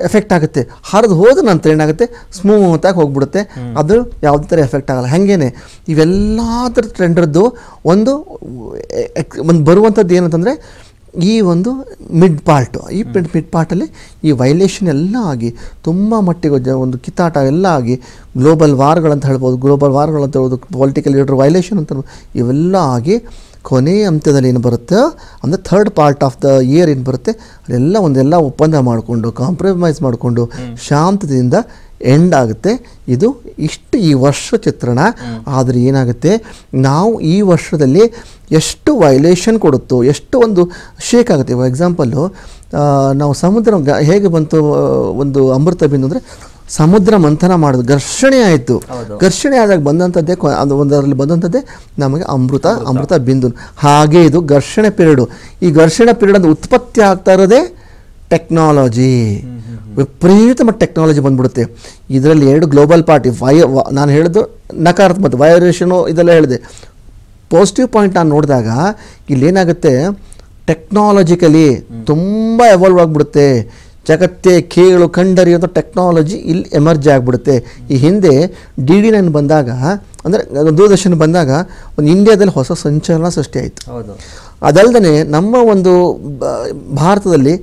ಎಫೆಕ್ಟ್ ಆಗುತ್ತೆ. ಹರಿದು ಹೋದ ನಂತರ ಏನಾಗುತ್ತೆ, ಸ್ಮೂತಾಗಿ ಹೋಗ್ಬಿಡುತ್ತೆ, ಅದು ಯಾವುದೇ ಥರ ಎಫೆಕ್ಟ್ ಆಗಲ್ಲ. ಹಾಗೇನೆ ಇವೆಲ್ಲದರ ಟ್ರೆಂಡ್ರದ್ದು ಒಂದು ಬರುವಂಥದ್ದು ಏನಂತಂದರೆ ಈ ಒಂದು ಮಿಡ್ ಪಾರ್ಟು. ಈ ಮಿಡ್ ಪಾರ್ಟಲ್ಲಿ ಈ ವೈಲೇಷನ್ ಎಲ್ಲ ಆಗಿ ತುಂಬ ಮಟ್ಟಿಗೆ ಒಂದು ಕಿತ್ತಾಟ ಎಲ್ಲ ಆಗಿ ಗ್ಲೋಬಲ್ ವಾರ್ಗಳಂತ ಹೇಳ್ಬೋದು, ಪೊಲಿಟಿಕಲ್ ಲೀಡರ್ ವೈಲೇಷನ್ ಅಂತ ಇವೆಲ್ಲ ಆಗಿ ಕೊನೆಯ ಹಂತದಲ್ಲಿ ಏನು ಬರುತ್ತೆ ಅಂದರೆ third part of the year ಏನು ಬರುತ್ತೆ, ಅದೆಲ್ಲ ಒಂದೆಲ್ಲ ಒಪ್ಪಂದ ಮಾಡಿಕೊಂಡು ಕಾಂಪ್ರಮೈಸ್ ಮಾಡಿಕೊಂಡು ಶಾಂತತೆಯಿಂದ ಎಂಡ್ ಆಗುತ್ತೆ. ಇದು ಇಷ್ಟು ಈ ವರ್ಷ ಚಿತ್ರಣ. ಆದರೆ ಏನಾಗುತ್ತೆ, ನಾವು ಈ ವರ್ಷದಲ್ಲಿ ಎಷ್ಟು ವೈಲೇಷನ್ ಕೊಡುತ್ತೋ, ಎಷ್ಟು ಒಂದು ಶೇಕ್ ಆಗುತ್ತೆ. ಫಾರ್ ಎಕ್ಸಾಂಪಲ್ಲು ನಾವು ಸಮುದ್ರ ಹೇಗೆ ಬಂತು ಒಂದು ಅಮೃತ ಬಿಂದು ಅಂದರೆ, ಸಮುದ್ರ ಮಂಥನ ಮಾಡೋದು, ಘರ್ಷಣೆ ಆಯಿತು. ಘರ್ಷಣೆ ಆದಾಗ ಬಂದಂಥದ್ದೇ ಒಂದರಲ್ಲಿ ಬಂದಂಥದ್ದೇ ನಮಗೆ ಅಮೃತ ಬಿಂದು. ಹಾಗೆ ಇದು ಘರ್ಷಣೆ ಪೀರಿಯಡು. ಈ ಘರ್ಷಣೆ ಪೀರಿಯಡ್ ಅಂತ ಉತ್ಪತ್ತಿ ಆಗ್ತಾ ಇರೋದೇ ಟೆಕ್ನಾಲಜಿ, ವಿಪರೀತ ಮಟ್ಟ ಟೆಕ್ನಾಲಜಿ ಬಂದ್ಬಿಡುತ್ತೆ. ಇದರಲ್ಲಿ 2 ಗ್ಲೋಬಲ್ ಪಾರ್ಟಿ, ನಾನು ಹೇಳಿದ್ದು ನಕಾರಾತ್ಮಕ ವೈರೇಷನು ಇದೆಲ್ಲ ಹೇಳಿದೆ. ಪಾಸಿಟಿವ್ ಪಾಯಿಂಟ್ ನಾನು ನೋಡಿದಾಗ ಇಲ್ಲೇನಾಗುತ್ತೆ, ಟೆಕ್ನಾಲಜಿಕಲಿ ತುಂಬ ಎವಾಲ್ವ್ ಆಗಿಬಿಡುತ್ತೆ. ಜಗತ್ತೇ ಕೇಳು ಕಂಡರಿಯೋದು ಟೆಕ್ನಾಲಜಿ ಇಲ್ಲಿ ಎಮರ್ಜ್ ಆಗಿಬಿಡುತ್ತೆ. ಈ ಹಿಂದೆ DD9 ಬಂದಾಗ, ಅಂದರೆ ದೂರದರ್ಶನ ಬಂದಾಗ ಒಂದು ಇಂಡಿಯಾದಲ್ಲಿ ಹೊಸ ಸಂಚಲನ ಸೃಷ್ಟಿ ಆಯಿತು. ಅದಲ್ಲದೆ ನಮ್ಮ ಒಂದು ಭಾರತದಲ್ಲಿ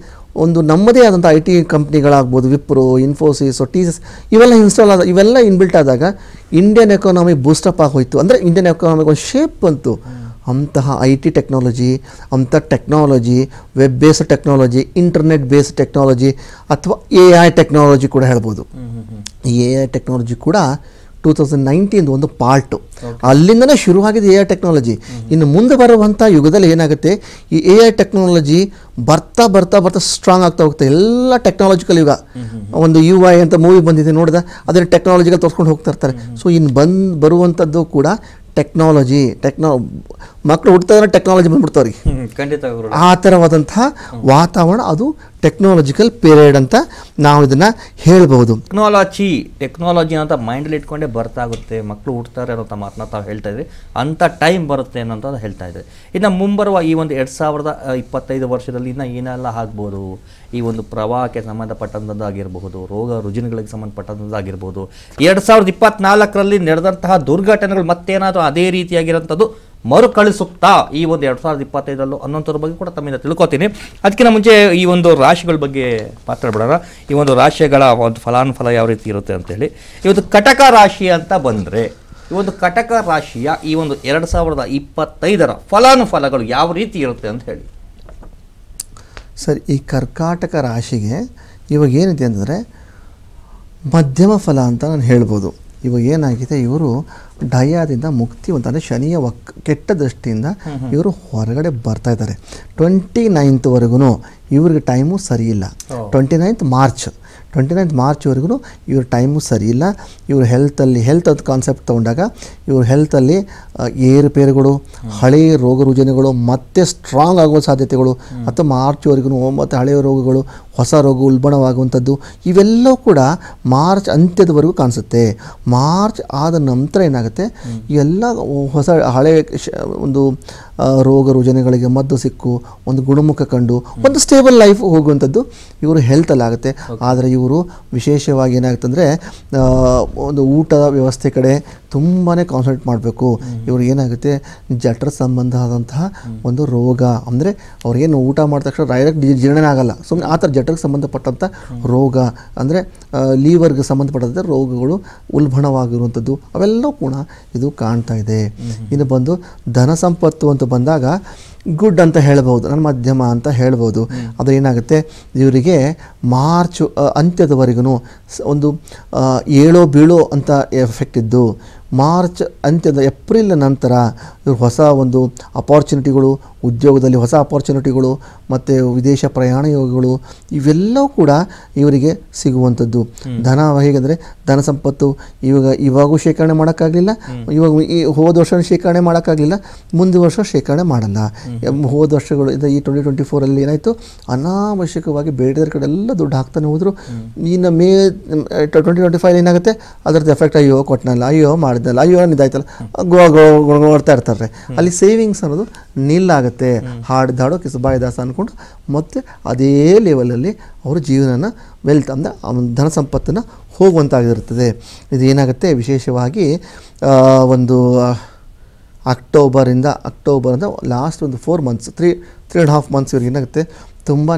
ಒಂದು ನಮ್ಮದೇ ಆದಂಥ IT ಕಂಪ್ನಿಗಳಾಗ್ಬೋದು, ವಿಪ್ರೋ, ಇನ್ಫೋಸಿಸ್, TCS ಇವೆಲ್ಲ ಇನ್ಬಿಲ್ಟ್ ಆದಾಗ ಇಂಡಿಯನ್ ಎಕಾನಮಿ ಬೂಸ್ಟಪ್ ಆಗೋಯ್ತು. ಅಂದರೆ ಇಂಡಿಯನ್ ಎಕಾನಮಿಗೆ ಒಂದು ಶೇಪ್ ಬಂತು. ಅಂತಹ IT technology, web based technology, internet based technology ಅಥವಾ AI ಟೆಕ್ನಾಲಜಿ ಕೂಡ ಹೇಳ್ಬೋದು. ಈ AI ಟೆಕ್ನಾಲಜಿ ಕೂಡ 2019 ಒಂದು ಪಾರ್ಟು. ಅಲ್ಲಿಂದನೇ ಶುರುವಾಗಿದೆ AI ಟೆಕ್ನಾಲಜಿ. ಇನ್ನು ಮುಂದೆ ಬರುವಂಥ ಯುಗದಲ್ಲಿ ಏನಾಗುತ್ತೆ, ಈ AI ಟೆಕ್ನಾಲಜಿ ಬರ್ತಾ ಸ್ಟ್ರಾಂಗ್ ಆಗ್ತಾ ಹೋಗುತ್ತೆ. ಎಲ್ಲ ಟೆಕ್ನಾಲಜಿಕಲ್ ಯುಗ. ಒಂದು UI ಅಂತ ಮೂವಿ ಬಂದಿದೆ ನೋಡಿದ, ಅದನ್ನು ಟೆಕ್ನಾಲಜಿಕಲ್ ತೋರಿಸ್ಕೊಂಡು ಹೋಗ್ತಾ ಇರ್ತಾರೆ. ಸೊ ಇನ್ನು ಬರುವಂಥದ್ದು ಕೂಡ ಟೆಕ್ನಾಲಜಿ. ಮಕ್ಕಳು ಹುಡ್ತಾದ್ರೆ ಟೆಕ್ನಾಲಜಿ ಬಂದ್ಬಿಡ್ತಾವ್ರಿಗೆ. ಖಂಡಿತ ಆ ಥರವಾದಂತಹ ವಾತಾವರಣ, ಅದು ಟೆಕ್ನಾಲಜಿಕಲ್ ಪೀರಿಯಡ್ ಅಂತ ನಾವು ಇದನ್ನು ಹೇಳ್ಬೋದು. ಟೆಕ್ನಾಲಜಿ ಅಂತ ಮೈಂಡಲ್ಲಿ ಇಟ್ಕೊಂಡೇ ಬರ್ತಾಗುತ್ತೆ. ಮಕ್ಕಳು ಹುಡ್ತಾರೆ ಅನ್ನೋ ಮಾತನ್ನ ತಾವು ಹೇಳ್ತಾ ಇದ್ರಿ, ಅಂಥ ಟೈಮ್ ಬರುತ್ತೆ ಅನ್ನೋಂಥ ಹೇಳ್ತಾ ಇದ್ರಿ. ಇನ್ನು ಮುಂಬರುವ ಈ ಒಂದು 2025 ವರ್ಷದಲ್ಲಿ ಇನ್ನು ಏನೆಲ್ಲ ಆಗ್ಬೋದು, ಈ ಒಂದು ಪ್ರವಾಹಕ್ಕೆ ಸಂಬಂಧಪಟ್ಟಂಥದ್ದಾಗಿರಬಹುದು, ರೋಗ ರುಜಿನಗಳಿಗೆ ಸಂಬಂಧಪಟ್ಟಂಥದ್ದಾಗಿರ್ಬೋದು, 2024ರಲ್ಲಿ ನಡೆದಂತಹ ದುರ್ಘಟನೆಗಳು ಮತ್ತೇನಾದರೂ ಅದೇ ರೀತಿಯಾಗಿರೋಂಥದ್ದು ಮರುಕಳಿಸುತ್ತಾ ಈ ಒಂದು 2025 ಅನ್ನೋಂಥದ್ರ ಬಗ್ಗೆ ಕೂಡ ತಮ್ಮಿಂದ ತಿಳ್ಕೊತೀನಿ. ಅದಕ್ಕಿಂತ ಮುಂಚೆ ಈ ಒಂದು ರಾಶಿಗಳ ಬಗ್ಗೆ ಮಾತಾಡ್ಬಿಡೋಣ. ಈ ಒಂದು ರಾಶಿಗಳ ಒಂದು ಫಲಾನುಫಲ ಯಾವ ರೀತಿ ಇರುತ್ತೆ ಅಂತೇಳಿ, ಇವತ್ತು ಕಟಕ ರಾಶಿ ಅಂತ ಬಂದರೆ ಈ ಒಂದು ಕಟಕ ರಾಶಿಯ ಈ ಒಂದು 2025ರ ಫಲಾನುಫಲಗಳು ಯಾವ ರೀತಿ ಇರುತ್ತೆ ಅಂತ ಹೇಳಿ. ಸರ್, ಈ ಕರ್ಕಾಟಕ ರಾಶಿಗೆ ಇವಾಗ ಏನಿದೆ ಅಂದರೆ ಮಧ್ಯಮ ಫಲ ಅಂತ ನಾನು ಹೇಳ್ಬೋದು. ಇವಾಗ ಏನಾಗಿದೆ, ಇವರು ಡಯಾದಿಂದ ಮುಕ್ತಿ ಅಂದರೆ ಶನಿಯ ಕೆಟ್ಟ ದೃಷ್ಟಿಯಿಂದ ಇವರು ಹೊರಗಡೆ ಬರ್ತಾ ಇದ್ದಾರೆ. 29th ಇವ್ರಿಗೆ ಟೈಮು ಸರಿ ಇಲ್ಲ. 29th ಮಾರ್ಚ್ವರೆಗೂ ಇವ್ರ ಟೈಮು ಸರಿ ಇಲ್ಲ. ಇವರು ಹೆಲ್ತ್ ಅದು ಕಾನ್ಸೆಪ್ಟ್ ತೊಗೊಂಡಾಗ ಇವ್ರ ಹೆಲ್ತಲ್ಲಿ ಏರುಪೇರುಗಳು, ಹಳೆಯ ರೋಗ ರುಜಿನಗಳು ಮತ್ತೆ ಸ್ಟ್ರಾಂಗ್ ಆಗುವ ಸಾಧ್ಯತೆಗಳು, ಅಥವಾ ಮಾರ್ಚ್ವರೆಗೂ ಮತ್ತು ಹಳೆಯ ರೋಗಗಳು, ಹೊಸ ರೋಗ ಉಲ್ಬಣವಾಗುವಂಥದ್ದು ಇವೆಲ್ಲವೂ ಕೂಡ ಮಾರ್ಚ್ ಅಂತ್ಯದವರೆಗೂ ಕಾಣಿಸುತ್ತೆ. ಮಾರ್ಚ್ ಆದ ನಂತರ ಏನಾಗುತ್ತೆ, ಇವೆಲ್ಲ ಹೊಸ ಹಳೆಯ ಒಂದು ರೋಗ ರುಜಿನಗಳಿಗೆ ಮದ್ದು ಸಿಕ್ಕು ಒಂದು ಗುಣಮುಖ ಕಂಡು ಒಂದು ಸ್ಟೇಬಲ್ ಲೈಫ್ ಹೋಗುವಂಥದ್ದು ಇವರು ಹೆಲ್ತಲ್ಲಾಗುತ್ತೆ. ಆದರೆ ಇವರು ವಿಶೇಷವಾಗಿ ಏನಾಗುತ್ತೆ ಅಂದರೆ ಒಂದು ಊಟದ ವ್ಯವಸ್ಥೆ ಕಡೆ ತುಂಬಾ ಕಾನ್ಸಂಟ್ರೇಟ್ ಮಾಡಬೇಕು. ಇವ್ರಿಗೆ ಏನಾಗುತ್ತೆ, ಜಠರ ಸಂಬಂಧ ಆದಂತಹ ಒಂದು ರೋಗ ಅಂದರೆ ಅವ್ರಿಗೇನು ಊಟ ಮಾಡಿದ ತಕ್ಷಣ ಡೈರೆಕ್ಟ್ ಜೀರ್ಣನೇ ಆಗಲ್ಲ, ಸುಮ್ಮನೆ ಆ ಥರ ಜಠರಕ್ಕೆ ಸಂಬಂಧಪಟ್ಟಂಥ ರೋಗ ಅಂದರೆ ಲೀವರ್ಗೆ ಸಂಬಂಧಪಟ್ಟಂಥ ರೋಗಗಳು ಉಲ್ಬಣವಾಗಿರುವಂಥದ್ದು ಅವೆಲ್ಲವೂ ಕೂಡ ಇದು ಕಾಣ್ತಾ ಇದೆ. ಇನ್ನು ಬಂದು ಧನ ಸಂಪತ್ತು ಅಂತ ಬಂದಾಗ ಗುಡ್ ಅಂತ ಹೇಳ್ಬೋದು, ನಾನು ಮಧ್ಯಮ ಅಂತ ಹೇಳ್ಬೋದು. ಅದು ಏನಾಗುತ್ತೆ, ಇವರಿಗೆ ಮಾರ್ಚ್ ಅಂತ್ಯದವರೆಗೂ ಒಂದು ಏಳೋ ಬೀಳೋ ಅಂತ ಎಫೆಕ್ಟ್ ಇದ್ದು, ಮಾರ್ಚ್ ಅಂತ್ಯದ ಏಪ್ರಿಲ್ ನಂತರ ಇವರು ಹೊಸ ಒಂದು ಅಪಾರ್ಚುನಿಟಿಗಳು, ಉದ್ಯೋಗದಲ್ಲಿ ಹೊಸ ಅಪಾರ್ಚುನಿಟಿಗಳು ಮತ್ತು ವಿದೇಶ ಪ್ರಯಾಣ ಯೋಗಗಳು ಇವೆಲ್ಲವೂ ಕೂಡ ಇವರಿಗೆ ಸಿಗುವಂಥದ್ದು. ಧನ ಹೇಗೆಂದರೆ ಧನ ಸಂಪತ್ತು ಇವಾಗೂ ಶೇಖರಣೆ ಮಾಡೋಕ್ಕಾಗಲಿಲ್ಲ, ಇವಾಗ ಈ ಹೋದ ವರ್ಷ ಶೇಖರಣೆ ಮಾಡೋಕ್ಕಾಗಲಿಲ್ಲ, ಮುಂದಿನ ವರ್ಷ ಶೇಖರಣೆ ಮಾಡಲ್ಲ. ಹೋದ ವರ್ಷಗಳು ಈ 2024 ಏನಾಯಿತು, ಅನಾವಶ್ಯಕವಾಗಿ ಬೇಡದ ಕಡೆ ಎಲ್ಲ ದುಡ್ಡು ಹಾಕ್ತಾನೆ ಹೋದರು. ಇನ್ನು 2025 ಏನಾಗುತ್ತೆ, ಅದರದ್ದು ಎಫೆಕ್ಟ್ ಅಯ್ಯೋ ಕೊಟ್ಟನಲ್ಲ, ಅಯ್ಯೋ ಮಾಡಿದ್ನಲ್ಲ, ಅಯ್ಯೋ ನಿದಾಯ್ತಲ್ಲ ನೋಡ್ತಾ ಇರ್ತಾರೆ. ಅಲ್ಲಿ ಸೇವಿಂಗ್ಸ್ ಅನ್ನೋದು ನಿಲ್ಲಾಗುತ್ತೆ. ಹಾಡ್ದಾಡೋ ಕಿಸಬಾಯಿ ದಾಸ ಅಂದ್ಕೊಂಡು ಮತ್ತೆ ಅದೇ ಲೆವೆಲಲ್ಲಿ ಅವರು ಜೀವನನ ವೆಲ್ತ್ ಅಂದರೆ ಧನ ಸಂಪತ್ತನ್ನು ಹೋಗುವಂತಾಗಿರುತ್ತದೆ. ಇದು ಏನಾಗುತ್ತೆ, ವಿಶೇಷವಾಗಿ ಒಂದು ಅಕ್ಟೋಬರ್ ಲಾಸ್ಟ್ ಒಂದು 4 months 3.5 months ಇವ್ರಿಗೆ ಏನಾಗುತ್ತೆ, ತುಂಬಾ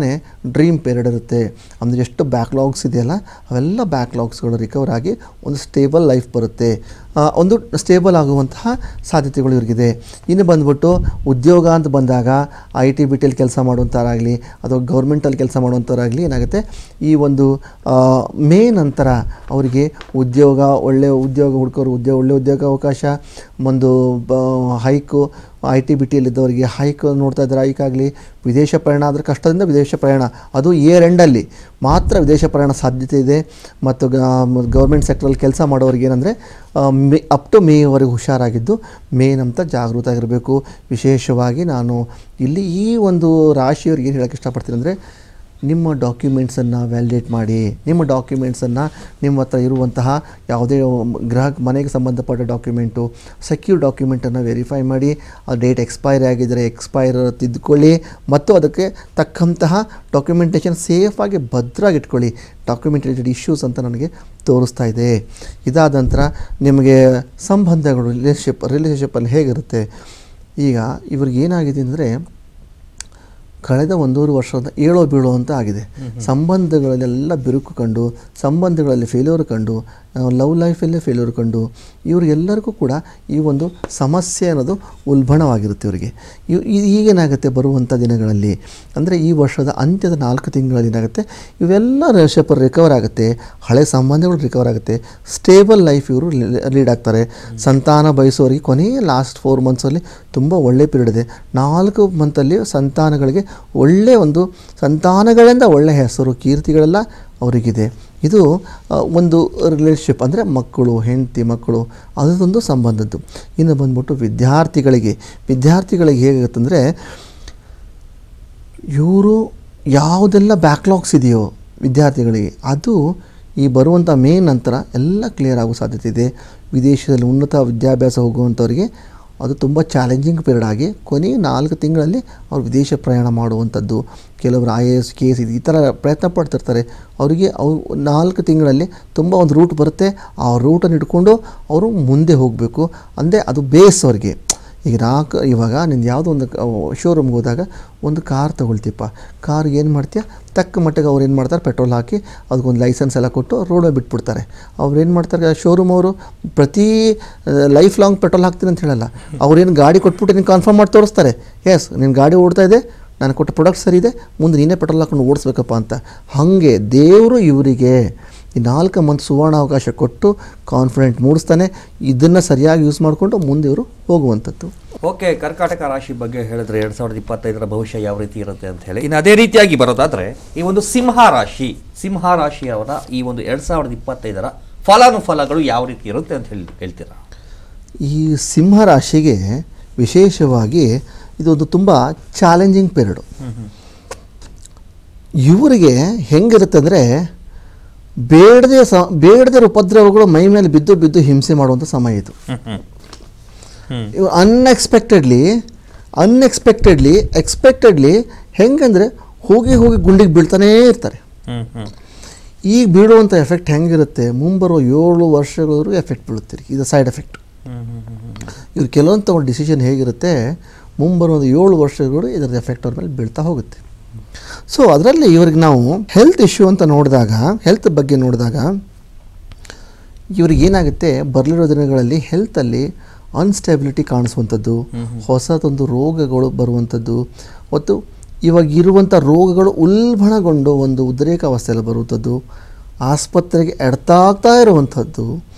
ಡ್ರೀಮ್ ಪೀರಿಯಡ್ ಇರುತ್ತೆ. ಅಂದರೆ ಎಷ್ಟು ಬ್ಯಾಕ್ಲಾಗ್ಸ್ ಇದೆಯಲ್ಲ ಅವೆಲ್ಲ ಬ್ಯಾಕ್ಲಾಗ್ಸ್ಗಳು ರಿಕವರ್ ಆಗಿ ಒಂದು ಸ್ಟೇಬಲ್ ಲೈಫ್ ಬರುತ್ತೆ, ಒಂದು ಸ್ಟೇಬಲ್ ಆಗುವಂತಹ ಸಾಧ್ಯತೆಗಳು ಇವ್ರಿಗಿದೆ. ಇನ್ನು ಬಂದ್ಬಿಟ್ಟು ಉದ್ಯೋಗ ಅಂತ ಬಂದಾಗ IT BTಯಲ್ಲಿ ಕೆಲಸ ಮಾಡುವಂಥವರಾಗಲಿ ಅಥವಾ ಗೌರ್ಮೆಂಟಲ್ಲಿ ಕೆಲಸ ಮಾಡುವಂಥವರಾಗಲಿ ಏನಾಗುತ್ತೆ, ಈ ಒಂದು ಮೇ ನಂತರ ಅವರಿಗೆ ಒಳ್ಳೆಯ ಉದ್ಯೋಗ ಹುಡ್ಕೋರು ಒಳ್ಳೆಯ ಉದ್ಯೋಗ ಅವಕಾಶ, ಒಂದು ಹೈಕು IT BTಯಲ್ಲಿದ್ದವರಿಗೆ ಹೈಕ್ ನೋಡ್ತಾ ಇದ್ದಾರೆ. ಹೈಕಾಗಲಿ ವಿದೇಶ ಪ್ರಯಾಣ ಆದರೆ ಕಷ್ಟದಿಂದ ವಿದೇಶ ಪ್ರಯಾಣ, ಅದು ಇಯರ್ ಎಂಡಲ್ಲಿ ಮಾತ್ರ ವಿದೇಶ ಪ್ರಯಾಣ ಸಾಧ್ಯತೆ ಇದೆ. ಮತ್ತು ಗೌರ್ಮೆಂಟ್ ಸೆಕ್ಟ್ರಲ್ಲಿ ಕೆಲಸ ಮಾಡೋರಿಗೆ ಏನಂದರೆ ಅಪ್ ಟು ಮೇವರೆಗೆ ಹುಷಾರಾಗಿದ್ದು ಮೇ ನಂತರ ಜಾಗೃತ ಆಗಿರಬೇಕು. ವಿಶೇಷವಾಗಿ ನಾನು ಇಲ್ಲಿ ಈ ಒಂದು ರಾಶಿಯವ್ರಿಗೆ ಏನು ಹೇಳೋಕ್ಕೆ ಇಷ್ಟಪಡ್ತೀನಿ ಅಂದರೆ, ನಿಮ್ಮ ಡಾಕ್ಯುಮೆಂಟ್ಸನ್ನು ವ್ಯಾಲಿಡೇಟ್ ಮಾಡಿ. ನಿಮ್ಮ ಡಾಕ್ಯುಮೆಂಟ್ಸನ್ನು ನಿಮ್ಮ ಹತ್ರ ಇರುವಂತಹ ಯಾವುದೇ ಮನೆಗೆ ಸಂಬಂಧಪಟ್ಟ ಡಾಕ್ಯುಮೆಂಟು, ಸೆಕ್ಯೂರ್ ಡಾಕ್ಯುಮೆಂಟನ್ನು ವೆರಿಫೈ ಮಾಡಿ. ಆ ಡೇಟ್ ಎಕ್ಸ್ಪೈರ್ ಆಗಿದ್ದರೆ ಎಕ್ಸ್ಪೈರ್ ತಿದ್ದುಕೊಳ್ಳಿ ಮತ್ತು ಅದಕ್ಕೆ ತಕ್ಕಂತಹ ಡಾಕ್ಯುಮೆಂಟೇಷನ್ ಸೇಫಾಗಿ ಭದ್ರಾಗಿಟ್ಕೊಳ್ಳಿ. ಡಾಕ್ಯುಮೆಂಟ್ ರಿಲೇಟೆಡ್ ಇಶ್ಯೂಸ್ ಅಂತ ನನಗೆ ತೋರಿಸ್ತಾ ಇದೆ. ಇದಾದ ನಂತರ ನಿಮಗೆ ಸಂಬಂಧಗಳು ರಿಲೇಷನ್ಶಿಪ್ಪಲ್ಲಿ ಹೇಗಿರುತ್ತೆ, ಈಗ ಇವ್ರಿಗೆ ಏನಾಗಿದೆ ಅಂದರೆ ಕಳೆದ 1.5 ವರ್ಷದ ಏಳೋ ಬೀಳೋ ಅಂತ ಆಗಿದೆ. ಸಂಬಂಧಗಳಲ್ಲೆಲ್ಲ ಬಿರುಕು ಕಂಡು, ಸಂಬಂಧಗಳಲ್ಲಿ ಫೇಲ್ಯೂರ್ ಕಂಡು, ಲವ್ ಲೈಫಲ್ಲೇ ಫೇಲ್ಯೂರ್ ಕಂಡು ಇವರಿಗೆಲ್ಲರಿಗೂ ಕೂಡ ಈ ಒಂದು ಸಮಸ್ಯೆ ಅನ್ನೋದು ಉಲ್ಬಣವಾಗಿರುತ್ತೆ ಇವರಿಗೆ. ಈಗೇನಾಗುತ್ತೆ ಬರುವಂಥ ದಿನಗಳಲ್ಲಿ ಅಂದರೆ ಈ ವರ್ಷದ ಅಂತ್ಯದ 4 ತಿಂಗಳಲ್ಲಿ ಏನಾಗುತ್ತೆ, ಇವೆಲ್ಲ ರಿಲೇಷನ್ಶಿಪ್ ರಿಕವರ್ ಆಗುತ್ತೆ, ಹಳೆ ಸಂಬಂಧಗಳು ರಿಕವರ್ ಆಗುತ್ತೆ, ಸ್ಟೇಬಲ್ ಲೈಫ್ ಇವರು ಲೀಡ್ ಆಗ್ತಾರೆ. ಸಂತಾನ ಬಯಸೋರಿಗೆ ಕೊನೆಯ ಲಾಸ್ಟ್ 4 monthsಲ್ಲಿ ತುಂಬ ಒಳ್ಳೆ ಪೀರಿಯಡ್ ಇದೆ. 4 ಮಂತಲ್ಲಿ ಸಂತಾನಗಳಿಗೆ ಒಳ್ಳೆಯ ಒಂದು ಸಂತಾನಗಳಿಂದ ಒಳ್ಳೆಯ ಹೆಸರು ಕೀರ್ತಿಗಳೆಲ್ಲ ಅವರಿಗಿದೆ. ಇದು ಒಂದು ರಿಲೇಷನ್ಶಿಪ್ ಅಂದರೆ ಮಕ್ಕಳು, ಹೆಂಡತಿ ಮಕ್ಕಳು ಅದೊಂದು ಸಂಬಂಧದ್ದು. ಇನ್ನು ಬಂದ್ಬಿಟ್ಟು ವಿದ್ಯಾರ್ಥಿಗಳಿಗೆ ಹೇಗಾಗುತ್ತಂದರೆ, ಇವರು ಯಾವುದೆಲ್ಲ ಬ್ಯಾಕ್ಲಾಗ್ಸ್ ಇದೆಯೋ ವಿದ್ಯಾರ್ಥಿಗಳಿಗೆ ಅದು ಈ ಬರುವಂಥ ಮೇ ನಂತರ ಎಲ್ಲ ಕ್ಲಿಯರ್ ಆಗೋ ಸಾಧ್ಯತೆ ಇದೆ. ವಿದೇಶದಲ್ಲಿ ಉನ್ನತ ವಿದ್ಯಾಭ್ಯಾಸ ಹೋಗುವಂಥವ್ರಿಗೆ ಅದು ತುಂಬ ಚಾಲೆಂಜಿಂಗ್ ಪೀರಿಯಡ್ ಆಗಿ ಕೊನೆಯ 4 ತಿಂಗಳಲ್ಲಿ ಅವ್ರು ವಿದೇಶ ಪ್ರಯಾಣ ಮಾಡುವಂಥದ್ದು, ಕೆಲವರು IAS KS ಈ ಥರ ಪ್ರಯತ್ನ ಪಡ್ತಿರ್ತಾರೆ. ಅವರಿಗೆ 4 ತಿಂಗಳಲ್ಲಿ ತುಂಬ ಒಂದು ರೂಟ್ ಬರುತ್ತೆ, ಆ ರೂಟನ್ನು ಇಟ್ಕೊಂಡು ಅವರು ಮುಂದೆ ಹೋಗಬೇಕು. ಅಂದರೆ ಅದು ಬೇಸ್ ಅವ್ರಿಗೆ. ಈಗ ಇವಾಗ ನಿಂದು ಯಾವುದೋ ಒಂದು ಶೋರೂಮ್ಗೆ ಹೋದಾಗ ಒಂದು ಕಾರ್ ತೊಗೊಳ್ತೀಪ್ಪ, ಕಾರ್ಗೆ ಏನು ಮಾಡ್ತೀಯ, ತಕ್ಕ ಮಟ್ಟಿಗೆ ಅವ್ರು ಏನು ಮಾಡ್ತಾರೆ, ಪೆಟ್ರೋಲ್ ಹಾಕಿ ಅದಕ್ಕೊಂದು ಲೈಸೆನ್ಸ್ ಎಲ್ಲ ಕೊಟ್ಟು ರೋಡಲ್ಲಿ ಬಿಟ್ಬಿಡ್ತಾರೆ. ಅವ್ರು ಏನು ಮಾಡ್ತಾರೆ, ಶೋರೂಮ್ ಅವರು ಪ್ರತಿ ಲೈಫ್ ಲಾಂಗ್ ಪೆಟ್ರೋಲ್ ಹಾಕ್ತೀನಿ ಅಂತ ಹೇಳಲ್ಲ. ಅವ್ರೇನು ಗಾಡಿ ಕೊಟ್ಬಿಟ್ಟು ನೀನು ಕನ್ಫರ್ಮ್ ಮಾಡಿ ತೋರಿಸ್ತಾರೆ, ಎಸ್ ನಿನ್ನ ಗಾಡಿ ಓಡ್ತಾ ಇದೆ, ನಾನು ಕೊಟ್ಟ ಪ್ರಾಡಕ್ಟ್ ಸರಿ ಇದೆ, ಮುಂದೆ ನೀನೇ ಪೆಟ್ರೋಲ್ ಹಾಕೊಂಡು ಓಡಿಸ್ಬೇಕಪ್ಪ ಅಂತ. ಹಾಗೆ ದೇವರು ಇವರಿಗೆ ಈ 4 ಮಂತ್ ಸುವರ್ಣ ಅವಕಾಶ ಕೊಟ್ಟು ಕಾನ್ಫಿಡೆಂಟ್ ಮೂಡಿಸ್ತಾನೆ. ಇದನ್ನು ಸರಿಯಾಗಿ ಯೂಸ್ ಮಾಡಿಕೊಂಡು ಮುಂದೆ ಇವರು ಹೋಗುವಂಥದ್ದು. ಓಕೆ, ಕರ್ಕಾಟಕ ರಾಶಿ ಬಗ್ಗೆ ಹೇಳಿದ್ರೆ 2025ರ ಭವಿಷ್ಯ ಯಾವ ರೀತಿ ಇರುತ್ತೆ ಅಂತ ಹೇಳಿ. ಇನ್ನು ಅದೇ ರೀತಿಯಾಗಿ ಬರೋದಾದರೆ ಈ ಒಂದು ಸಿಂಹ ರಾಶಿಯವರ ಈ ಒಂದು 2025ರ ಫಲಾನುಫಲಗಳು ಯಾವ ರೀತಿ ಇರುತ್ತೆ ಅಂತ ಹೇಳ್ತೀರಾ? ಈ ಸಿಂಹ ರಾಶಿಗೆ ವಿಶೇಷವಾಗಿ ಇದೊಂದು ತುಂಬ ಚಾಲೆಂಜಿಂಗ್ ಪೀರಿಯಡು. ಇವರಿಗೆ ಹೆಂಗಿರುತ್ತೆ ಅಂದರೆ ಬೇಡದೇ ಉಪದ್ರವಗಳು ಮೈ ಮೇಲೆ ಬಿದ್ದು ಹಿಂಸೆ ಮಾಡುವಂಥ ಸಮಯ ಇದು. ಇವರು ಎಕ್ಸ್ಪೆಕ್ಟೆಡ್ಲಿ ಹೆಂಗಂದರೆ ಹೋಗಿ ಗುಂಡಿಗೆ ಬೀಳ್ತಾನೇ ಇರ್ತಾರೆ. ಈಗ ಬೀಳುವಂಥ ಎಫೆಕ್ಟ್ ಹೆಂಗಿರುತ್ತೆ, ಮುಂಬರೋ 7 ವರ್ಷಗಳವರೆಗೂ ಎಫೆಕ್ಟ್ ಬೀಳುತ್ತೀರಿ. ಇದು ಸೈಡ್ ಎಫೆಕ್ಟ್. ಇವ್ರು ಕೆಲವೊಂದು ತಗೊಂಡು ಡಿಸಿಷನ್ ಹೇಗಿರುತ್ತೆ, ಮುಂಬರೋ 7 ವರ್ಷಗಳು ಇದರ ಎಫೆಕ್ಟ್ ಅವ್ರ ಮೇಲೆ ಬೀಳ್ತಾ ಹೋಗುತ್ತೆ. ಸೊ ಅದರಲ್ಲಿ ಇವ್ರಿಗೆ ನಾವು ಹೆಲ್ತ್ ಇಶ್ಯೂ ಅಂತ ಹೆಲ್ತ್ ಬಗ್ಗೆ ನೋಡಿದಾಗ ಇವ್ರಿಗೆ ಏನಾಗುತ್ತೆ, ಬರಲಿರೋ ದಿನಗಳಲ್ಲಿ ಹೆಲ್ತಲ್ಲಿ ಅನ್ಸ್ಟೆಬಿಲಿಟಿ ಕಾಣಿಸುವಂಥದ್ದು, ಹೊಸದೊಂದು ರೋಗಗಳು ಬರುವಂಥದ್ದು, ಮತ್ತು ಇವಾಗ ಇರುವಂಥ ರೋಗಗಳು ಉಲ್ಬಣಗೊಂಡು ಒಂದು ಉದ್ರೇಕ ಅವಸ್ಥೆಯಲ್ಲಿ ಬರುವಂಥದ್ದು, ಆಸ್ಪತ್ರೆಗೆ ಎಡ್ತಾಗ್ತಾ ಇರುವಂಥದ್ದು.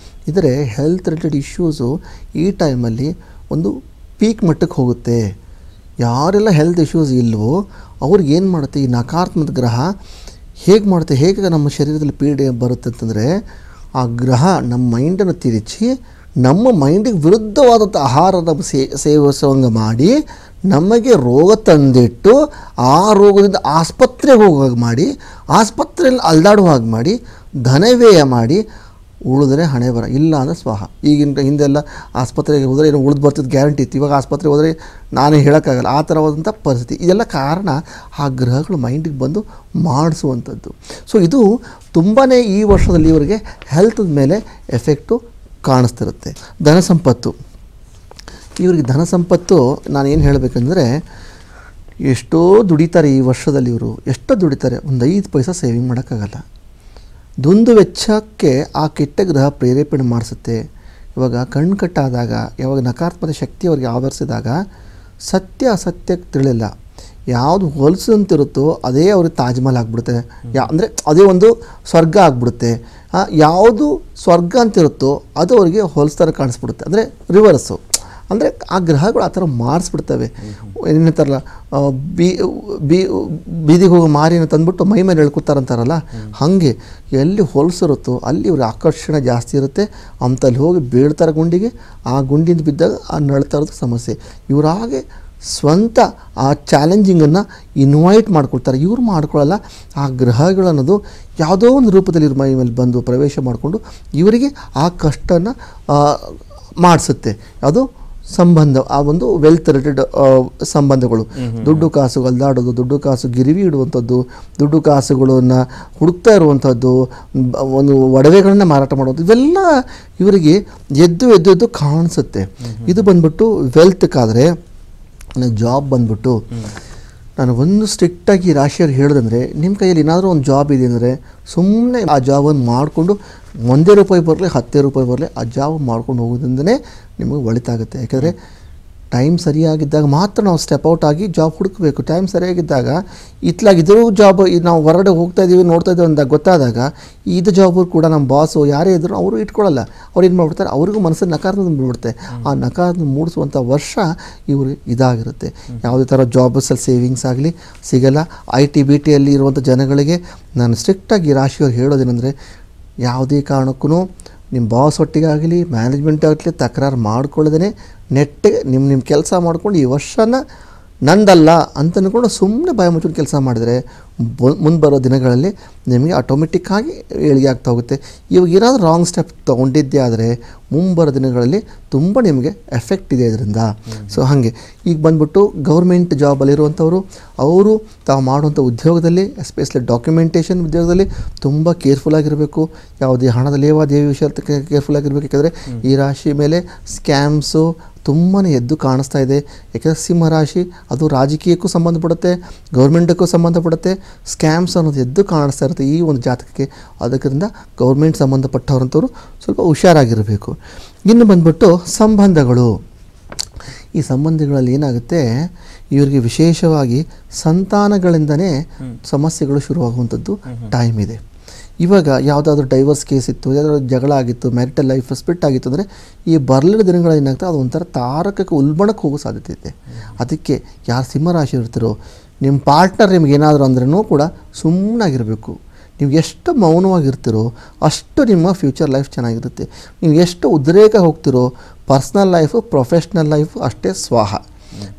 ಇದರ ಹೆಲ್ತ್ ರಿಲೇಟೆಡ್ ಇಶ್ಯೂಸು ಈ ಟೈಮಲ್ಲಿ ಒಂದು ಪೀಕ್ ಮಟ್ಟಕ್ಕೆ ಹೋಗುತ್ತೆ. ಯಾರೆಲ್ಲ ಹೆಲ್ತ್ ಇಶ್ಯೂಸ್ ಇಲ್ವೋ ಅವ್ರಿಗೆ ಏನು ಮಾಡುತ್ತೆ, ಈ ನಕಾರಾತ್ಮಕ ಗ್ರಹ ಹೇಗೆ ನಮ್ಮ ಶರೀರದಲ್ಲಿ ಪೀಡೆ ಬರುತ್ತೆ ಅಂತಂದರೆ, ಆ ಗ್ರಹ ನಮ್ಮ ಮೈಂಡನ್ನು ತಿರುಚಿ ನಮ್ಮ ಮೈಂಡಿಗೆ ವಿರುದ್ಧವಾದಂಥ ಆಹಾರ ಸೇವಿಸುವಂಗೆ ಮಾಡಿ ನಮಗೆ ರೋಗ ತಂದಿಟ್ಟು ಆ ರೋಗದಿಂದ ಆಸ್ಪತ್ರೆಗೆ ಹೋಗೋ ಹಾಗೆ ಮಾಡಿ, ಆಸ್ಪತ್ರೆಯಲ್ಲಿ ಅಲ್ದಾಡುವ ಹಾಗೆ ಮಾಡಿ, ಧನವ್ಯಯ ಮಾಡಿ, ಉಳಿದ್ರೆ ಹಣೆ ಬರ, ಇಲ್ಲ ಅಂದರೆ ಸ್ವಾಹ. ಈಗಿನ ಹಿಂದೆಲ್ಲ ಆಸ್ಪತ್ರೆಗೆ ಹೋದರೆ ಏನೋ ಉಳಿದು ಬರ್ತಿದ್ದು ಗ್ಯಾರಂಟಿ ಇತ್ತು. ಇವಾಗ ಆಸ್ಪತ್ರೆಗೆ ಹೋದರೆ ನಾನೇ ಹೇಳೋಕ್ಕಾಗಲ್ಲ, ಆ ಥರವಾದಂಥ ಪರಿಸ್ಥಿತಿ. ಇದೆಲ್ಲ ಕಾರಣ ಆ ಗ್ರಹಗಳು ಮೈಂಡಿಗೆ ಬಂದು ಮಾಡಿಸುವಂಥದ್ದು. ಸೊ ಇದು ತುಂಬಾ ಈ ವರ್ಷದಲ್ಲಿ ಇವರಿಗೆ ಹೆಲ್ತ್ ಮೇಲೆ ಎಫೆಕ್ಟು ಕಾಣಿಸ್ತಿರುತ್ತೆ. ಧನ ಸಂಪತ್ತು, ಇವರಿಗೆ ಧನ ಸಂಪತ್ತು ನಾನೇನು ಹೇಳಬೇಕಂದ್ರೆ, ಎಷ್ಟೋ ದುಡಿತಾರೆ ಈ ವರ್ಷದಲ್ಲಿ. ಇವರು ಎಷ್ಟೋ ದುಡಿತಾರೆ, ಒಂದು 5 ಪೈಸಾ ಸೇವಿಂಗ್ ಮಾಡೋಕ್ಕಾಗಲ್ಲ. ದುಂದು ವೆಚ್ಚಕ್ಕೆ ಆ ಕೆಟ್ಟ ಗ್ರಹ ಪ್ರೇರೇಪಣೆ ಮಾಡಿಸುತ್ತೆ. ಇವಾಗ ಕಣ್ಣು ಕಟ್ಟಾದಾಗ, ಯಾವಾಗ ನಕಾರಾತ್ಮಕ ಶಕ್ತಿ ಅವ್ರಿಗೆ ಆವರಿಸಿದಾಗ ಅಸತ್ಯಕ್ಕೆ ತಿಳಿಲ್ಲ. ಯಾವುದು ಹೊಲಸಂತಿರುತ್ತೋ ಅದೇ ಅವ್ರಿಗೆ ತಾಜ್ ಮಹಲ್ ಆಗಿಬಿಡುತ್ತೆ. ಅಂದರೆ ಅದೇ ಒಂದು ಸ್ವರ್ಗ ಆಗಿಬಿಡುತ್ತೆ. ಯಾವುದು ಸ್ವರ್ಗ ಅಂತಿರುತ್ತೋ ಅದು ಅವರಿಗೆ ಹೊಲಸ್ತರ ಕಾಣಿಸ್ಬಿಡುತ್ತೆ. ಅಂದರೆ ರಿವರ್ಸು. ಅಂದರೆ ಆ ಗ್ರಹಗಳು ಆ ಥರ ಮಾಡಿಸ್ಬಿಡ್ತವೆ. ಏನಂತಾರಲ್ಲ, ಬೀದಿಗೆ ಹೋಗೋ ಮಾರಿನ ತಂದುಬಿಟ್ಟು ಮೈ ಮೇಲೆ ಎಳ್ಕೊತಾರಂತಾರಲ್ಲ, ಹಾಗೆ ಎಲ್ಲಿ ಹೊಲಸಿರುತ್ತೋ ಅಲ್ಲಿ ಇವ್ರ ಆಕರ್ಷಣೆ ಜಾಸ್ತಿ ಇರುತ್ತೆ. ಅಂಥಲ್ಲಿ ಹೋಗಿ ಬೀಳ್ತಾರೆ ಗುಂಡಿಗೆ. ಆ ಗುಂಡಿಯಿಂದ ಬಿದ್ದಾಗ ಆ ನಳ್ತಾ ಇರೋದು ಸಮಸ್ಯೆ. ಇವರಾಗೆ ಸ್ವಂತ ಆ ಚಾಲೆಂಜಿಂಗನ್ನು ಇನ್ವೈಟ್ ಮಾಡ್ಕೊಳ್ತಾರೆ. ಇವ್ರು ಮಾಡ್ಕೊಳ್ಳಲ್ಲ. ಆ ಗ್ರಹಗಳನ್ನೋದು ಯಾವುದೋ ಒಂದು ರೂಪದಲ್ಲಿ ಇವ್ರ ಮೈ ಮೇಲೆ ಬಂದು ಪ್ರವೇಶ ಮಾಡಿಕೊಂಡು ಇವರಿಗೆ ಆ ಕಷ್ಟನ ಮಾಡಿಸುತ್ತೆ. ಅದು ಸಂಬಂಧ, ಆ ಒಂದು ವೆಲ್ತ್ ರಿಲೇಟೆಡ್ ಸಂಬಂಧಗಳು, ದುಡ್ಡು ಕಾಸು ಅಲ್ದಾಡೋದು, ದುಡ್ಡು ಕಾಸು ಗಿರಿವಿ ಇಡುವಂಥದ್ದು, ದುಡ್ಡು ಕಾಸುಗಳನ್ನು ಹುಡುಕ್ತಾ ಇರುವಂಥದ್ದು, ಒಂದು ಒಡವೆಗಳನ್ನ ಮಾರಾಟ ಮಾಡೋದು, ಇವೆಲ್ಲ ಇವರಿಗೆ ಎದ್ದು ಕಾಣಿಸುತ್ತೆ. ಇದು ಬಂದ್ಬಿಟ್ಟು ವೆಲ್ತ್ಗಾದರೆ. ಜಾಬ್ ಬಂದ್ಬಿಟ್ಟು ನಾನು ಒಂದು ಸ್ಟ್ರಿಕ್ಟಾಗಿ ರಾಶಿಯವ್ರಿಗೆ ಹೇಳೋದಂದರೆ, ನಿಮ್ಮ ಕೈಯಲ್ಲಿ ಏನಾದರೂ ಒಂದು ಜಾಬ್ ಇದೆ ಅಂದರೆ ಸುಮ್ಮನೆ ಆ ಜಾಬನ್ನು ಮಾಡಿಕೊಂಡು ₹1 ಬರಲಿ ₹10 ಬರಲಿ ಆ ಜಾಬ್ ಮಾಡ್ಕೊಂಡು ಹೋಗೋದ್ರಿಂದನೇ ನಿಮಗೆ ಒಳಿತಾಗುತ್ತೆ. ಯಾಕೆಂದರೆ ಟೈಮ್ ಸರಿಯಾಗಿದ್ದಾಗ ಮಾತ್ರ ನಾವು ಸ್ಟೆಪ್ ಔಟ್ ಆಗಿ ಜಾಬ್ ಹುಡುಕಬೇಕು. ಟೈಮ್ ಸರಿಯಾಗಿದ್ದಾಗ ಇತ್ಲಾಗಿದ್ದರೂ ಜಾಬ್ ನಾವು ಹೊರಗಡೆ ಹೋಗ್ತಾ ಇದ್ದೀವಿ ನೋಡ್ತಾ ಇದ್ದೀವಿ ಅಂದಾಗ ಗೊತ್ತಾದಾಗ ಇದು ಜಾಬು ಕೂಡ ನಮ್ಮ ಬಾಸು ಯಾರೇ ಇದ್ದರೂ ಅವರು ಇಟ್ಕೊಳ್ಳಲ್ಲ. ಅವ್ರು ಏನು ಮಾಡಿಬಿಡ್ತಾರೆ, ಅವ್ರಿಗೂ ಮನಸ್ಸಲ್ಲಿ ನಕಾರಾತ್ಮಕ ಬಿಡ್ಬಿಡುತ್ತೆ. ಆ ನಕಾರಾತ್ಮಕ ಮೂಡಿಸುವಂಥ ವರ್ಷ ಇವ್ರಿಗೆ ಇದಾಗಿರುತ್ತೆ. ಯಾವುದೇ ಥರ ಜಾಬಸ್ಸಲ್ಲಿ ಸೇವಿಂಗ್ಸ್ ಆಗಲಿ ಸಿಗಲ್ಲ. IT ಅಲ್ಲಿ ಇರುವಂಥ ಜನಗಳಿಗೆ ನಾನು ಸ್ಟ್ರಿಕ್ಟಾಗಿ ರಾಶಿಯವ್ರು ಹೇಳೋದೇನೆಂದರೆ, ಯಾವುದೇ ಕಾರಣಕ್ಕೂ ನಿಮ್ಮ ಬಾಸ್ ಒಟ್ಟಿಗಾಗಲಿ ಮ್ಯಾನೇಜ್ಮೆಂಟ್ ಆಗಲಿ ತಕರಾರು ಮಾಡ್ಕೊಳ್ಳೋದೇ ನೆಟ್ಟಿಗೆ ನಿಮ್ಮ ಕೆಲಸ ಮಾಡ್ಕೊಂಡು ಈ ವರ್ಷನ ನಂದಲ್ಲ ಅಂತ ಅಂದ್ಕೊಂಡು ಸುಮ್ಮನೆ ಭಯ ಮುಚ್ಕೊಂಡು ಕೆಲಸ ಮಾಡಿದರೆ ಮುಂದೆ ಬರೋ ದಿನಗಳಲ್ಲಿ ನಿಮಗೆ ಆಟೋಮೆಟಿಕ್ಕಾಗಿ ಏಳಿಗೆ ಆಗ್ತಾ ಹೋಗುತ್ತೆ. ಇವಾಗ ಏನಾದರೂ ರಾಂಗ್ ಸ್ಟೆಪ್ ತೊಗೊಂಡಿದ್ದೇ ಆದರೆ ಮುಂಬರೋ ದಿನಗಳಲ್ಲಿ ತುಂಬ ನಿಮಗೆ ಎಫೆಕ್ಟ್ ಇದೆ ಇದರಿಂದ. ಸೊ ಹಾಗೆ ಈಗ ಬಂದ್ಬಿಟ್ಟು ಗೌರ್ಮೆಂಟ್ ಜಾಬಲ್ಲಿರುವಂಥವರು ಅವರು ತಾವು ಮಾಡುವಂಥ ಉದ್ಯೋಗದಲ್ಲಿ, ಎಸ್ಪೆಷಲಿ ಡಾಕ್ಯುಮೆಂಟೇಷನ್ ಉದ್ಯೋಗದಲ್ಲಿ ತುಂಬ ಕೇರ್ಫುಲ್ಲಾಗಿರಬೇಕು. ಯಾವುದೇ ಹಣದ ಲೇವಾದೇವಿ ವಿಷಯ ಕೇರ್ಫುಲ್ಲಾಗಿರಬೇಕು. ಯಾಕೆಂದರೆ ಈ ರಾಶಿ ಮೇಲೆ ಸ್ಕ್ಯಾಮ್ಸು, ತುಂಬಾ ಎದ್ದು ಕಾಣಿಸ್ತಾ ಇದೆ. ಯಾಕೆಂದರೆ ಸಿಂಹರಾಶಿ ಅದು ರಾಜಕೀಯಕ್ಕೂ ಸಂಬಂಧಪಡುತ್ತೆ, ಗೌರ್ಮೆಂಟಕ್ಕೂ ಸಂಬಂಧಪಡುತ್ತೆ. ಸ್ಕ್ಯಾಮ್ಸ್ ಅನ್ನೋದು ಎದ್ದು ಕಾಣಿಸ್ತಾ ಇರುತ್ತೆ ಈ ಒಂದು ಜಾತಕಕ್ಕೆ. ಅದಕ್ಕಿಂತ ಗೌರ್ಮೆಂಟ್ ಸಂಬಂಧಪಟ್ಟವ್ರಂಥವ್ರು ಸ್ವಲ್ಪ ಹುಷಾರಾಗಿರಬೇಕು. ಇನ್ನು ಬಂದ್ಬಿಟ್ಟು ಸಂಬಂಧಗಳು. ಈ ಸಂಬಂಧಗಳಲ್ಲಿ ಏನಾಗುತ್ತೆ, ಇವರಿಗೆ ವಿಶೇಷವಾಗಿ ಸಂತಾನಗಳಿಂದನೇ ಸಮಸ್ಯೆಗಳು ಶುರುವಾಗುವಂಥದ್ದು ಟೈಮ್ ಇದೆ. ಇವಾಗ ಯಾವುದಾದ್ರೂ ಡೈವರ್ಸ್ ಕೇಸ್ ಇತ್ತು, ಯಾವುದಾದ್ರೂ ಜಗಳ ಆಗಿತ್ತು, ಮ್ಯಾರಿಟಲ್ ಲೈಫ್ ಸ್ಪಿಟ್ ಆಗಿತ್ತು ಅಂದರೆ ಈ ಬರಲಿನ ದಿನಗಳಲ್ಲಿ ಏನಾಗ್ತದೆ, ಅದು ಒಂಥರ ತಾರಕಕ್ಕೆ ಉಲ್ಬಣಕ್ಕೆ ಹೋಗೋ ಸಾಧ್ಯತೆ ಇದೆ. ಅದಕ್ಕೆ ಯಾರು ಸಿಂಹರಾಶಿ ಇರ್ತೀರೋ, ನಿಮ್ಮ ಪಾರ್ಟ್ನರ್ ನಿಮ್ಗೆ ಏನಾದರೂ ಅಂದ್ರೂ ಕೂಡ ಸುಮ್ಮನಾಗಿರಬೇಕು. ನೀವು ಎಷ್ಟು ಮೌನವಾಗಿರ್ತೀರೋ ಅಷ್ಟು ನಿಮ್ಮ ಫ್ಯೂಚರ್ ಲೈಫ್ ಚೆನ್ನಾಗಿರುತ್ತೆ. ನೀವು ಎಷ್ಟು ಉದ್ರೇಕ ಹೋಗ್ತಿರೋ ಪರ್ಸ್ನಲ್ ಲೈಫು ಪ್ರೊಫೆಷ್ನಲ್ ಲೈಫು ಅಷ್ಟೇ ಸ್ವಾಹ.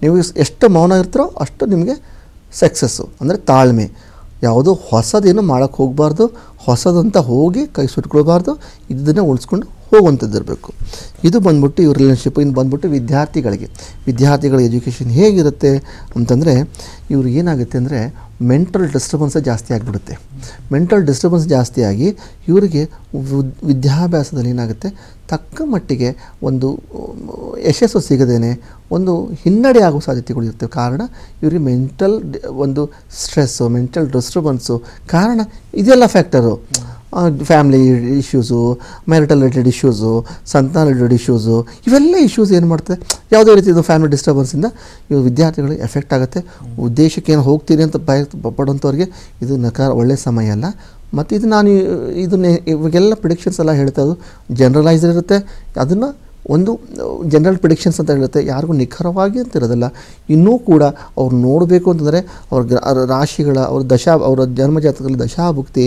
ನೀವು ಎಷ್ಟು ಮೌನ ಇರ್ತೀರೋ ಅಷ್ಟು ನಿಮಗೆ ಸಕ್ಸಸ್ಸು, ಅಂದರೆ ತಾಳ್ಮೆ. ಯಾವುದೋ ಹೊಸದೇನು ಮಾಡೋಕ್ಕೆ ಹೋಗಬಾರ್ದು, ಹೊಸದಂತ ಹೋಗಿ ಕೈ ಸುಟ್ಕೊಳ್ಬಾರ್ದು, ಇದನ್ನೇ ಉಳಿಸ್ಕೊಂಡು ಹೋಗುವಂಥದ್ದು ಇರಬೇಕು. ಇದು ಬಂದ್ಬಿಟ್ಟು ಇವ್ರ ರಿಲೇಷನ್ಶಿಪ್. ಇನ್ನು ಬಂದ್ಬಿಟ್ಟು ವಿದ್ಯಾರ್ಥಿಗಳ ಎಜುಕೇಷನ್ ಹೇಗಿರುತ್ತೆ ಅಂತಂದರೆ, ಇವ್ರು ಏನಾಗುತ್ತೆ ಅಂದರೆ ಮೆಂಟಲ್ ಡಿಸ್ಟರ್ಬೆನ್ಸೇ ಜಾಸ್ತಿ ಆಗಿಬಿಡುತ್ತೆ. ಮೆಂಟಲ್ ಡಿಸ್ಟರ್ಬೆನ್ಸ್ ಜಾಸ್ತಿಯಾಗಿ ಇವರಿಗೆ ವಿದ್ಯಾಭ್ಯಾಸದಲ್ಲಿ ಏನಾಗುತ್ತೆ, ತಕ್ಕ ಮಟ್ಟಿಗೆ ಒಂದು ಯಶಸ್ಸು ಸಿಗದೇನೆ ಒಂದು ಹಿನ್ನಡೆ ಆಗೋ ಸಾಧ್ಯತೆಗಳು ಇರ್ತವೆ. ಕಾರಣ ಇವರಿಗೆ ಮೆಂಟಲ್ ಒಂದು ಸ್ಟ್ರೆಸ್ಸು, ಮೆಂಟಲ್ ಡಿಸ್ಟರ್ಬೆನ್ಸು ಕಾರಣ ಇದೆಲ್ಲ factor. Family issues, marital related issues, ಸಂತಾನ ರಿಲೇಟೆಡ್ ಇಶ್ಯೂಸು, ಇವೆಲ್ಲ ಇಶ್ಯೂಸ್ ಏನು ಮಾಡ್ತದೆ, ಯಾವುದೇ ರೀತಿಯ ಫ್ಯಾಮಿಲಿ ಡಿಸ್ಟರ್ಬೆನ್ಸಿಂದ ಇವು ವಿದ್ಯಾರ್ಥಿಗಳಿಗೆ ಎಫೆಕ್ಟ್ ಆಗುತ್ತೆ. ಉದ್ದೇಶಕ್ಕೆ ಏನು ಹೋಗ್ತೀನಿ ಅಂತ ಪಡುವಂಥವ್ರಿಗೆ ಇದು ಒಳ್ಳೆಯ ಸಮಯ ಅಲ್ಲ. ಮತ್ತು ಇದು ನಾನು ಇದನ್ನೇ ಇವಾಗೆಲ್ಲ ಪ್ರಿಡಿಕ್ಷನ್ಸ್ ಎಲ್ಲ ಹೇಳ್ತಾ ಇರೋದು ಜನರಲೈಸ್ಡ್ ಇರುತ್ತೆ. ಅದನ್ನು ಒಂದು ಜನರಲ್ ಪ್ರಿಡಿಕ್ಷನ್ಸ್ ಅಂತ ಹೇಳುತ್ತೆ, ಯಾರಿಗೂ ನಿಖರವಾಗಿ ಅಂತ ಇರೋದಿಲ್ಲ. ಇನ್ನೂ ಕೂಡ ಅವ್ರು ನೋಡಬೇಕು ಅಂತಂದರೆ ಅವ್ರ ರಾಶಿಗಳ ಅವರ ಜನ್ಮಜಾತಕದಲ್ಲಿ ದಶಾಭುಕ್ತಿ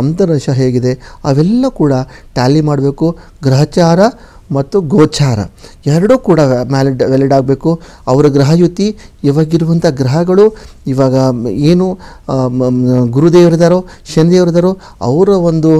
ಅಂತರ್ದಶ ಹೇಗಿದೆ ಅವೆಲ್ಲ ಕೂಡ ಟ್ಯಾಲಿ ಮಾಡಬೇಕು. ಗ್ರಹಚಾರ ಮತ್ತು ಗೋಚಾರ ಎರಡೂ ಕೂಡ ವ್ಯಾಲಿಡ್ ಆಗಬೇಕು. ಅವರ ಗ್ರಹಯುತಿ, ಇವಾಗಿರುವಂಥ ಗ್ರಹಗಳು, ಇವಾಗ ಏನು ಗುರುದೇವರಿದ್ದಾರೋ ಶನಿದೇವರಿದ್ದಾರೋ ಅವರ ಒಂದು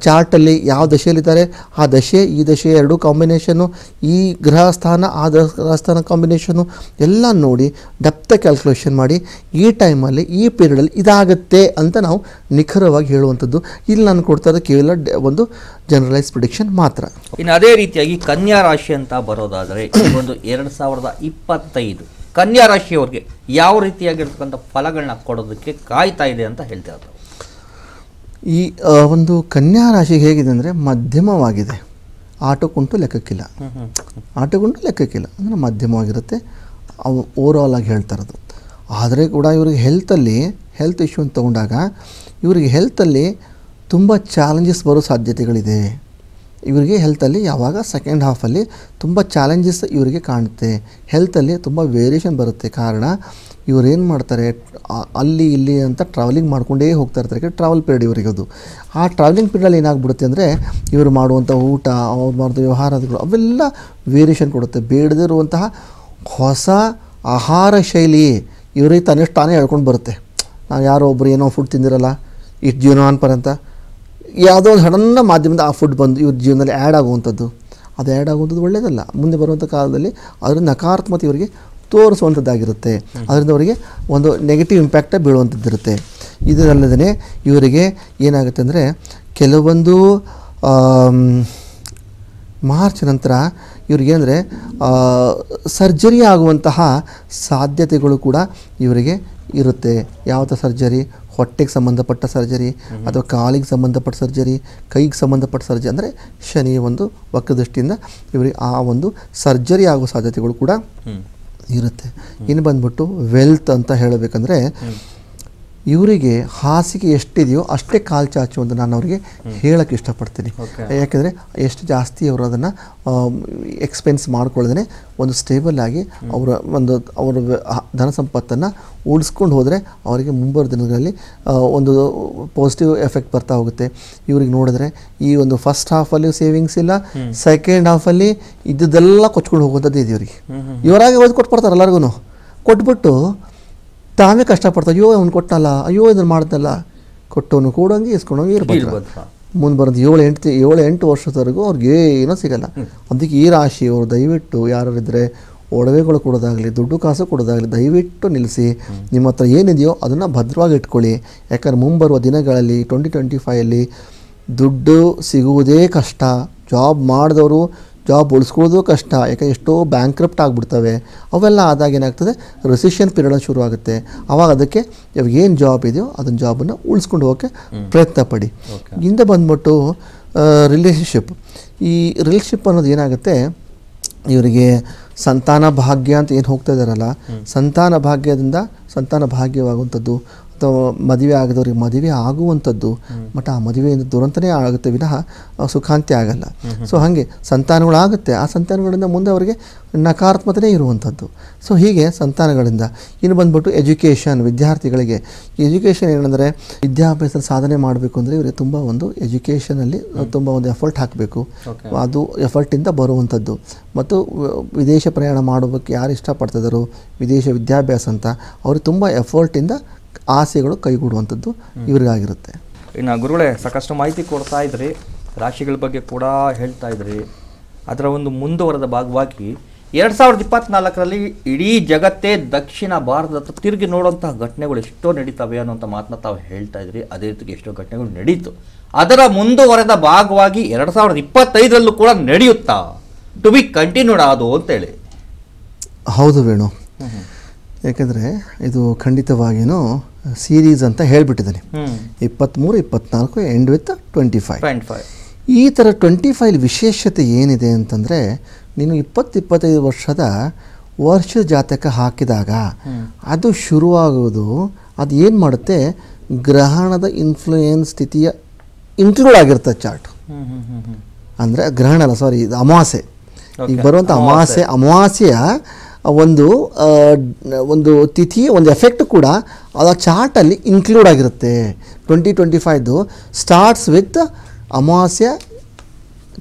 ಚಾರ್ಟಲ್ಲಿ ಯಾವ ದಶೆಯಲ್ಲಿದ್ದಾರೆ ಆ ದಶೆ ಈ ದಶೆ ಎರಡೂ ಕಾಂಬಿನೇಷನ್ನು, ಈ ಗ್ರಹ ಸ್ಥಾನ ಆ ಗ್ರಹ ಸ್ಥಾನ ಕಾಂಬಿನೇಷನ್ನು ಎಲ್ಲ ನೋಡಿ ಡೆಪ್ತ್ ಕ್ಯಾಲ್ಕುಲೇಷನ್ ಮಾಡಿ ಈ ಟೈಮಲ್ಲಿ ಈ ಪೀರಿಯಡಲ್ಲಿ ಇದಾಗುತ್ತೆ ಅಂತ ನಾವು ನಿಖರವಾಗಿ ಹೇಳುವಂಥದ್ದು. ಇಲ್ಲಿ ನಾನು ಕೊಡ್ತಾ ಇರೋದು ಕೇವಲ ಒಂದು ಜನರಲೈಸ್ ಪ್ರಿಡಿಕ್ಷನ್ ಮಾತ್ರ. ಇನ್ನು ಅದೇ ರೀತಿಯಾಗಿ ಕನ್ಯಾ ರಾಶಿ ಅಂತ ಬರೋದಾದರೆ ಒಂದು 2025 ಕನ್ಯಾ ರಾಶಿಯವರಿಗೆ ಯಾವ ರೀತಿಯಾಗಿರ್ತಕ್ಕಂಥ ಫಲಗಳನ್ನ ಕೊಡೋದಕ್ಕೆ ಕಾಯ್ತಾ ಇದೆ ಅಂತ ಹೇಳ್ತಾ ಇದ್ದಾರೆ. ಈ ಒಂದು ಕನ್ಯಾ ರಾಶಿಗೆ ಹೇಗಿದೆ ಅಂದರೆ ಮಧ್ಯಮವಾಗಿದೆ. ಆಟಕ್ಕುಂಟು ಲೆಕ್ಕಕ್ಕಿಲ್ಲ, ಅಂದರೆ ಮಧ್ಯಮವಾಗಿರುತ್ತೆ. ಅವು ಓವರಾಲ್ ಆಗಿ ಹೇಳ್ತಾ ಇರೋದು. ಆದರೆ ಕೂಡ ಇವರಿಗೆ ಹೆಲ್ತ್ ಇಶ್ಯೂ ಅಂತ ತಗೊಂಡಾಗ ಇವರಿಗೆ ಹೆಲ್ತಲ್ಲಿ ತುಂಬ ಚಾಲೆಂಜಸ್ ಬರೋ ಸಾಧ್ಯತೆಗಳಿದೆ. ಇವರಿಗೆ ಹೆಲ್ತಲ್ಲಿ ಯಾವಾಗ ಸೆಕೆಂಡ್ ಹಾಫಲ್ಲಿ ತುಂಬ ಚಾಲೆಂಜಸ್ ಇವರಿಗೆ ಕಾಣುತ್ತೆ. ಹೆಲ್ತಲ್ಲಿ ತುಂಬ ವೇರಿಯೇಷನ್ ಬರುತ್ತೆ. ಕಾರಣ ಇವರೇನು ಮಾಡ್ತಾರೆ, ಅಲ್ಲಿ ಇಲ್ಲಿ ಅಂತ ಟ್ರಾವೆಲಿಂಗ್ ಮಾಡ್ಕೊಂಡೇ ಹೋಗ್ತಾ ಇರ್ತಾರೆ. ಯಾಕೆ ಟ್ರಾವೆಲ್ ಪೀರಿಯಡ್ ಇವರಿಗೆ ಅದು. ಆ ಟ್ರಾವೆಲಿಂಗ್ ಪೀರಿಯಡಲ್ಲಿ ಏನಾಗ್ಬಿಡುತ್ತೆ ಅಂದರೆ ಇವರು ಮಾಡುವಂಥ ಊಟ, ಅವ್ರು ಮಾಡಿದ ವ್ಯವಹಾರಗಳು ಅವೆಲ್ಲ ವೇರಿಯೇಷನ್ ಕೊಡುತ್ತೆ. ಬೇಡದಿರುವಂತಹ ಹೊಸ ಆಹಾರ ಶೈಲಿ ಇವರಿಗೆ ತಾನೇ ಹೇಳ್ಕೊಂಡು ಬರುತ್ತೆ. ನಾವು ಯಾರೋ ಒಬ್ಬರು ಏನೋ ಫುಡ್ ತಿಂದಿರಲ್ಲ ಇಷ್ಟು ಜೀವನಾನ್ಪರ ಅಂತ, ಯಾವುದೋ ಒಂದು ಸಡನ್ನ ಮಾಧ್ಯಮದ ಆ ಫುಡ್ ಬಂದು ಇವ್ರ ಜೀವನದಲ್ಲಿ ಆ್ಯಡ್ ಆಗುವಂಥದ್ದು, ಅದು ಆ್ಯಡ್ ಆಗುವಂಥದ್ದು ಒಳ್ಳೆಯದಲ್ಲ. ಮುಂದೆ ಬರುವಂಥ ಕಾಲದಲ್ಲಿ ಅದರ ನಕಾರಾತ್ಮಕ ಇವರಿಗೆ ತೋರಿಸುವಂಥದ್ದಾಗಿರುತ್ತೆ. ಅದರಿಂದ ಅವರಿಗೆ ಒಂದು ನೆಗೆಟಿವ್ ಇಂಪ್ಯಾಕ್ಟೇ ಬೀಳುವಂಥದ್ದಿರುತ್ತೆ. ಇದರಲ್ಲದೇ ಇವರಿಗೆ ಏನಾಗುತ್ತೆ ಅಂದರೆ ಕೆಲವೊಂದು ಮಾರ್ಚ್ ನಂತರ ಇವ್ರಿಗೇನೆಂದರೆ ಸರ್ಜರಿ ಆಗುವಂತಹ ಸಾಧ್ಯತೆಗಳು ಕೂಡ ಇವರಿಗೆ ಇರುತ್ತೆ. ಯಾವ್ದು ಸರ್ಜರಿ, ಹೊಟ್ಟೆಗೆ ಸಂಬಂಧಪಟ್ಟ ಸರ್ಜರಿ ಅಥವಾ ಕಾಲಿಗೆ ಸಂಬಂಧಪಟ್ಟ ಸರ್ಜರಿ, ಕೈಗೆ ಸಂಬಂಧಪಟ್ಟ ಸರ್ಜರಿ, ಅಂದರೆ ಶನಿ ಒಂದು ವಕ್ರದೃಷ್ಟಿಯಿಂದ ಇವರಿಗೆ ಆ ಒಂದು ಸರ್ಜರಿ ಆಗೋ ಸಾಧ್ಯತೆಗಳು ಕೂಡ ಇರುತ್ತೆ. ಇನ್ನು ಬಂದ್ಬಿಟ್ಟು ವೆಲ್ತ್ ಅಂತ ಹೇಳಬೇಕಂದ್ರೆ ಇವರಿಗೆ ಹಾಸಿಗೆ ಎಷ್ಟಿದೆಯೋ ಅಷ್ಟೇ ಕಾಲು ಚಾಚು ಅಂತ ನಾನು ಅವರಿಗೆ ಹೇಳೋಕ್ಕೆ ಇಷ್ಟಪಡ್ತೀನಿ. ಯಾಕೆಂದರೆ ಎಷ್ಟು ಜಾಸ್ತಿ ಅವರು ಅದನ್ನು ಎಕ್ಸ್ಪೆನ್ಸ್ ಮಾಡ್ಕೊಳ್ಳೋದೇ ಒಂದು ಸ್ಟೇಬಲ್ ಆಗಿ ಅವರ ಧನ ಸಂಪತ್ತನ್ನು ಉಳಿಸ್ಕೊಂಡು ಹೋದರೆ ಅವರಿಗೆ ಮುಂಬರುವ ದಿನಗಳಲ್ಲಿ ಒಂದು ಪಾಸಿಟಿವ್ ಎಫೆಕ್ಟ್ ಬರ್ತಾ ಹೋಗುತ್ತೆ. ಇವ್ರಿಗೆ ನೋಡಿದ್ರೆ ಈ ಒಂದು ಫಸ್ಟ್ ಹಾಫಲ್ಲಿ ಸೇವಿಂಗ್ಸ್ ಇಲ್ಲ, ಸೆಕೆಂಡ್ ಹಾಫಲ್ಲಿ ಇದ್ದದೆಲ್ಲ ಕೊಚ್ಕೊಂಡು ಹೋಗುವಂಥದ್ದು ಇದೆ ಇವರಿಗೆ. ಇವರಾಗೆ ಓದಿ ಕೊಟ್ಬಿಡ್ತಾರೆ ಎಲ್ಲರಿಗೂ. ಕೊಟ್ಬಿಟ್ಟು ತಾವೇ ಕಷ್ಟಪಡ್ತಾರೆ. ಅಯ್ಯೋ ಅವ್ನು ಕೊಟ್ಟನಲ್ಲ, ಅಯ್ಯೋ ಇದನ್ನು ಮಾಡ್ದಲ್ಲ, ಕೊಟ್ಟವನು ಕೂಡಂಗೆ ಇಸ್ಕೊಂಡೋಗಿ ಇರ್ಬೋದು. ಮುಂದೆ ಬರೋದು 7-8 ವರ್ಷದವರೆಗೂ ಅವ್ರಿಗೆ ಏನೂ ಸಿಗಲ್ಲ. ಅದಕ್ಕೆ ಈ ರಾಶಿಯವರು ದಯವಿಟ್ಟು ಯಾರಿದ್ರೆ ಒಡವೆಗಳು ಕೊಡೋದಾಗಲಿ ದುಡ್ಡು ಕಾಸು ಕೊಡೋದಾಗಲಿ ದಯವಿಟ್ಟು ನಿಲ್ಲಿಸಿ. ನಿಮ್ಮ ಹತ್ರ ಏನಿದೆಯೋ ಅದನ್ನು ಭದ್ರವಾಗಿ ಇಟ್ಕೊಳ್ಳಿ. ಯಾಕಂದ್ರೆ ಮುಂಬರುವ ದಿನಗಳಲ್ಲಿ 2025 ದುಡ್ಡು ಸಿಗುವುದೇ ಕಷ್ಟ. ಜಾಬ್ ಮಾಡಿದವರು ಜಾಬ್ ಉಳಿಸ್ಕೊಳ್ಳೋದು ಕಷ್ಟ, ಯಾಕೆ ಎಷ್ಟೋ ಬ್ಯಾಂಕ್ರಪ್ಟ್ ಆಗಿಬಿಡ್ತವೆ. ಅವೆಲ್ಲ ಆದಾಗ ಏನಾಗ್ತದೆ, ರಿಸೆಷನ್ ಪೀರಿಯಡ್ ಶುರು ಆಗುತ್ತೆ. ಆವಾಗ ಅದಕ್ಕೆ ಇವಾಗ ಏನು ಜಾಬ್ ಇದೆಯೋ ಅದನ್ನು ಜಾಬನ್ನು ಉಳಿಸ್ಕೊಂಡು ಹೋಗೋಕ್ಕೆ ಪ್ರಯತ್ನ ಪಡಿ. ಹಿಂದೆ ಬಂದ್ಬಿಟ್ಟು ರಿಲೇಷನ್ಶಿಪ್, ಈ ರಿಲೇಷನ್ಶಿಪ್ ಅನ್ನೋದು ಏನಾಗುತ್ತೆ, ಇವರಿಗೆ ಸಂತಾನ ಭಾಗ್ಯ ಅಂತ ಏನು ಹೋಗ್ತಾ ಇದ್ದಾರಲ್ಲ, ಸಂತಾನ ಭಾಗ್ಯದಿಂದ ಸಂತಾನ ಭಾಗ್ಯವಾಗುವಂಥದ್ದು ಅಥವಾ ಮದುವೆ ಆಗದವ್ರಿಗೆ ಮದುವೆ ಆಗುವಂಥದ್ದು, ಬಟ್ ಆ ಮದುವೆಯಿಂದ ದುರಂತನೇ ಆಗುತ್ತೆ ವಿನಃ ಸುಖಾಂತಿ ಆಗಲ್ಲ. ಸೊ ಹಾಗೆ ಸಂತಾನಗಳಾಗುತ್ತೆ, ಆ ಸಂತಾನಗಳಿಂದ ಮುಂದೆ ಅವರಿಗೆ ನಕಾರಾತ್ಮಕತೆ ಇರುವಂಥದ್ದು. ಸೊ ಹೀಗೆ ಸಂತಾನಗಳಿಂದ. ಇನ್ನು ಬಂದ್ಬಿಟ್ಟು ಎಜುಕೇಷನ್, ವಿದ್ಯಾರ್ಥಿಗಳಿಗೆ ಎಜುಕೇಷನ್ ಏನಂದರೆ ವಿದ್ಯಾಭ್ಯಾಸ ಸಾಧನೆ ಮಾಡಬೇಕು ಅಂದರೆ ಇವರಿಗೆ ತುಂಬ ಒಂದು ಎಜುಕೇಷನಲ್ಲಿ ತುಂಬ ಒಂದು ಎಫರ್ಟ್ ಹಾಕಬೇಕು. ಅದು ಎಫರ್ಟಿಂದ ಬರುವಂಥದ್ದು. ಮತ್ತು ವಿದೇಶ ಪ್ರಯಾಣ ಮಾಡೋದಕ್ಕೆ ಯಾರು ಇಷ್ಟಪಡ್ತಿದ್ದಾರೋ ವಿದೇಶ ವಿದ್ಯಾಭ್ಯಾಸ ಅಂತ, ಅವ್ರಿಗೆ ತುಂಬ ಎಫರ್ಟಿಂದ ಆಸೆಗಳು ಕೈಗೂಡುವಂಥದ್ದು ಇವ್ರಿಗಾಗಿರುತ್ತೆ. ಇನ್ನು ಗುರುಗಳೇ, ಸಾಕಷ್ಟು ಮಾಹಿತಿ ಕೊಡ್ತಾ ಇದ್ರಿ, ರಾಶಿಗಳ ಬಗ್ಗೆ ಕೂಡ ಹೇಳ್ತಾ ಇದ್ರಿ. ಅದರ ಒಂದು ಮುಂದುವರೆದ ಭಾಗವಾಗಿ 2024ರಲ್ಲಿ ಇಡೀ ಜಗತ್ತೇ ದಕ್ಷಿಣ ಭಾರತದ ತಿರುಗಿ ನೋಡುವಂತಹ ಘಟನೆಗಳು ಎಷ್ಟೋ ನಡೀತವೆ ಅನ್ನೋಂಥ ಮಾತನ್ನ ತಾವು ಹೇಳ್ತಾ ಇದ್ರಿ. ಅದೇ ರೀತಿ ಎಷ್ಟೋ ಘಟನೆಗಳು ನಡೀತು. ಅದರ ಮುಂದುವರೆದ ಭಾಗವಾಗಿ 2025ರಲ್ಲೂ ಕೂಡ ನಡೆಯುತ್ತಾ, ಟು ಬಿ ಕಂಟಿನ್ಯೂಡ್ ಅದು ಅಂತೇಳಿ. ಹೌದು ವೇಣು, ಯಾಕೆಂದರೆ ಇದು ಖಂಡಿತವಾಗಿಯೂ ಸೀರೀಸ್ ಅಂತ ಹೇಳಿಬಿಟ್ಟಿದ್ದಾನೆ. 23, 24 ಎಂಡ್ ವಿತ್ 25. ಈ ಥರ 25 ವಿಶೇಷತೆ ಏನಿದೆ ಅಂತಂದರೆ, ನೀನು 20-25 ವರ್ಷದ ಜಾತಕ ಹಾಕಿದಾಗ ಅದು ಶುರುವಾಗೋದು, ಅದು ಏನು ಮಾಡುತ್ತೆ, ಗ್ರಹಣದ ಇನ್ಫ್ಲೂಯೆನ್ಸ್ ಸ್ಥಿತಿಯ ಇನ್ಕ್ಲೂಡ್ ಆಗಿರ್ತದೆ ಚಾರ್ಟ್. ಅಂದರೆ ಗ್ರಹಣ ಅಲ್ಲ, ಸಾರಿ, ಇದು ಅಮಾವಾಸ್ಯೆ. ಈಗ ಬರುವಂಥ ಅಮಾವಾಸ್ಯೆಯ ಒಂದು ತಿಥಿ, ಒಂದು ಎಫೆಕ್ಟ್ ಕೂಡ ಆ ಚಾರ್ಟಲ್ಲಿ ಇನ್ಕ್ಲೂಡ್ ಆಗಿರುತ್ತೆ. 2025 ಸ್ಟಾರ್ಟ್ಸ್ ವಿತ್ ಅಮಾವಾಸ್ಯ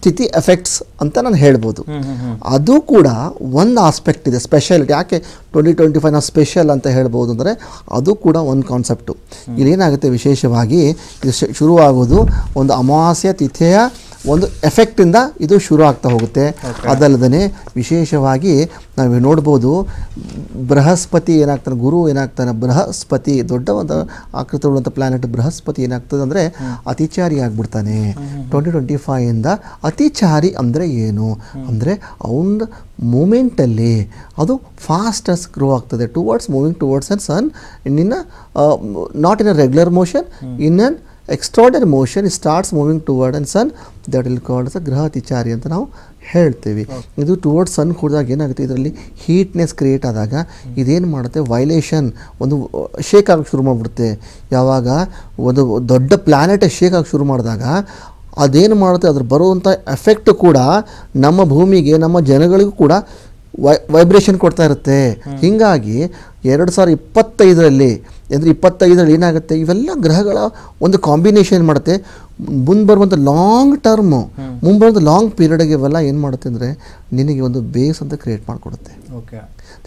ತಿಥಿ ಎಫೆಕ್ಟ್ಸ್ ಅಂತ ನಾನು ಹೇಳ್ಬೋದು. ಅದು ಕೂಡ ಒಂದು ಆಸ್ಪೆಕ್ಟ್ ಇದೆ, ಸ್ಪೆಷಾಲಿಟಿ. ಯಾಕೆ 2025 ನಾವು ಸ್ಪೆಷಲ್ ಅಂತ ಹೇಳ್ಬೋದು ಅಂದರೆ ಅದು ಕೂಡ ಒಂದು ಕಾನ್ಸೆಪ್ಟು. ಇಲ್ಲೇನಾಗುತ್ತೆ, ವಿಶೇಷವಾಗಿ ಇದು ಶುರುವಾಗೋದು ಒಂದು ಅಮಾವಾಸ್ಯ ತಿಥಿಯ ಒಂದು ಎಫೆಕ್ಟಿಂದ ಇದು ಶುರು ಆಗ್ತಾ ಹೋಗುತ್ತೆ. ಅದಲ್ಲದೆ ವಿಶೇಷವಾಗಿ ನಾವು ನೋಡ್ಬೋದು, ಬೃಹಸ್ಪತಿ ಏನಾಗ್ತಾನೆ, ಗುರು ಏನಾಗ್ತಾನೆ, ಬೃಹಸ್ಪತಿ ದೊಡ್ಡ ಒಂದು ಆಕೃತಿಯುಳ್ಳಂಥ ಪ್ಲಾನೆಟ್ ಬೃಹಸ್ಪತಿ ಏನಾಗ್ತದೆ ಅಂದರೆ ಅತಿಚಾರಿ ಆಗಿಬಿಡ್ತಾನೆ. 2025ಇಂದ ಅತಿಚಾರಿ ಅಂದರೆ ಏನು ಅಂದರೆ ಅವನ ಮೂಮೆಂಟಲ್ಲಿ ಅದು ಫಾಸ್ಟೆಸ್ಟ್ ಗ್ರೋ ಆಗ್ತದೆ moving towards an sun in not in a regular motion, in an extraordinary motion starts moving toward and sun, that will called as ಗ್ರಹ ಅತಿಚಾರಿ ಅಂತ ನಾವು ಹೇಳ್ತೀವಿ. ಇದು ಟುವರ್ಡ್ಸ್ ಸನ್ ಕೂಡಿದಾಗ ಏನಾಗುತ್ತೆ, ಇದರಲ್ಲಿ ಹೀಟ್ನೆಸ್ ಕ್ರಿಯೇಟ್ ಆದಾಗ ಇದೇನು ಮಾಡುತ್ತೆ, ವೈಲೇಷನ್ ಒಂದು ಶೇಕ್ ಆಗೋಕ್ಕೆ ಶುರು ಮಾಡಿಬಿಡುತ್ತೆ. ಯಾವಾಗ ಒಂದು ದೊಡ್ಡ ಪ್ಲ್ಯಾನೆಟ್ ಶೇಕ್ ಆಗೋಕ್ಕೆ ಶುರು ಮಾಡಿದಾಗ ಅದೇನು ಮಾಡುತ್ತೆ, ಅದ್ರ ಬರುವಂಥ ಎಫೆಕ್ಟ್ ಕೂಡ ನಮ್ಮ ಭೂಮಿಗೆ, ನಮ್ಮ ಜನಗಳಿಗೂ ಕೂಡ ವೈಬ್ರೇಷನ್ ಕೊಡ್ತಾ ಇರುತ್ತೆ. ಹೀಗಾಗಿ 2025ರಲ್ಲಿ ಅಂದರೆ 25ರಲ್ಲಿ ಏನಾಗುತ್ತೆ, ಇವೆಲ್ಲ ಗ್ರಹಗಳ ಒಂದು ಕಾಂಬಿನೇಷನ್ ಮಾಡುತ್ತೆ. ಮುಂದೆ ಬರುವಂಥ ಲಾಂಗ್ ಟರ್ಮು, ಮುಂದೆ ಬರುವಂಥ ಲಾಂಗ್ ಪೀರಿಯಡ್ಗೆ ಇವೆಲ್ಲ ಏನು ಮಾಡುತ್ತೆ ಅಂದರೆ ನಿನಗೆ ಒಂದು ಬೇಸ್ ಅಂತ ಕ್ರಿಯೇಟ್ ಮಾಡಿಕೊಡುತ್ತೆ.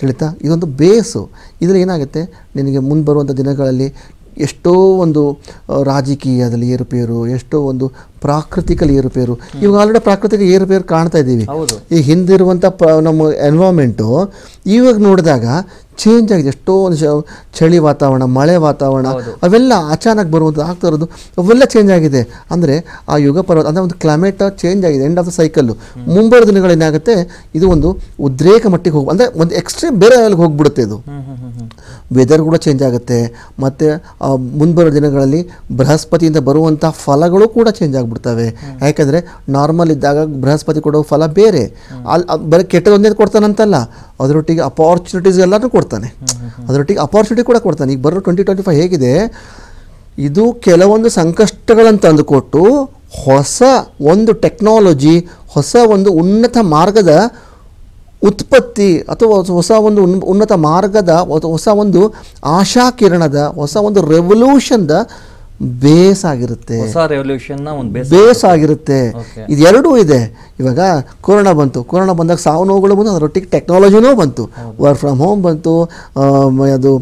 ತಿಳಿತಾ, ಇದೊಂದು ಬೇಸು. ಇದರಲ್ಲಿ ಏನಾಗುತ್ತೆ, ನಿನಗೆ ಮುಂದೆ ಬರುವಂಥ ದಿನಗಳಲ್ಲಿ ಎಷ್ಟೋ ಒಂದು ರಾಜಕೀಯದಲ್ಲಿ ಏರುಪೇರು, ಎಷ್ಟೋ ಒಂದು ಪ್ರಾಕೃತಿಕಲ್ಲಿ ಏರುಪೇರು. ಇವಾಗ ಆಲ್ರೆಡಿ ಪ್ರಾಕೃತಿಕ ಏರುಪೇರು ಕಾಣ್ತಾ ಇದ್ದೀವಿ. ಈ ಹಿಂದಿರುವಂಥ ನಮ್ಮ ಎನ್ವೈರ್ಮೆಂಟು ಇವಾಗ ನೋಡಿದಾಗ ಚೇಂಜ್ ಆಗಿದೆ. ಎಷ್ಟೋ ಒಂದು ಚಳಿ ವಾತಾವರಣ, ಮಳೆ ವಾತಾವರಣ ಅವೆಲ್ಲ ಅಚಾನಕ್ ಬರುವಂಥದ್ದು ಆಗ್ತಾ ಇರೋದು, ಅವೆಲ್ಲ ಚೇಂಜ್ ಆಗಿದೆ. ಅಂದರೆ ಆ ಯುಗ ಪರ್ವತ ಅಂದರೆ ಒಂದು ಕ್ಲೈಮೇಟ್ ಚೇಂಜ್ ಆಗಿದೆ, ಎಂಡ್ ಆಫ್ ದ ಸೈಕಲ್ಲು. ಮುಂಬರುವ ದಿನಗಳೇನಾಗುತ್ತೆ, ಇದು ಒಂದು ಉದ್ರೇಕ ಮಟ್ಟಿಗೆ ಹೋಗಿ ಅಂದರೆ ಒಂದು ಎಕ್ಸ್ಟ್ರೀಮ್ ಬೇರೆ ಲೆವೆಲ್ಗೆ ಹೋಗ್ಬಿಡುತ್ತೆ. ಇದು ವೆದರ್ ಕೂಡ ಚೇಂಜ್ ಆಗುತ್ತೆ. ಮತ್ತು ಮುಂಬರುವ ದಿನಗಳಲ್ಲಿ ಬೃಹಸ್ಪತಿಯಿಂದ ಬರುವಂಥ ಫಲಗಳು ಕೂಡ ಚೇಂಜ್ ಆಗಿಬಿಡ್ತವೆ. ಯಾಕೆಂದರೆ ನಾರ್ಮಲ್ ಇದ್ದಾಗ ಬೃಹಸ್ಪತಿ ಕೊಡೋ ಫಲ ಬೇರೆ, ಬರೀ ಕೆಟ್ಟದೊಂದೇ ಕೊಡ್ತಾನಂತಲ್ಲ, ಅದರೊಟ್ಟಿಗೆ ಅಪಾರ್ಚುನಿಟೀಸ್ ಎಲ್ಲನೂ ಕೊಡ್ತಾನೆ, ಅದರೊಟ್ಟಿಗೆ ಅಪಾರ್ಚುನಿಟಿ ಕೂಡ ಕೊಡ್ತಾನೆ. ಈಗ ಬರೋ 2025 ಹೇಗಿದೆ, ಇದು ಕೆಲವೊಂದು ಸಂಕಷ್ಟಗಳನ್ನು ತಂದುಕೊಟ್ಟು ಹೊಸ ಒಂದು ಟೆಕ್ನಾಲಜಿ, ಹೊಸ ಒಂದು ಉನ್ನತ ಮಾರ್ಗದ ಉತ್ಪತ್ತಿ ಅಥವಾ ಹೊಸ ಒಂದು ಉನ್ನತ ಮಾರ್ಗದ, ಹೊಸ ಒಂದು ಆಶಾಕಿರಣದ, ಹೊಸ ಒಂದು ರೆವಲ್ಯೂಷನ್ದ ಬೇಸ್ ಆಗಿರುತ್ತೆ. ಬೇಸ್ ಆಗಿರುತ್ತೆ. ಇದೆರಡೂ ಇದೆ. ಇವಾಗ ಕೊರೋನಾ ಬಂತು, ಕೊರೋನಾ ಬಂದಾಗ ಸಾವು ನೋವುಗಳು ಬಂತು, ಅದರೊಟ್ಟಿಗೆ ಟೆಕ್ನಾಲಜಿನೂ ಬಂತು, ವರ್ಕ್ ಫ್ರಮ್ ಹೋಮ್ ಬಂತು, ಅದು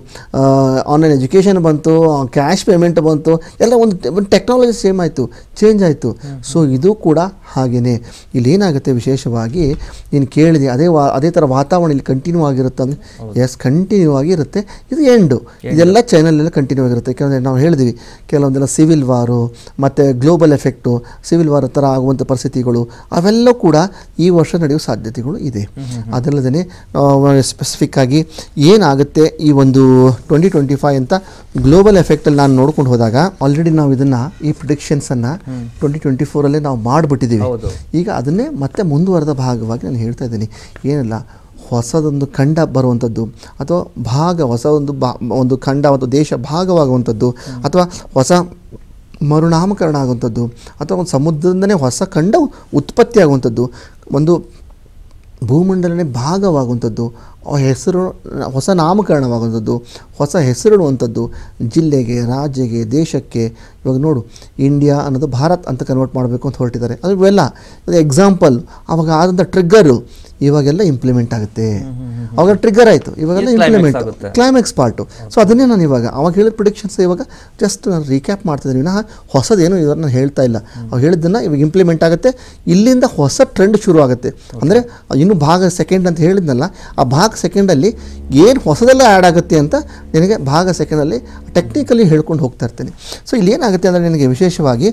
ಆನ್ಲೈನ್ ಎಜುಕೇಷನ್ ಬಂತು, ಕ್ಯಾಶ್ ಪೇಮೆಂಟ್ ಬಂತು, ಎಲ್ಲ ಒಂದು ಟೆಕ್ನಾಲಜಿ ಸೇಮ್ ಆಯಿತು, ಚೇಂಜ್ ಆಯಿತು. ಸೊ ಇದು ಕೂಡ ಹಾಗೆಯೇ. ಇಲ್ಲಿ ಏನಾಗುತ್ತೆ, ವಿಶೇಷವಾಗಿ ನೀನು ಕೇಳಿದೆ, ಅದೇ ಥರ ವಾತಾವರಣ ಇಲ್ಲಿ ಕಂಟಿನ್ಯೂ ಆಗಿರುತ್ತೆ ಅಂದರೆ ಎಸ್, ಕಂಟಿನ್ಯೂ ಆಗಿರುತ್ತೆ. ಇದು ಎಂಡು, ಇದೆಲ್ಲ ಚಾನಲೆಲ್ಲ ಕಂಟಿನ್ಯೂ ಆಗಿರುತ್ತೆ. ಯಾಕೆಂದರೆ ನಾವು ಹೇಳಿದ್ವಿ, ಕೆಲವೊಂದು ಕೆಲವೊಂದೆಲ್ಲ ಸಿವಿಲ್ ವಾರು ಮತ್ತು ಗ್ಲೋಬಲ್ ಎಫೆಕ್ಟು, ಸಿವಿಲ್ ವಾರ್ ಥರ ಆಗುವಂಥ ಪರಿಸ್ಥಿತಿಗಳು ಅವೆಲ್ಲ ಕೂಡ ಈ ವರ್ಷ ನಡೆಯುವ ಸಾಧ್ಯತೆಗಳು ಇದೆ. ಅದಲ್ಲದೆ ಸ್ಪೆಸಿಫಿಕ್ ಆಗಿ ಏನಾಗುತ್ತೆ ಈ ಒಂದು 2025 ಅಂತ ಗ್ಲೋಬಲ್ ಎಫೆಕ್ಟಲ್ಲಿ ನಾನು ನೋಡ್ಕೊಂಡು ಹೋದಾಗ ಆಲ್ರೆಡಿ ನಾವು ಇದನ್ನು ಈ ಪ್ರಿಡಿಕ್ಷನ್ಸನ್ನು 2024 ನಾವು ಮಾಡಿಬಿಟ್ಟಿದ್ದೀವಿ. ಈಗ ಅದನ್ನೇ ಮತ್ತೆ ಮುಂದುವರೆದ ಭಾಗವಾಗಿ ನಾನು ಹೇಳ್ತಾ ಇದ್ದೀನಿ. ಏನಿಲ್ಲ, ಹೊಸದೊಂದು ಖಂಡ ಬರುವಂಥದ್ದು ಅಥವಾ ಹೊಸ ಒಂದು ಖಂಡ ಒಂದು ದೇಶ ಭಾಗವಾಗುವಂಥದ್ದು ಅಥವಾ ಹೊಸ ಮರುನಾಮಕರಣ ಆಗುವಂಥದ್ದು ಅಥವಾ ಒಂದು ಸಮುದ್ರದಿಂದನೇ ಹೊಸ ಖಂಡ ಉತ್ಪತ್ತಿ ಆಗುವಂಥದ್ದು, ಒಂದು ಭೂಮಂಡಲನೇ ಭಾಗವಾಗುವಂಥದ್ದು, ಹೆಸರು ಹೊಸ ನಾಮಕರಣವಾಗುವಂಥದ್ದು, ಹೊಸ ಹೆಸರಿಡುವಂಥದ್ದು ಜಿಲ್ಲೆಗೆ, ರಾಜ್ಯಕ್ಕೆ, ದೇಶಕ್ಕೆ. ಇವಾಗ ನೋಡು, ಇಂಡಿಯಾ ಅನ್ನೋದು ಭಾರತ್ ಅಂತ ಕನ್ವರ್ಟ್ ಮಾಡಬೇಕು ಅಂತ ಹೊರಟಿದ್ದಾರೆ. ಅದು ಇವೆಲ್ಲ ಎಕ್ಸಾಂಪಲ್. ಅವಾಗ ಆದಂಥ ಟ್ರಿಗ್ಗರು ಇವಾಗೆಲ್ಲ ಇಂಪ್ಲಿಮೆಂಟ್ ಆಗುತ್ತೆ. ಅವಾಗ ಟ್ರಿಗ್ಗರ್ ಆಯಿತು, ಇವಾಗೆಲ್ಲ ಇಂಪ್ಲಿಮೆಂಟ್ ಕ್ಲೈಮ್ಯಾಕ್ಸ್ ಪಾರ್ಟು. ಸೊ ಅದನ್ನೇ ನಾನು ಅವಾಗ ಹೇಳಿದ ಪ್ರಿಡಿಕ್ಷನ್ಸ್ ಇವಾಗ ಜಸ್ಟ್ ನಾನು ರೀಕ್ಯಾಪ್ ಮಾಡ್ತಿದ್ದೀನಿ. ವಿನಃ ಹೊಸದೇನು ಇವಾಗ ನಾನು ಹೇಳ್ತಾ ಇಲ್ಲ. ಅವಾಗ ಹೇಳಿದ್ದನ್ನು ಇವಾಗ ಇಂಪ್ಲಿಮೆಂಟ್ ಆಗುತ್ತೆ. ಇಲ್ಲಿಂದ ಹೊಸ ಟ್ರೆಂಡ್ ಶುರು ಆಗುತ್ತೆ. ಅಂದರೆ ಇನ್ನು ಭಾಗ ಸೆಕೆಂಡ್ ಅಂತ ಹೇಳಿದ್ನಲ್ಲ, ಆ ಭಾಗ ಸೆಕೆಂಡಲ್ಲಿ ಏನು ಹೊಸದೆಲ್ಲ ಆ್ಯಡ್ ಆಗುತ್ತೆ ಅಂತ ನಿನಗೆ ಭಾಗ ಸೆಕೆಂಡಲ್ಲಿ ಟೆಕ್ನಿಕಲಿ ಹೇಳ್ಕೊಂಡು ಹೋಗ್ತಾ ಇರ್ತೀನಿ. ಸೊ ಇಲ್ಲಿ ಏನಾಗುತ್ತೆ ಅಂದರೆ ನಿನಗೆ ವಿಶೇಷವಾಗಿ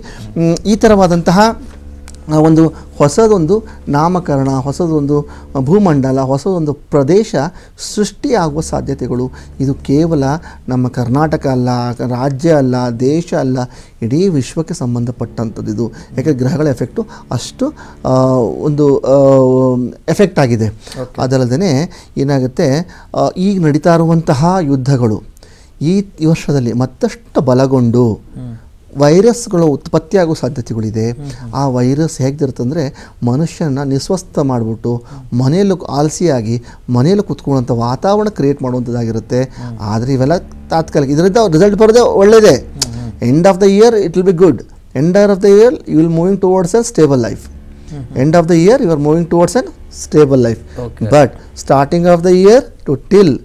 ಈ ಥರವಾದಂತಹ ಒಂದು ಹೊಸದೊಂದು ನಾಮಕರಣ, ಹೊಸದೊಂದು ಭೂಮಂಡಲ, ಹೊಸದೊಂದು ಪ್ರದೇಶ ಸೃಷ್ಟಿಯಾಗುವ ಸಾಧ್ಯತೆಗಳು. ಇದು ಕೇವಲ ನಮ್ಮ ಕರ್ನಾಟಕ ಅಲ್ಲ, ರಾಜ್ಯ ಅಲ್ಲ, ದೇಶ ಅಲ್ಲ, ಇಡೀ ವಿಶ್ವಕ್ಕೆ ಸಂಬಂಧಪಟ್ಟಂಥದ್ದು ಇದು. ಯಾಕೆಂದರೆ ಗ್ರಹಗಳ ಎಫೆಕ್ಟು ಅಷ್ಟು ಒಂದು ಎಫೆಕ್ಟ್ ಆಗಿದೆ. ಅದಲ್ಲದೆ ಏನಾಗುತ್ತೆ, ಈಗ ನಡೀತಾ ಇರುವಂತಹ ಯುದ್ಧಗಳು ಈ ವರ್ಷದಲ್ಲಿ ಮತ್ತಷ್ಟು ಬಲಗೊಂಡು ವೈರಸ್ಗಳು ಉತ್ಪತ್ತಿಯಾಗೋ ಸಾಧ್ಯತೆಗಳಿದೆ. ಆ ವೈರಸ್ ಹೇಗಿರುತ್ತಂದರೆ ಮನುಷ್ಯನ ನಿಸ್ವಸ್ಥ ಮಾಡಿಬಿಟ್ಟು ಮನೆಯಲ್ಲೂ ಆಲಸಿಯಾಗಿ ಮನೆಯಲ್ಲೂ ಕುತ್ಕೊಳ್ಳುವಂಥ ವಾತಾವರಣ ಕ್ರಿಯೇಟ್ ಮಾಡುವಂಥದ್ದಾಗಿರುತ್ತೆ. ಆದರೆ ಇವೆಲ್ಲ ತಾತ್ಕಾಲಿಕ. ಇದರಿಂದ ರಿಸಲ್ಟ್ ಬರೋದೇ ಒಳ್ಳೆಯದೇ. End of the year it will be good. End of the year you will moving towards a stable life. End of the year you are moving towards an stable life. But starting of the year to till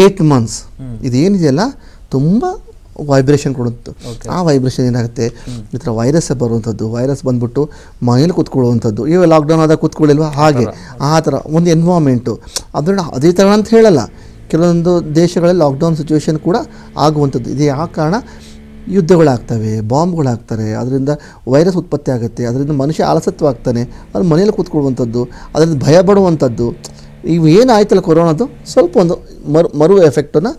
8 months ಇದೇನಿದೆಯಲ್ಲ ತುಂಬ vibration ಕೊಡುತ್ತೆ. ಆ vibration ಏನಾಗುತ್ತೆ, ಈ ಥರ virus ಬರುವಂಥದ್ದು, virus ಬಂದ್ಬಿಟ್ಟು ಮನೇಲಿ ಕೂತ್ಕೊಳ್ಳುವಂಥದ್ದು. ಇವಾಗ ಲಾಕ್ಡೌನ್ ಆದಾಗ ಕೂತ್ಕೊಳ್ಳಿಲ್ವ, ಹಾಗೆ ಆ ಥರ ಒಂದು ಎನ್ವಾಮೆಂಟು. ಅದನ್ನು ಅದೇ ಥರ ಅಂತ ಹೇಳಲ್ಲ, ಕೆಲವೊಂದು ದೇಶಗಳಲ್ಲಿ ಲಾಕ್ಡೌನ್ ಸಿಚುವೇಶನ್ ಕೂಡ ಆಗುವಂಥದ್ದು. ಇದು ಯಾವ ಕಾರಣ, ಯುದ್ಧಗಳಾಗ್ತವೆ, ಬಾಂಬ್ಗಳಾಗ್ತಾರೆ, ಅದರಿಂದ ವೈರಸ್ ಉತ್ಪತ್ತಿ ಆಗುತ್ತೆ, ಅದರಿಂದ ಮನುಷ್ಯ ಆಲಸತ್ವ ಆಗ್ತಾನೆ, ಅದು ಮನೇಲಿ ಕೂತ್ಕೊಳ್ಳುವಂಥದ್ದು, ಅದರಿಂದ ಭಯ ಪಡುವಂಥದ್ದು. ಇವು ಏನಾಯ್ತಲ್ಲ ಕೊರೋನಾದು, ಸ್ವಲ್ಪ ಒಂದು ಮರು ಎಫೆಕ್ಟನ್ನು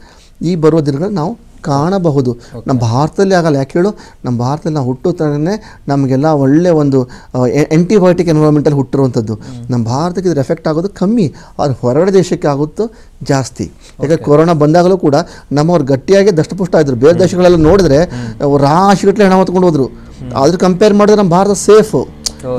ಈ ಬರುವ ದಿನಗಳಲ್ಲಿ ನಾವು ಕಾಣಬಹುದು. ನಮ್ಮ ಭಾರತದಲ್ಲಿ ಆಗಲ್ಲ. ಯಾಕೆ ಹೇಳು, ನಮ್ಮ ಭಾರತದಲ್ಲಿ ನಾವು ಹುಟ್ಟುತ್ತಾನೆ ನಮಗೆಲ್ಲ ಒಳ್ಳೆಯ ಒಂದು ಆ್ಯಂಟಿಬಯೋಟಿಕ್ ಎನ್ವೈರನ್ಮೆಂಟಲ್ಲಿ ಹುಟ್ಟಿರುವಂಥದ್ದು. ನಮ್ಮ ಭಾರತಕ್ಕೆ ಇದ್ರ ಎಫೆಕ್ಟ್ ಆಗೋದು ಕಮ್ಮಿ, ಆದರೆ ಹೊರಗಡೆ ದೇಶಕ್ಕೆ ಆಗುತ್ತೋ ಜಾಸ್ತಿ. ಯಾಕಂದರೆ ಕೊರೋನಾ ಬಂದಾಗಲೂ ಕೂಡ ನಮ್ಮವ್ರು ಗಟ್ಟಿಯಾಗಿ ದಷ್ಟಪುಷ್ಟ ಇದ್ರು. ಬೇರೆ ದೇಶಗಳೆಲ್ಲ ನೋಡಿದ್ರೆ ರಾಶಿಗಟ್ಟಲೆ ಹಣ ಹೊತ್ಕೊಂಡು ಹೋದ್ರು. ಅದ್ರ ಕಂಪೇರ್ ಮಾಡಿದ್ರೆ ನಮ್ಮ ಭಾರತ ಸೇಫು.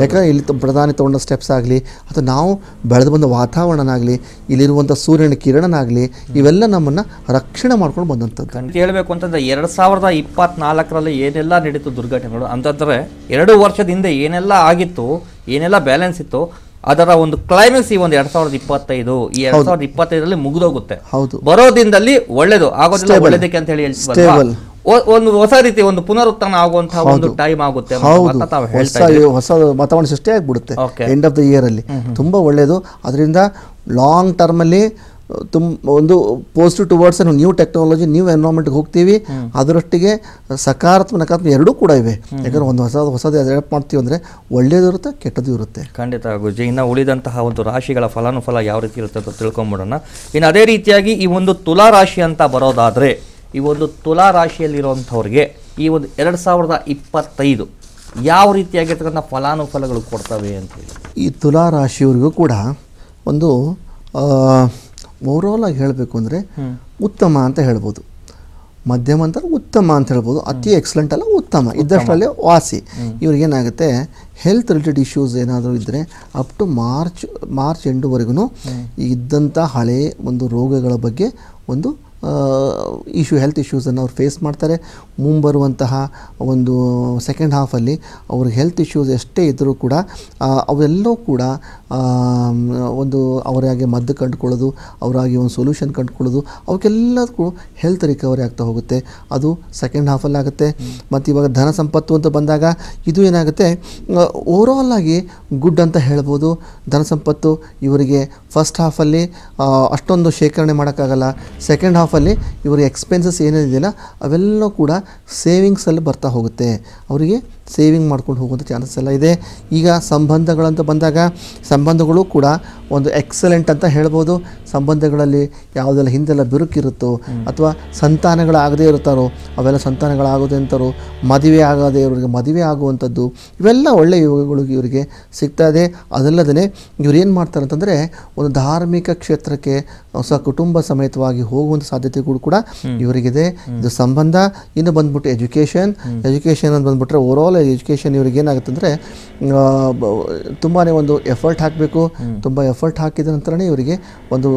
ಯಾಕಂದರೆ ಇಲ್ಲಿ ಪ್ರಧಾನಿ ತೊಗೊಂಡ ಸ್ಟೆಪ್ಸ್ ಆಗಲಿ ಅಥವಾ ನಾವು ಬೆಳೆದು ಬಂದ ವಾತಾವರಣನಾಗಲಿ, ಇಲ್ಲಿರುವಂಥ ಸೂರ್ಯನ ಕಿರಣನಾಗಲಿ, ಇವೆಲ್ಲ ನಮ್ಮನ್ನು ರಕ್ಷಣೆ ಮಾಡ್ಕೊಂಡು ಬಂದಂಥದ್ದು. ಹೇಳಬೇಕು ಅಂತಂದರೆ 2024ರಲ್ಲಿ ಏನೆಲ್ಲ ನಡೀತು ದುರ್ಘಟನೆಗಳು ಅಂತಂದರೆ 2 ವರ್ಷದ ಹಿಂದೆ ಏನೆಲ್ಲ ಆಗಿತ್ತು, ಏನೆಲ್ಲ ಬ್ಯಾಲೆನ್ಸ್ ಇತ್ತು, ಅದರ ಒಂದು ಕ್ಲೈಮ್ಯಾಕ್ಸ್ ಈ ಒಂದು 2025 ಈ 2025ರಲ್ಲಿ ಮುಗಿದೋಗುತ್ತೆ. ಬರೋ ದಿನದಲ್ಲಿ ಒಳ್ಳೇದು ಆಗೋದಿಲ್ಲ, ಒಳ್ಳೇದಕ್ಕೆ ಅಂತ ಹೇಳಿ ಒಂದು ಹೊಸ ರೀತಿ ಒಂದು ಪುನರುತ್ಥಾನ ಆಗುವಂತಹ ಒಂದು ಟೈಮ್ ಆಗುತ್ತೆ. ಹೊಸ ವಾತಾವರಣ ಸೃಷ್ಟಿ ಆಗಿಬಿಡುತ್ತೆ ಎಂಡ್ ಆಫ್ ದ ಇಯರ್ ಅಲ್ಲಿ. ತುಂಬಾ ಒಳ್ಳೆಯದು. ಅದರಿಂದ ಲಾಂಗ್ ಟರ್ಮಲ್ಲಿ ಒಂದು positive towards new technology, new ಎನ್ವೈರನ್ಮೆಂಟ್ಗೆ ಹೋಗ್ತೀವಿ. ಅದರೊಟ್ಟಿಗೆ ಸಕಾರಾತ್ಮಕ ನಕಾರಾತ್ಮಕ ಎರಡೂ ಕೂಡ ಇವೆ. ಯಾಕಂದ್ರೆ ಒಂದು ಹೊಸದು ಅಡಾಪ್ಟ್ ಮಾಡ್ತೀವಿ ಅಂದರೆ ಒಳ್ಳೆಯದು ಇರುತ್ತೆ, ಕೆಟ್ಟದ್ದು ಇರುತ್ತೆ. ಖಂಡಿತ ಗುರುಜಿ. ಇನ್ನು ಉಳಿದಂತಹ ಒಂದು ರಾಶಿಗಳ ಫಲಾನುಫಲ ಯಾವ ರೀತಿ ಇರುತ್ತೆ ಅಂತ ತಿಳ್ಕೊಂಬಿಡೋಣ. ಇನ್ನು ಅದೇ ರೀತಿಯಾಗಿ ಈ ಒಂದು ತುಲಾ ರಾಶಿ ಅಂತ ಬರೋದಾದರೆ, ಈ ಒಂದು ತುಲಾ ರಾಶಿಯಲ್ಲಿರುವಂಥವ್ರಿಗೆ ಈ ಒಂದು 2025 ಯಾವ ರೀತಿಯಾಗಿರ್ತಕ್ಕಂಥ ಫಲಾನುಫಲಗಳು ಕೊಡ್ತವೆ ಅಂತೇಳಿ. ಈ ತುಲಾ ರಾಶಿಯವರಿಗೂ ಕೂಡ ಒಂದು ಓವರಾಲ್ ಆಗಿ ಹೇಳಬೇಕು ಅಂದರೆ ಉತ್ತಮ ಅಂತ ಹೇಳ್ಬೋದು, ಮಧ್ಯಮ ಅಂತ ಉತ್ತಮ ಅಂತ ಹೇಳ್ಬೋದು, ಅತಿ ಎಕ್ಸಲೆಂಟ್ ಅಲ್ಲ, ಉತ್ತಮ ಇದ್ದಷ್ಟರಲ್ಲೇ ವಾಸಿ. ಇವ್ರಿಗೇನಾಗುತ್ತೆ, ಹೆಲ್ತ್ ರಿಲೇಟೆಡ್ ಇಶ್ಯೂಸ್ ಏನಾದರೂ ಇದ್ದರೆ ಅಪ್ ಟು ಮಾರ್ಚ್ ಎಂಡುವರೆಗೂ ಇದ್ದಂಥ ಹಳೆ ಒಂದು ರೋಗಗಳ ಬಗ್ಗೆ ಒಂದು ಹೆಲ್ತ್ ಇಶ್ಯೂಸನ್ನು ಅವ್ರು ಫೇಸ್ ಮಾಡ್ತಾರೆ. ಮುಂಬರುವಂತಹ ಒಂದು ಸೆಕೆಂಡ್ ಹಾಫಲ್ಲಿ ಅವ್ರಿಗೆ ಹೆಲ್ತ್ ಇಶ್ಯೂಸ್ ಎಷ್ಟೇ ಇದ್ದರೂ ಕೂಡ ಅವೆಲ್ಲವೂ ಕೂಡ ಒಂದು ಅವರಾಗೆ ಮದ್ದು ಕಂಡುಕೊಳ್ಳೋದು, ಅವರಾಗಿ ಒಂದು ಸೊಲ್ಯೂಷನ್ ಕಂಡುಕೊಳ್ಳೋದು, ಅವಕ್ಕೆಲ್ಲದಕ್ಕೂ ಹೆಲ್ತ್ ರಿಕವರಿ ಆಗ್ತಾ ಹೋಗುತ್ತೆ. ಅದು ಸೆಕೆಂಡ್ ಹಾಫಲ್ಲಿ ಆಗುತ್ತೆ. ಮತ್ತು ಇವಾಗ ಧನ ಸಂಪತ್ತು ಅಂತ ಬಂದಾಗ ಇದು ಏನಾಗುತ್ತೆ, ಓವರಾಲ್ ಆಗಿ ಗುಡ್ ಅಂತ ಹೇಳ್ಬೋದು. ಧನ ಸಂಪತ್ತು ಇವರಿಗೆ ಫಸ್ಟ್ ಹಾಫಲ್ಲಿ ಅಷ್ಟೊಂದು ಶೇಖರಣೆ ಮಾಡೋಕ್ಕಾಗಲ್ಲ, ಸೆಕೆಂಡ್ ಹಾಫಲ್ಲಿ ಹಾಫಲ್ಲಿ ಇವರಿಗೆ ಎಕ್ಸ್ಪೆನ್ಸಸ್ ಏನೇನಿದೆಯಲ್ಲ ಅವೆಲ್ಲ ಕೂಡ ಸೇವಿಂಗ್ಸಲ್ಲಿ ಬರ್ತಾ ಹೋಗುತ್ತೆ. ಅವರಿಗೆ ಸೇವಿಂಗ್ ಮಾಡ್ಕೊಂಡು ಹೋಗುವಂಥ ಚಾನ್ಸಸ್ ಎಲ್ಲ ಇದೆ. ಈಗ ಸಂಬಂಧಗಳಂತ ಬಂದಾಗ ಸಂಬಂಧಗಳು ಕೂಡ ಒಂದು ಎಕ್ಸಲೆಂಟ್ ಅಂತ ಹೇಳ್ಬೋದು. ಸಂಬಂಧಗಳಲ್ಲಿ ಯಾವುದೆಲ್ಲ ಹಿಂದೆಲ್ಲ ಬಿರುಕಿರುತ್ತೋ ಅಥವಾ ಸಂತಾನಗಳಾಗದೇ ಇರುತ್ತಾರೋ ಅವೆಲ್ಲ ಸಂತಾನಗಳಾಗೋದೇ ಅಂತಾರೋ, ಮದುವೆ ಆಗದೆ ಇವರಿಗೆ ಮದುವೆ ಆಗುವಂಥದ್ದು, ಇವೆಲ್ಲ ಒಳ್ಳೆಯ ಯೋಗಗಳು ಇವರಿಗೆ ಸಿಗ್ತಾ ಇದೆ. ಅದಲ್ಲದೇ ಇವ್ರು ಏನು ಮಾಡ್ತಾರೆ ಅಂತಂದರೆ ಒಂದು ಧಾರ್ಮಿಕ ಕ್ಷೇತ್ರಕ್ಕೆ ಕುಟುಂಬ ಸಮೇತವಾಗಿ ಹೋಗುವಂಥ ಸಾಧ್ಯತೆಗಳು ಕೂಡ ಇವರಿಗಿದೆ. ಇದು ಸಂಬಂಧ. ಇನ್ನು ಬಂದ್ಬಿಟ್ಟು ಎಜುಕೇಷನ್ ಅಂತ ಬಂದ್ಬಿಟ್ರೆ ಓವರಾಲ್ ಎಜುಕೇಷನ್ ಇವ್ರಿಗೆ ಏನಾಗುತ್ತೆ ಅಂದರೆ ತುಂಬಾ ಒಂದು ಎಫರ್ಟ್ ಹಾಕಬೇಕು. ತುಂಬ ಎಫರ್ಟ್ ಹಾಕಿದ ನಂತರನೇ ಇವರಿಗೆ ಒಂದು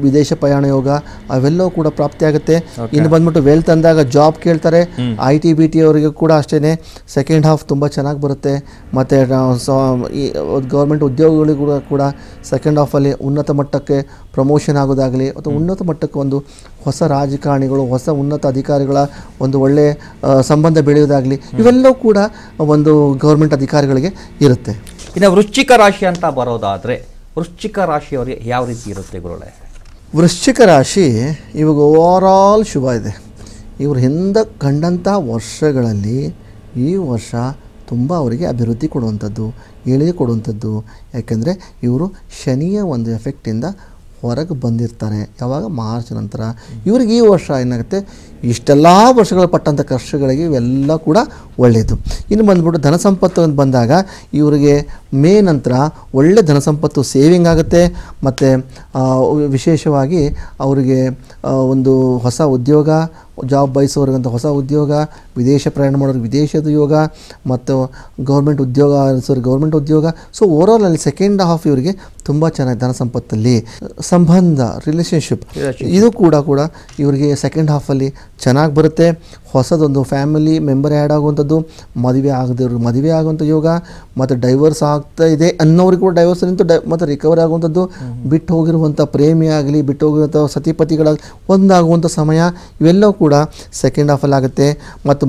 ವಿದೇಶ ಪ್ರಯಾಣ ಯೋಗ ಅವೆಲ್ಲವೂ ಕೂಡ ಪ್ರಾಪ್ತಿಯಾಗುತ್ತೆ. ಇನ್ನು ಬಂದ್ಬಿಟ್ಟು ವೆಲ್ತ್ ಅಂದಾಗ ಜಾಬ್ ಕೇಳ್ತಾರೆ. IT-BT ಅವರಿಗೆ ಕೂಡ ಅಷ್ಟೇ ಸೆಕೆಂಡ್ ಹಾಫ್ ತುಂಬ ಚೆನ್ನಾಗಿ ಬರುತ್ತೆ. ಮತ್ತು ಗೌರ್ಮೆಂಟ್ ಉದ್ಯೋಗಗಳಿಗೂ ಕೂಡ ಸೆಕೆಂಡ್ ಹಾಫಲ್ಲಿ ಉನ್ನತ ಮಟ್ಟಕ್ಕೆ ಪ್ರಮೋಷನ್ ಆಗೋದಾಗಲಿ ಅಥವಾ ಉನ್ನತ ಮಟ್ಟಕ್ಕೆ ಒಂದು ಹೊಸ ರಾಜಕಾರಣಿಗಳು, ಹೊಸ ಉನ್ನತ ಅಧಿಕಾರಿಗಳ ಒಂದು ಒಳ್ಳೆಯ ಸಂಬಂಧ ಬೆಳೆಯೋದಾಗಲಿ ಇವೆಲ್ಲವೂ ಕೂಡ ಒಂದು ಗೌರ್ಮೆಂಟ್ ಅಧಿಕಾರಿಗಳಿಗೆ ಇರುತ್ತೆ. ಇನ್ನು ವೃಶ್ಚಿಕ ರಾಶಿ ಅಂತ ಬರೋದಾದರೆ ವೃಶ್ಚಿಕ ರಾಶಿಯವರಿಗೆ ಯಾವ ರೀತಿ ಇರುತ್ತೆ ಗುರುಗಳೇ? ವೃಶ್ಚಿಕ ರಾಶಿ ಇವಾಗ ಓವರಾಲ್ ಶುಭ ಇದೆ. ಇವರು ಹಿಂದೆ ಕಂಡಂಥ ವರ್ಷಗಳಲ್ಲಿ ಈ ವರ್ಷ ತುಂಬ ಅವರಿಗೆ ಅಭಿವೃದ್ಧಿ ಕೊಡುವಂಥದ್ದು, ಏಳಿಗೆ ಕೊಡುವಂಥದ್ದು. ಯಾಕೆಂದರೆ ಇವರು ಶನಿಯ ಒಂದು ಎಫೆಕ್ಟಿಂದ ಹೊರಗೆ ಬಂದಿರ್ತಾರೆ. ಯಾವಾಗ ಮಾರ್ಚ್ ನಂತರ ಇವ್ರಿಗೆ ಈ ವರ್ಷ ಏನಾಗುತ್ತೆ, ಇಷ್ಟೆಲ್ಲ ವರ್ಷಗಳು ಪಟ್ಟಂಥ ಕಷ್ಟಗಳಿಗೆ ಇವೆಲ್ಲ ಕೂಡ ಒಳ್ಳೆಯದು. ಇನ್ನು ಬಂದ್ಬಿಟ್ಟು ಧನ ಸಂಪತ್ತು ಅಂತ ಬಂದಾಗ ಇವರಿಗೆ ಮೇ ನಂತರ ಒಳ್ಳೆ ಧನ ಸಂಪತ್ತು ಸೇವಿಂಗ್ ಆಗುತ್ತೆ. ಮತ್ತು ವಿಶೇಷವಾಗಿ ಅವರಿಗೆ ಒಂದು ಹೊಸ ಉದ್ಯೋಗ, ಜಾಬ್ ಬಯಸೋರಿಗಂತ ಹೊಸ ಉದ್ಯೋಗ, ವಿದೇಶ ಪ್ರಯಾಣ ಮಾಡೋರಿಗೆ ವಿದೇಶದ ಯೋಗ, ಮತ್ತು ಗೌರ್ಮೆಂಟ್ ಉದ್ಯೋಗ. ಸೊ ಓವರಾಲ್ ಅಲ್ಲಿ ಸೆಕೆಂಡ್ ಹಾಫ್ ಇವರಿಗೆ ತುಂಬ ಚೆನ್ನಾಗಿ ಧನ ಸಂಪತ್ತಲ್ಲಿ ಸಂಬಂಧ ರಿಲೇಷನ್ಶಿಪ್ ಇದು ಕೂಡ ಇವರಿಗೆ ಸೆಕೆಂಡ್ ಹಾಫಲ್ಲಿ ಚೆನ್ನಾಗಿ ಬರುತ್ತೆ. ಹೊಸದೊಂದು ಫ್ಯಾಮಿಲಿ ಮೆಂಬರ್ ಆ್ಯಡ್ ಆಗುವಂಥದ್ದು, ಮದುವೆ ಆಗದವ್ರಿಗೆ ಮದುವೆ ಆಗುವಂಥ ಯೋಗ, ಮತ್ತು ಡೈವರ್ಸ್ ಆಗ್ತಾ ಇದೆ ಅನ್ನೋರಿಗೆ ಕೂಡ ಡೈವರ್ಸ್ ನಿಂತು ಮತ್ತು ರಿಕವರಿ ಆಗುವಂಥದ್ದು, ಬಿಟ್ಟು ಹೋಗಿರುವಂಥ ಪ್ರೇಮಿ ಆಗಲಿ ಬಿಟ್ಟು ಹೋಗಿರುವಂಥ ಸತಿಪತಿಗಳಾಗಲಿ ಒಂದಾಗುವಂಥ ಸಮಯ ಇವೆಲ್ಲವೂ ಕೂಡ ಸೆಕೆಂಡ್ ಹಾಫಲ್ಲಿ ಆಗುತ್ತೆ. ಮತ್ತು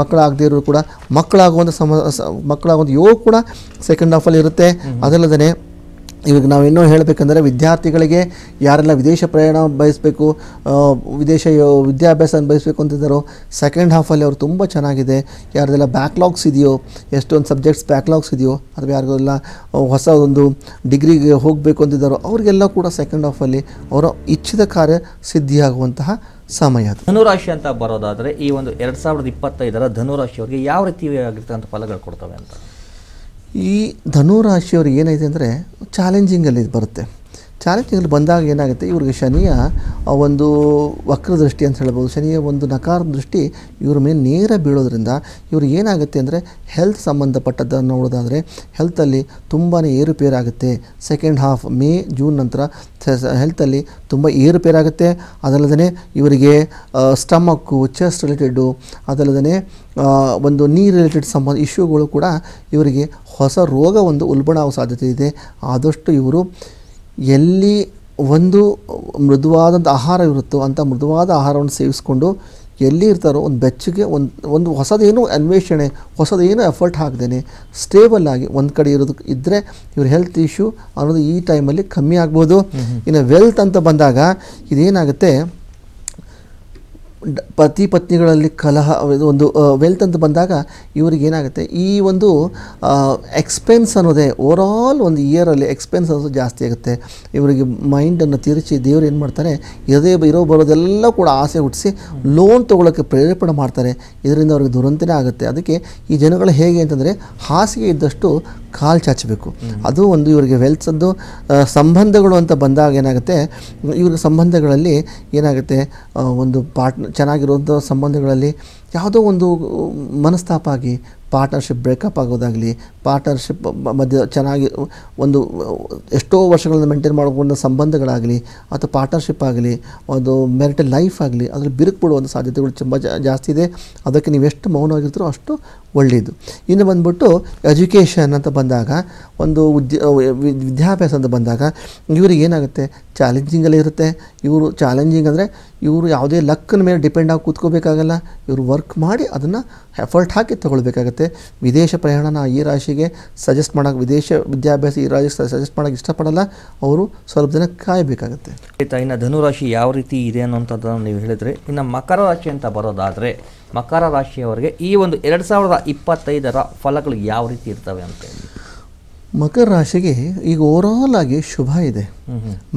ಮಕ್ಕಳಾಗದೇ ಇರೋರು ಕೂಡ ಮಕ್ಕಳಾಗುವಂಥ ಯೋಗ ಕೂಡ ಸೆಕೆಂಡ್ ಹಾಫಲ್ಲಿ ಇರುತ್ತೆ. ಅದಲ್ಲದೇ ಇವಾಗ ನಾವಿನ್ನೂ ಹೇಳಬೇಕಂದ್ರೆ ವಿದ್ಯಾರ್ಥಿಗಳಿಗೆ ಯಾರೆಲ್ಲ ವಿದೇಶ ಪ್ರಯಾಣ ಬಯಸಬೇಕು, ವಿದ್ಯಾಭ್ಯಾಸ ಬಯಸಬೇಕು ಅಂತಿದ್ದಾರೋ ಸೆಕೆಂಡ್ ಹಾಫಲ್ಲಿ ಅವರು ತುಂಬ ಚೆನ್ನಾಗಿದೆ. ಯಾರ್ದೆಲ್ಲ ಬ್ಯಾಕ್ಲಾಗ್ಸ್ ಇದೆಯೋ, ಎಷ್ಟೊಂದು ಸಬ್ಜೆಕ್ಟ್ಸ್ ಬ್ಯಾಕ್ಲಾಗ್ಸ್ ಇದೆಯೋ, ಅಥವಾ ಯಾರಿಗೆಲ್ಲ ಹೊಸ ಒಂದು ಡಿಗ್ರಿಗೆ ಹೋಗಬೇಕು ಅಂತಿದ್ದಾರೋ ಅವರಿಗೆಲ್ಲ ಕೂಡ ಸೆಕೆಂಡ್ ಹಾಫಲ್ಲಿ ಅವರ ಇಚ್ಛಿತ ಕಾರ್ಯ ಸಿದ್ಧಿಯಾಗುವಂತಹ ಸಮಯ. ಧನುರಾಶಿ ಅಂತ ಬರೋದಾದರೆ ಈ ಒಂದು 2025 ಧನುರಾಶಿಯವರಿಗೆ ಯಾವ ರೀತಿಯಾಗಿರ್ತಕ್ಕಂಥ ಫಲಗಳು ಕೊಡ್ತವೆ ಅಂತ? ಈ ಧನುರಾಶಿಯವ್ರಿಗೆ ಏನಾಯಿತು ಅಂದರೆ ಚಾಲೆಂಜಿಂಗಲ್ಲಿ ಬರುತ್ತೆ. ಚಾಲೆಂಜಿಂಗಲ್ಲಿ ಬಂದಾಗ ಏನಾಗುತ್ತೆ, ಇವ್ರಿಗೆ ಶನಿಯ ಒಂದು ವಕ್ರದೃಷ್ಟಿ ಅಂತ ಹೇಳ್ಬೋದು, ಶನಿಯ ಒಂದು ನಕಾರ ದೃಷ್ಟಿ ಇವ್ರ ಮೇಲೆ ನೇರ ಬೀಳೋದ್ರಿಂದ ಇವ್ರಿಗೆ ಏನಾಗುತ್ತೆ ಅಂದರೆ ಹೆಲ್ತ್ ಸಂಬಂಧಪಟ್ಟದ್ದನ್ನು ನೋಡೋದಾದರೆ ಹೆಲ್ತಲ್ಲಿ ತುಂಬಾ ಏರುಪೇರಾಗುತ್ತೆ. ಸೆಕೆಂಡ್ ಹಾಫ್ ಮೇ ಜೂನ್ ನಂತರ ಹೆಲ್ತಲ್ಲಿ ತುಂಬ ಏರುಪೇರಾಗುತ್ತೆ. ಅದಲ್ಲದೇ ಇವರಿಗೆ ಸ್ಟಮಕ್ಕು, ಚೆಸ್ಟ್ ರಿಲೇಟೆಡ್ಡು, ಅದಲ್ಲದೇ ಒಂದು ನೀ ರಿಲೇಟೆಡ್ ಇಶ್ಯೂಗಳು ಕೂಡ ಇವರಿಗೆ ಹೊಸ ರೋಗ ಒಂದು ಉಲ್ಬಣ ಆಗೋ ಸಾಧ್ಯತೆ ಇದೆ. ಆದಷ್ಟು ಇವರು ಎಲ್ಲಿ ಒಂದು ಮೃದುವಾದಂಥ ಆಹಾರ ಇರುತ್ತೋ ಅಂಥ ಮೃದುವಾದ ಆಹಾರವನ್ನು ಸೇವಿಸ್ಕೊಂಡು ಎಲ್ಲಿ ಇರ್ತಾರೋ ಒಂದು ಬೆಚ್ಚಗೆ ಒಂದು ಹೊಸದೇನು ಅನ್ವೇಷಣೆ, ಹೊಸದೇನು ಎಫರ್ಟ್ ಹಾಕ್ದೇನೆ ಸ್ಟೇಬಲ್ ಆಗಿ ಒಂದು ಕಡೆ ಇದ್ದರೆ ಇವ್ರ ಹೆಲ್ತ್ ಇಶ್ಯೂ ಅನ್ನೋದು ಈ ಟೈಮಲ್ಲಿ ಕಮ್ಮಿ ಆಗ್ಬೋದು. ಇನ್ನು ವೆಲ್ತ್ ಅಂತ ಬಂದಾಗ ಇದೇನಾಗುತ್ತೆ, ಪತಿ ಪತ್ನಿಗಳಲ್ಲಿ ಕಲಹ, ಒಂದು ವೆಲ್ತ್ ಅಂತ ಬಂದಾಗ ಇವ್ರಿಗೆ ಏನಾಗುತ್ತೆ, ಈ ಒಂದು ಎಕ್ಸ್ಪೆನ್ಸ್ ಅನ್ನೋದೇ ಓವರಾಲ್ ಒಂದು ಇಯರಲ್ಲಿ ಎಕ್ಸ್ಪೆನ್ಸ್ ಅನ್ನೋದು ಜಾಸ್ತಿ ಆಗುತ್ತೆ. ಇವರಿಗೆ ಮೈಂಡನ್ನು ತಿರುಚಿ ದೇವರು ಏನು ಮಾಡ್ತಾರೆ, ಬರೋದೆಲ್ಲ ಕೂಡ ಆಸೆ ಹುಟ್ಟಿಸಿ ಲೋನ್ ತೊಗೊಳ್ಳೋಕ್ಕೆ ಪ್ರೇರೇಪಣೆ ಮಾಡ್ತಾರೆ. ಇದರಿಂದ ಅವ್ರಿಗೆ ದುರಂತನೇ ಆಗುತ್ತೆ. ಅದಕ್ಕೆ ಈ ಜನಗಳು ಹೇಗೆ ಅಂತಂದರೆ ಹಾಸಿಗೆ ಇದ್ದಷ್ಟು ಕಾಲು ಚಾಚಬೇಕು. ಅದು ಒಂದು ಇವರಿಗೆ ವೆಲ್ತ್ಸದ್ದು. ಸಂಬಂಧಗಳು ಅಂತ ಬಂದಾಗ ಏನಾಗುತ್ತೆ, ಇವ್ರಿಗೆ ಸಂಬಂಧಗಳಲ್ಲಿ ಏನಾಗುತ್ತೆ, ಒಂದು ಚೆನ್ನಾಗಿರುವಂಥ ಸಂಬಂಧಗಳಲ್ಲಿ ಯಾವುದೋ ಒಂದು ಮನಸ್ತಾಪ ಆಗಿ ಪಾರ್ಟ್ನರ್ಶಿಪ್ ಬ್ರೇಕಪ್ ಆಗೋದಾಗಲಿ, ಪಾರ್ಟ್ನರ್ಶಿಪ್ ಮಧ್ಯೆ ಚೆನ್ನಾಗಿ ಒಂದು ಎಷ್ಟೋ ವರ್ಷಗಳನ್ನು ಮೇಂಟೈನ್ ಮಾಡ್ಕೊಂಡ ಸಂಬಂಧಗಳಾಗಲಿ ಅಥವಾ ಪಾರ್ಟ್ನರ್ಶಿಪ್ ಆಗಲಿ, ಒಂದು ಮ್ಯಾರಿಟಲ್ ಲೈಫ್ ಆಗಲಿ ಅದರಲ್ಲಿ ಬಿರುಕು ಬಿಡುವಂಥ ಸಾಧ್ಯತೆಗಳು ತುಂಬ ಜಾಸ್ತಿ ಇದೆ. ಅದಕ್ಕೆ ನೀವು ಎಷ್ಟು ಮೌನವಾಗಿರ್ತೀರೋ ಅಷ್ಟು ಒಳ್ಳೆಯದು. ಇನ್ನು ಬಂದ್ಬಿಟ್ಟು ಎಜುಕೇಷನ್ ಅಂತ ಬಂದಾಗ, ಒಂದು ವಿದ್ಯಾಭ್ಯಾಸ ಅಂತ ಬಂದಾಗ ಇವರಿಗೆ ಏನಾಗುತ್ತೆ, ಚಾಲೆಂಜಿಂಗಲ್ಲೇ ಇರುತ್ತೆ. ಇವರು ಚಾಲೆಂಜಿಂಗ್ ಅಂದರೆ ಇವರು ಯಾವುದೇ ಲಕ್ನ ಮೇಲೆ ಡಿಪೆಂಡ್ ಆಗಿ ಕೂತ್ಕೋಬೇಕಾಗಲ್ಲ. ಇವರು ವರ್ಕ್ ಮಾಡಿ ಅದನ್ನು ಎಫರ್ಟ್ ಹಾಕಿ ತೊಗೊಳ್ಬೇಕಾಗತ್ತೆ. ವಿದೇಶ ಪ್ರಯಾಣನ ಈ ರಾಶಿಗೆ ಸಜೆಸ್ಟ್ ಮಾಡೋಕ್ಕೆ, ವಿದೇಶ ವಿದ್ಯಾಭ್ಯಾಸ ಈ ರಾಶಿಗೆ ಸಜೆಸ್ಟ್ ಮಾಡೋಕ್ಕೆ ಇಷ್ಟಪಡಲ್ಲ. ಅವರು ಸ್ವಲ್ಪ ದಿನ ಕಾಯಬೇಕಾಗತ್ತೆ. ಇನ್ನು ಧನುರಾಶಿ ಯಾವ ರೀತಿ ಇದೆ ಅನ್ನೋಂಥದ್ದನ್ನು ನೀವು ಹೇಳಿದರೆ, ಇನ್ನು ಮಕರ ರಾಶಿ ಅಂತ ಬರೋದಾದರೆ ಮಕರ ರಾಶಿಯವರಿಗೆ ಈ ಒಂದು 2025 ಫಲಗಳು ಯಾವ ರೀತಿ ಇರ್ತವೆ ಅಂತ ಹೇಳಿ. ಮಕರ ರಾಶಿಗೆ ಈಗ ಓವರಾಲ್ ಆಗಿ ಶುಭ ಇದೆ.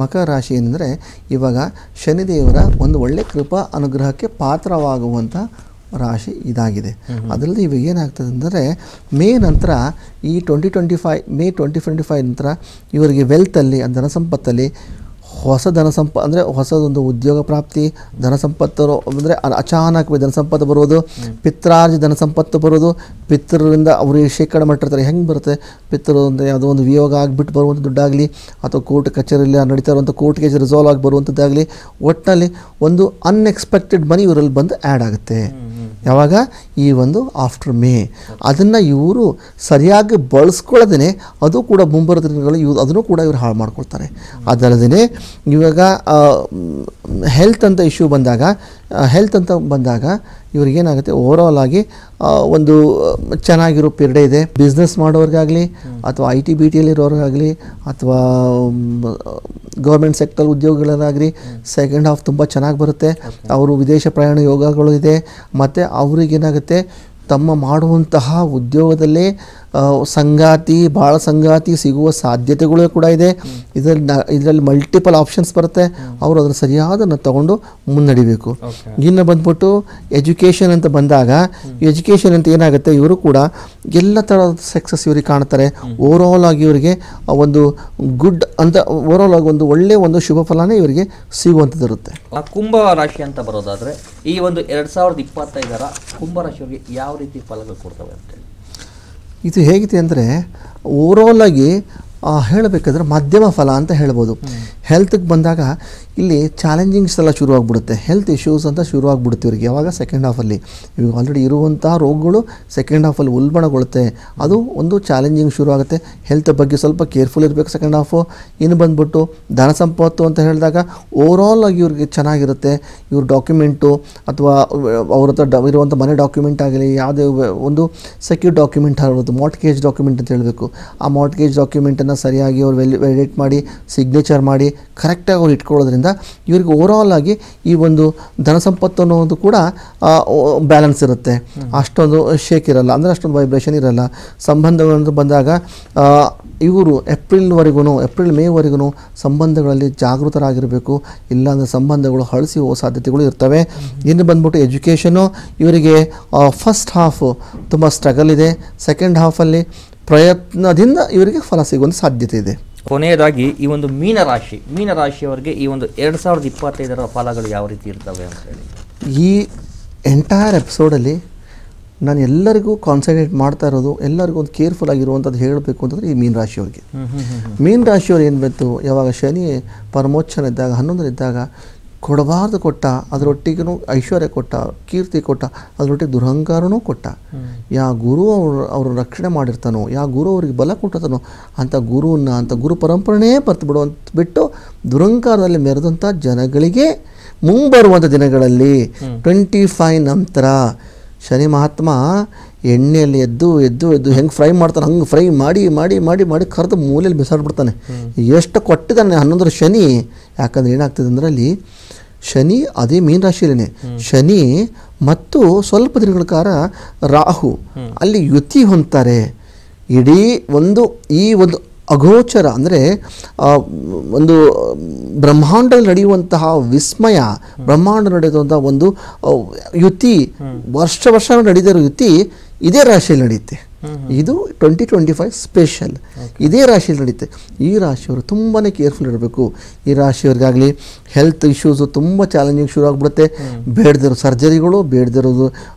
ಮಕರ ರಾಶಿ ಅಂದರೆ ಇವಾಗ ಶನಿದೇವರ ಒಂದು ಒಳ್ಳೆ ಕೃಪಾ ಅನುಗ್ರಹಕ್ಕೆ ಪಾತ್ರವಾಗುವಂಥ ರಾಶಿ ಇದಾಗಿದೆ. ಅದರಲ್ಲಿ ಇವಾಗ ಏನಾಗ್ತದೆ ಅಂದರೆ ಮೇ ನಂತರ ಈ ಮೇ 2025 ನಂತರ ಇವರಿಗೆ ವೆಲ್ತಲ್ಲಿ, ಧನ ಸಂಪತ್ತಲ್ಲಿ ಹೊಸ ಅಂದರೆ ಹೊಸದೊಂದು ಉದ್ಯೋಗ ಪ್ರಾಪ್ತಿ, ಧನ ಸಂಪತ್ತು ಅಂದರೆ ಅಚಾನಕ್ ಧನ ಸಂಪತ್ತು ಬರೋದು, ಪಿತ್ರಾರ್ಜಿ ಧನ ಸಂಪತ್ತು ಬರೋದು, ಪಿತೃರಿಂದ ಅವರಿಗೆ ಶೇಖರಣೆ ಮಾಡಿರ್ತಾರೆ. ಹೆಂಗೆ ಬರುತ್ತೆ? ಪಿತೃ ಅಂದರೆ ಯಾವುದೋ ಒಂದು ವಿಯೋಗ ಆಗಿಬಿಟ್ಟು ಬರುವಂಥ ದುಡ್ಡಾಗಲಿ, ಅಥವಾ ಕೋರ್ಟ್ ಕಚೇರಿಯಲ್ಲಿ ನಡೀತಾ ಇರುವಂಥ ಕೋರ್ಟ್ ಕೇಸ್ ರಿಸಾಲ್ವ್ ಆಗಿ ಬರುವಂಥದ್ದಾಗಲಿ, ಒಟ್ಟಿನಲ್ಲಿ ಒಂದು ಅನ್ಎಕ್ಸ್ಪೆಕ್ಟೆಡ್ ಮನಿ ಇವರಲ್ಲಿ ಬಂದು ಆ್ಯಡ್ ಆಗುತ್ತೆ. ಯಾವಾಗ? ಈ ಒಂದು ಆಫ್ಟರ್ ಮೇ. ಅದನ್ನು ಇವರು ಸರಿಯಾಗಿ ಬಳಸ್ಕೊಳ್ಳೋದೇ ಅದು ಕೂಡ ಮುಂಬರುವ ದಿನಗಳು ಅದನ್ನು ಕೂಡ ಇವರು ಹಾಳು ಮಾಡ್ಕೊಳ್ತಾರೆ. ಅದಲ್ಲದೇ ಇವಾಗ ಹೆಲ್ತ್ ಅಂತ ಇಶ್ಯೂ ಬಂದಾಗ ಇವ್ರಿಗೇನಾಗುತ್ತೆ, ಓವರಾಲ್ ಆಗಿ ಒಂದು ಚೆನ್ನಾಗಿರೋ ಪೀರಿಯಡ್ ಇದೆ. ಬಿಸ್ನೆಸ್ ಮಾಡೋರಿಗಾಗಲಿ, ಅಥವಾ IT-BTಯಲ್ಲಿರೋರಿಗಾಗಲಿ, ಅಥವಾ ಗೌರ್ಮೆಂಟ್ ಸೆಕ್ಟರ್ ಉದ್ಯೋಗಗಳಾಗಲಿ ಸೆಕೆಂಡ್ ಹಾಫ್ ತುಂಬ ಚೆನ್ನಾಗಿ ಬರುತ್ತೆ. ಅವರು ವಿದೇಶ ಪ್ರಯಾಣ ಯೋಗಗಳು ಇದೆ. ಮತ್ತು ಅವ್ರಿಗೇನಾಗುತ್ತೆ, ತಮ್ಮ ಮಾಡುವಂತಹ ಉದ್ಯೋಗದಲ್ಲೇ ಭಾಳ ಸಂಗಾತಿ ಸಿಗುವ ಸಾಧ್ಯತೆಗಳು ಕೂಡ ಇದೆ. ಇದರಲ್ಲಿ ಮಲ್ಟಿಪಲ್ ಆಪ್ಷನ್ಸ್ ಬರುತ್ತೆ. ಅವರು ಅದನ್ನು ಸರಿಯಾದನ್ನು ತಗೊಂಡು ಮುನ್ನಡಿಬೇಕು. ಇನ್ನು ಬಂದ್ಬಿಟ್ಟು ಎಜುಕೇಷನ್ ಅಂತ ಬಂದಾಗ, ಎಜುಕೇಷನ್ ಅಂತ ಏನಾಗುತ್ತೆ, ಇವರು ಕೂಡ ಎಲ್ಲ ಥರದ ಸಕ್ಸಸ್ ಇವರಿಗೆ ಕಾಣ್ತಾರೆ. ಓವರಾಲ್ ಆಗಿ ಇವರಿಗೆ ಒಂದು ಗುಡ್ ಅಂತ ಓವರಾಲ್ ಆಗಿ ಒಂದು ಒಳ್ಳೆಯ ಒಂದು ಶುಭ ಫಲನೇ ಇವರಿಗೆ ಸಿಗುವಂಥದ್ದು ಇರುತ್ತೆ. ಕುಂಭ ರಾಶಿ ಅಂತ ಬರೋದಾದರೆ ಈ ಒಂದು 2025 ಕುಂಭ ರಾಶಿಯವರಿಗೆ ಯಾವ ರೀತಿ ಫಲಗಳು ಕೊಡ್ತವೆ ಅಂತೇಳಿ. ಇದು ಹೇಗಿದೆ ಅಂದರೆ ಓವರಾಲ್ ಆಗಿ ಹೇಳಬೇಕಾದ್ರೆ ಮಧ್ಯಮ ಫಲ ಅಂತ ಹೇಳ್ಬೋದು. ಹೆಲ್ತ್ಗೆ ಬಂದಾಗ ಇಲ್ಲಿ ಚಾಲೆಂಜಿಂಗ್ಸ್ ಎಲ್ಲ ಶುರುವಾಗ್ಬಿಡುತ್ತೆ. ಹೆಲ್ತ್ ಇಶ್ಯೂಸ್ ಅಂತ ಶುರುವಾಗ್ಬಿಡುತ್ತೆ ಇವ್ರಿಗೆ. ಯಾವಾಗ? ಸೆಕೆಂಡ್ ಹಾಫಲ್ಲಿ. ಇವಾಗ ಆಲ್ರೆಡಿ ಇರುವಂಥ ರೋಗಗಳು ಸೆಕೆಂಡ್ ಹಾಫಲ್ಲಿ ಉಲ್ಬಣಗೊಳ್ಳುತ್ತೆ. ಅದು ಒಂದು ಚಾಲೆಂಜಿಂಗ್ ಶುರು ಆಗುತ್ತೆ. ಹೆಲ್ತ್ ಬಗ್ಗೆ ಸ್ವಲ್ಪ ಕೇರ್ಫುಲ್ ಇರಬೇಕು ಸೆಕೆಂಡ್ ಹಾಫು. ಇನ್ನು ಬಂದ್ಬಿಟ್ಟು ಧನ ಸಂಪತ್ತು ಅಂತ ಹೇಳಿದಾಗ ಓವರಾಲ್ ಆಗಿ ಇವ್ರಿಗೆ ಚೆನ್ನಾಗಿರುತ್ತೆ. ಇವ್ರ ಡಾಕ್ಯುಮೆಂಟು ಅಥವಾ ಅವ್ರ ಹತ್ರ ಇರುವಂಥ ಮನೆ ಡಾಕ್ಯುಮೆಂಟ್ ಆಗಲಿ, ಯಾವುದೇ ಒಂದು ಸೆಕ್ಯೂರ್ ಡಾಕ್ಯುಮೆಂಟ್ ಆಗಿರೋದು, ಮಾರ್ಟ್ಗೇಜ್ ಡಾಕ್ಯುಮೆಂಟ್ ಅಂತ ಹೇಳಬೇಕು. ಆ ಮಾರ್ಟ್ಗೇಜ್ ಡಾಕ್ಯುಮೆಂಟನ್ನು ಸರಿಯಾಗಿ ಅವ್ರು ವ್ಯಾಲಿಡೇಟ್ ಮಾಡಿ ಸಿಗ್ನೇಚರ್ ಮಾಡಿ ಕರೆಕ್ಟಾಗಿ ಅವ್ರು ಇಟ್ಕೊಳ್ಳೋದ್ರಿಂದ ಇವರಿಗೆ ಓವರಾಲ್ ಆಗಿ ಈ ಒಂದು ಧನ ಸಂಪತ್ತು ಅನ್ನೋದು ಕೂಡ ಬ್ಯಾಲೆನ್ಸ್ ಇರುತ್ತೆ. ಅಷ್ಟೊಂದು ಶೇಕ್ ಇರಲ್ಲ, ಅಂದರೆ ಅಷ್ಟೊಂದು ವೈಬ್ರೇಷನ್ ಇರಲ್ಲ. ಸಂಬಂಧಗಳಂತ ಬಂದಾಗ ಇವರು ಏಪ್ರಿಲ್ ಮೇವರೆಗೂ ಸಂಬಂಧಗಳಲ್ಲಿ ಜಾಗೃತರಾಗಿರಬೇಕು. ಇಲ್ಲಾಂದರೆ ಸಂಬಂಧಗಳು ಹಳಸಿ ಹೋಗೋ ಸಾಧ್ಯತೆಗಳು ಇರ್ತವೆ. ಇನ್ನು ಬಂದ್ಬಿಟ್ಟು ಎಜುಕೇಷನು ಇವರಿಗೆ ಫಸ್ಟ್ ಹಾಫ್ ತುಂಬ ಸ್ಟ್ರಗಲ್ ಇದೆ. ಸೆಕೆಂಡ್ ಹಾಫಲ್ಲಿ ಪ್ರಯತ್ನದಿಂದ ಇವರಿಗೆ ಫಲ ಸಿಗುವಂಥ ಸಾಧ್ಯತೆ ಇದೆ. ಕೊನೆಯದಾಗಿ ಈ ಒಂದು ಮೀನರಾಶಿಯವರಿಗೆ ಈ ಒಂದು 2025 ಫಲಗಳು ಯಾವ ರೀತಿ ಇರ್ತವೆ ಅಂತ ಹೇಳಿ. ಈ ಎಂಟೈರ್ ಎಪಿಸೋಡಲ್ಲಿ ನಾನು ಎಲ್ಲರಿಗೂ ಕಾನ್ಸಂಟ್ರೇಟ್ ಮಾಡ್ತಾ ಇರೋದು, ಎಲ್ಲರಿಗೂ ಒಂದು ಕೇರ್ಫುಲ್ ಆಗಿರುವಂಥದ್ದು ಹೇಳಬೇಕು ಅಂತಂದರೆ ಈ ಮೀನರಾಶಿಯವ್ರಿಗೆ. ಮೀನರಾಶಿಯವ್ರು ಏನು ಬಂತು, ಯಾವಾಗ ಶನಿ ಪರಮೋಚ್ಚನ ಇದ್ದಾಗ 11 ಇದ್ದಾಗ ಕೊಡಬಾರ್ದು ಕೊಟ್ಟ, ಅದರೊಟ್ಟಿಗೂ ಐಶ್ವರ್ಯ ಕೊಟ್ಟ, ಕೀರ್ತಿ ಕೊಟ್ಟ, ಅದರೊಟ್ಟಿಗೆ ದುರಹಂಕಾರನೂ ಕೊಟ್ಟ. ಯಾವ ಗುರು ಅವರು ರಕ್ಷಣೆ ಮಾಡಿರ್ತಾನೋ, ಯಾವ ಗುರು ಅವ್ರಿಗೆ ಬಲ ಕೊಟ್ಟಿರ್ತಾನೋ ಅಂಥ ಗುರು ಪರಂಪರೆನೇ ಬಿಟ್ಟು ದುರಂಕಾರದಲ್ಲಿ ಮೆರೆದಂಥ ಜನಗಳಿಗೆ ಮುಂಬರುವಂಥ ದಿನಗಳಲ್ಲಿ 25 ನಂತರ ಶನಿ ಮಹಾತ್ಮ ಎಣ್ಣೆಯಲ್ಲಿ ಎದ್ದು ಹೆಂಗೆ ಫ್ರೈ ಮಾಡ್ತಾನೆ ಹಂಗೆ ಫ್ರೈ ಮಾಡಿ ಕರೆದು ಮೂಲೆಯಲ್ಲಿ ಬಿಸಾಡ್ಬಿಡ್ತಾನೆ. ಎಷ್ಟು ಕೊಟ್ಟಿದ್ದಾನೆ 11 ಶನಿ. ಯಾಕಂದ್ರೆ ಏನಾಗ್ತದೆ ಅಂದರೆ ಅಲ್ಲಿ ಶನಿ ಅದೇ ಮೀನರಾಶಿಯಲ್ಲೇ ಶನಿ ಮತ್ತು ಸ್ವಲ್ಪ ದಿನಗಳ ಕಾಲ ರಾಹು ಅಲ್ಲಿ ಯುತಿ ಹೊಂದ್ತಾರೆ. ಇಡೀ ಈ ಒಂದು ಅಗೋಚರ ಅಂದರೆ ಒಂದು ಬ್ರಹ್ಮಾಂಡದಲ್ಲಿ ನಡೆಯುವಂತಹ ವಿಸ್ಮಯ, ಬ್ರಹ್ಮಾಂಡ ನಡೆಯುವಂತಹ ಒಂದು ಯುತಿ, ವರ್ಷ ನಡೆದಿರೋ ಯುತಿ ಇದೇ ರಾಶಿಯಲ್ಲಿ ನಡೆಯುತ್ತೆ. ಇದು 2025 ಸ್ಪೆಷಲ್ ಇದೇ ರಾಶಿಯಲ್ಲಿ ನಡೆಯುತ್ತೆ. ಈ ರಾಶಿಯವರು ತುಂಬಾ ಕೇರ್ಫುಲ್ ಇರಬೇಕು. ಈ ರಾಶಿಯವ್ರಿಗಾಗಲಿ ಹೆಲ್ತ್ ಇಶ್ಯೂಸು ತುಂಬ ಚಾಲೆಂಜಿಂಗ್ ಶುರು ಆಗಿಬಿಡುತ್ತೆ. ಬೇಡದಿರೋ ಸರ್ಜರಿಗಳು, ಬೇಡದಿರೋದು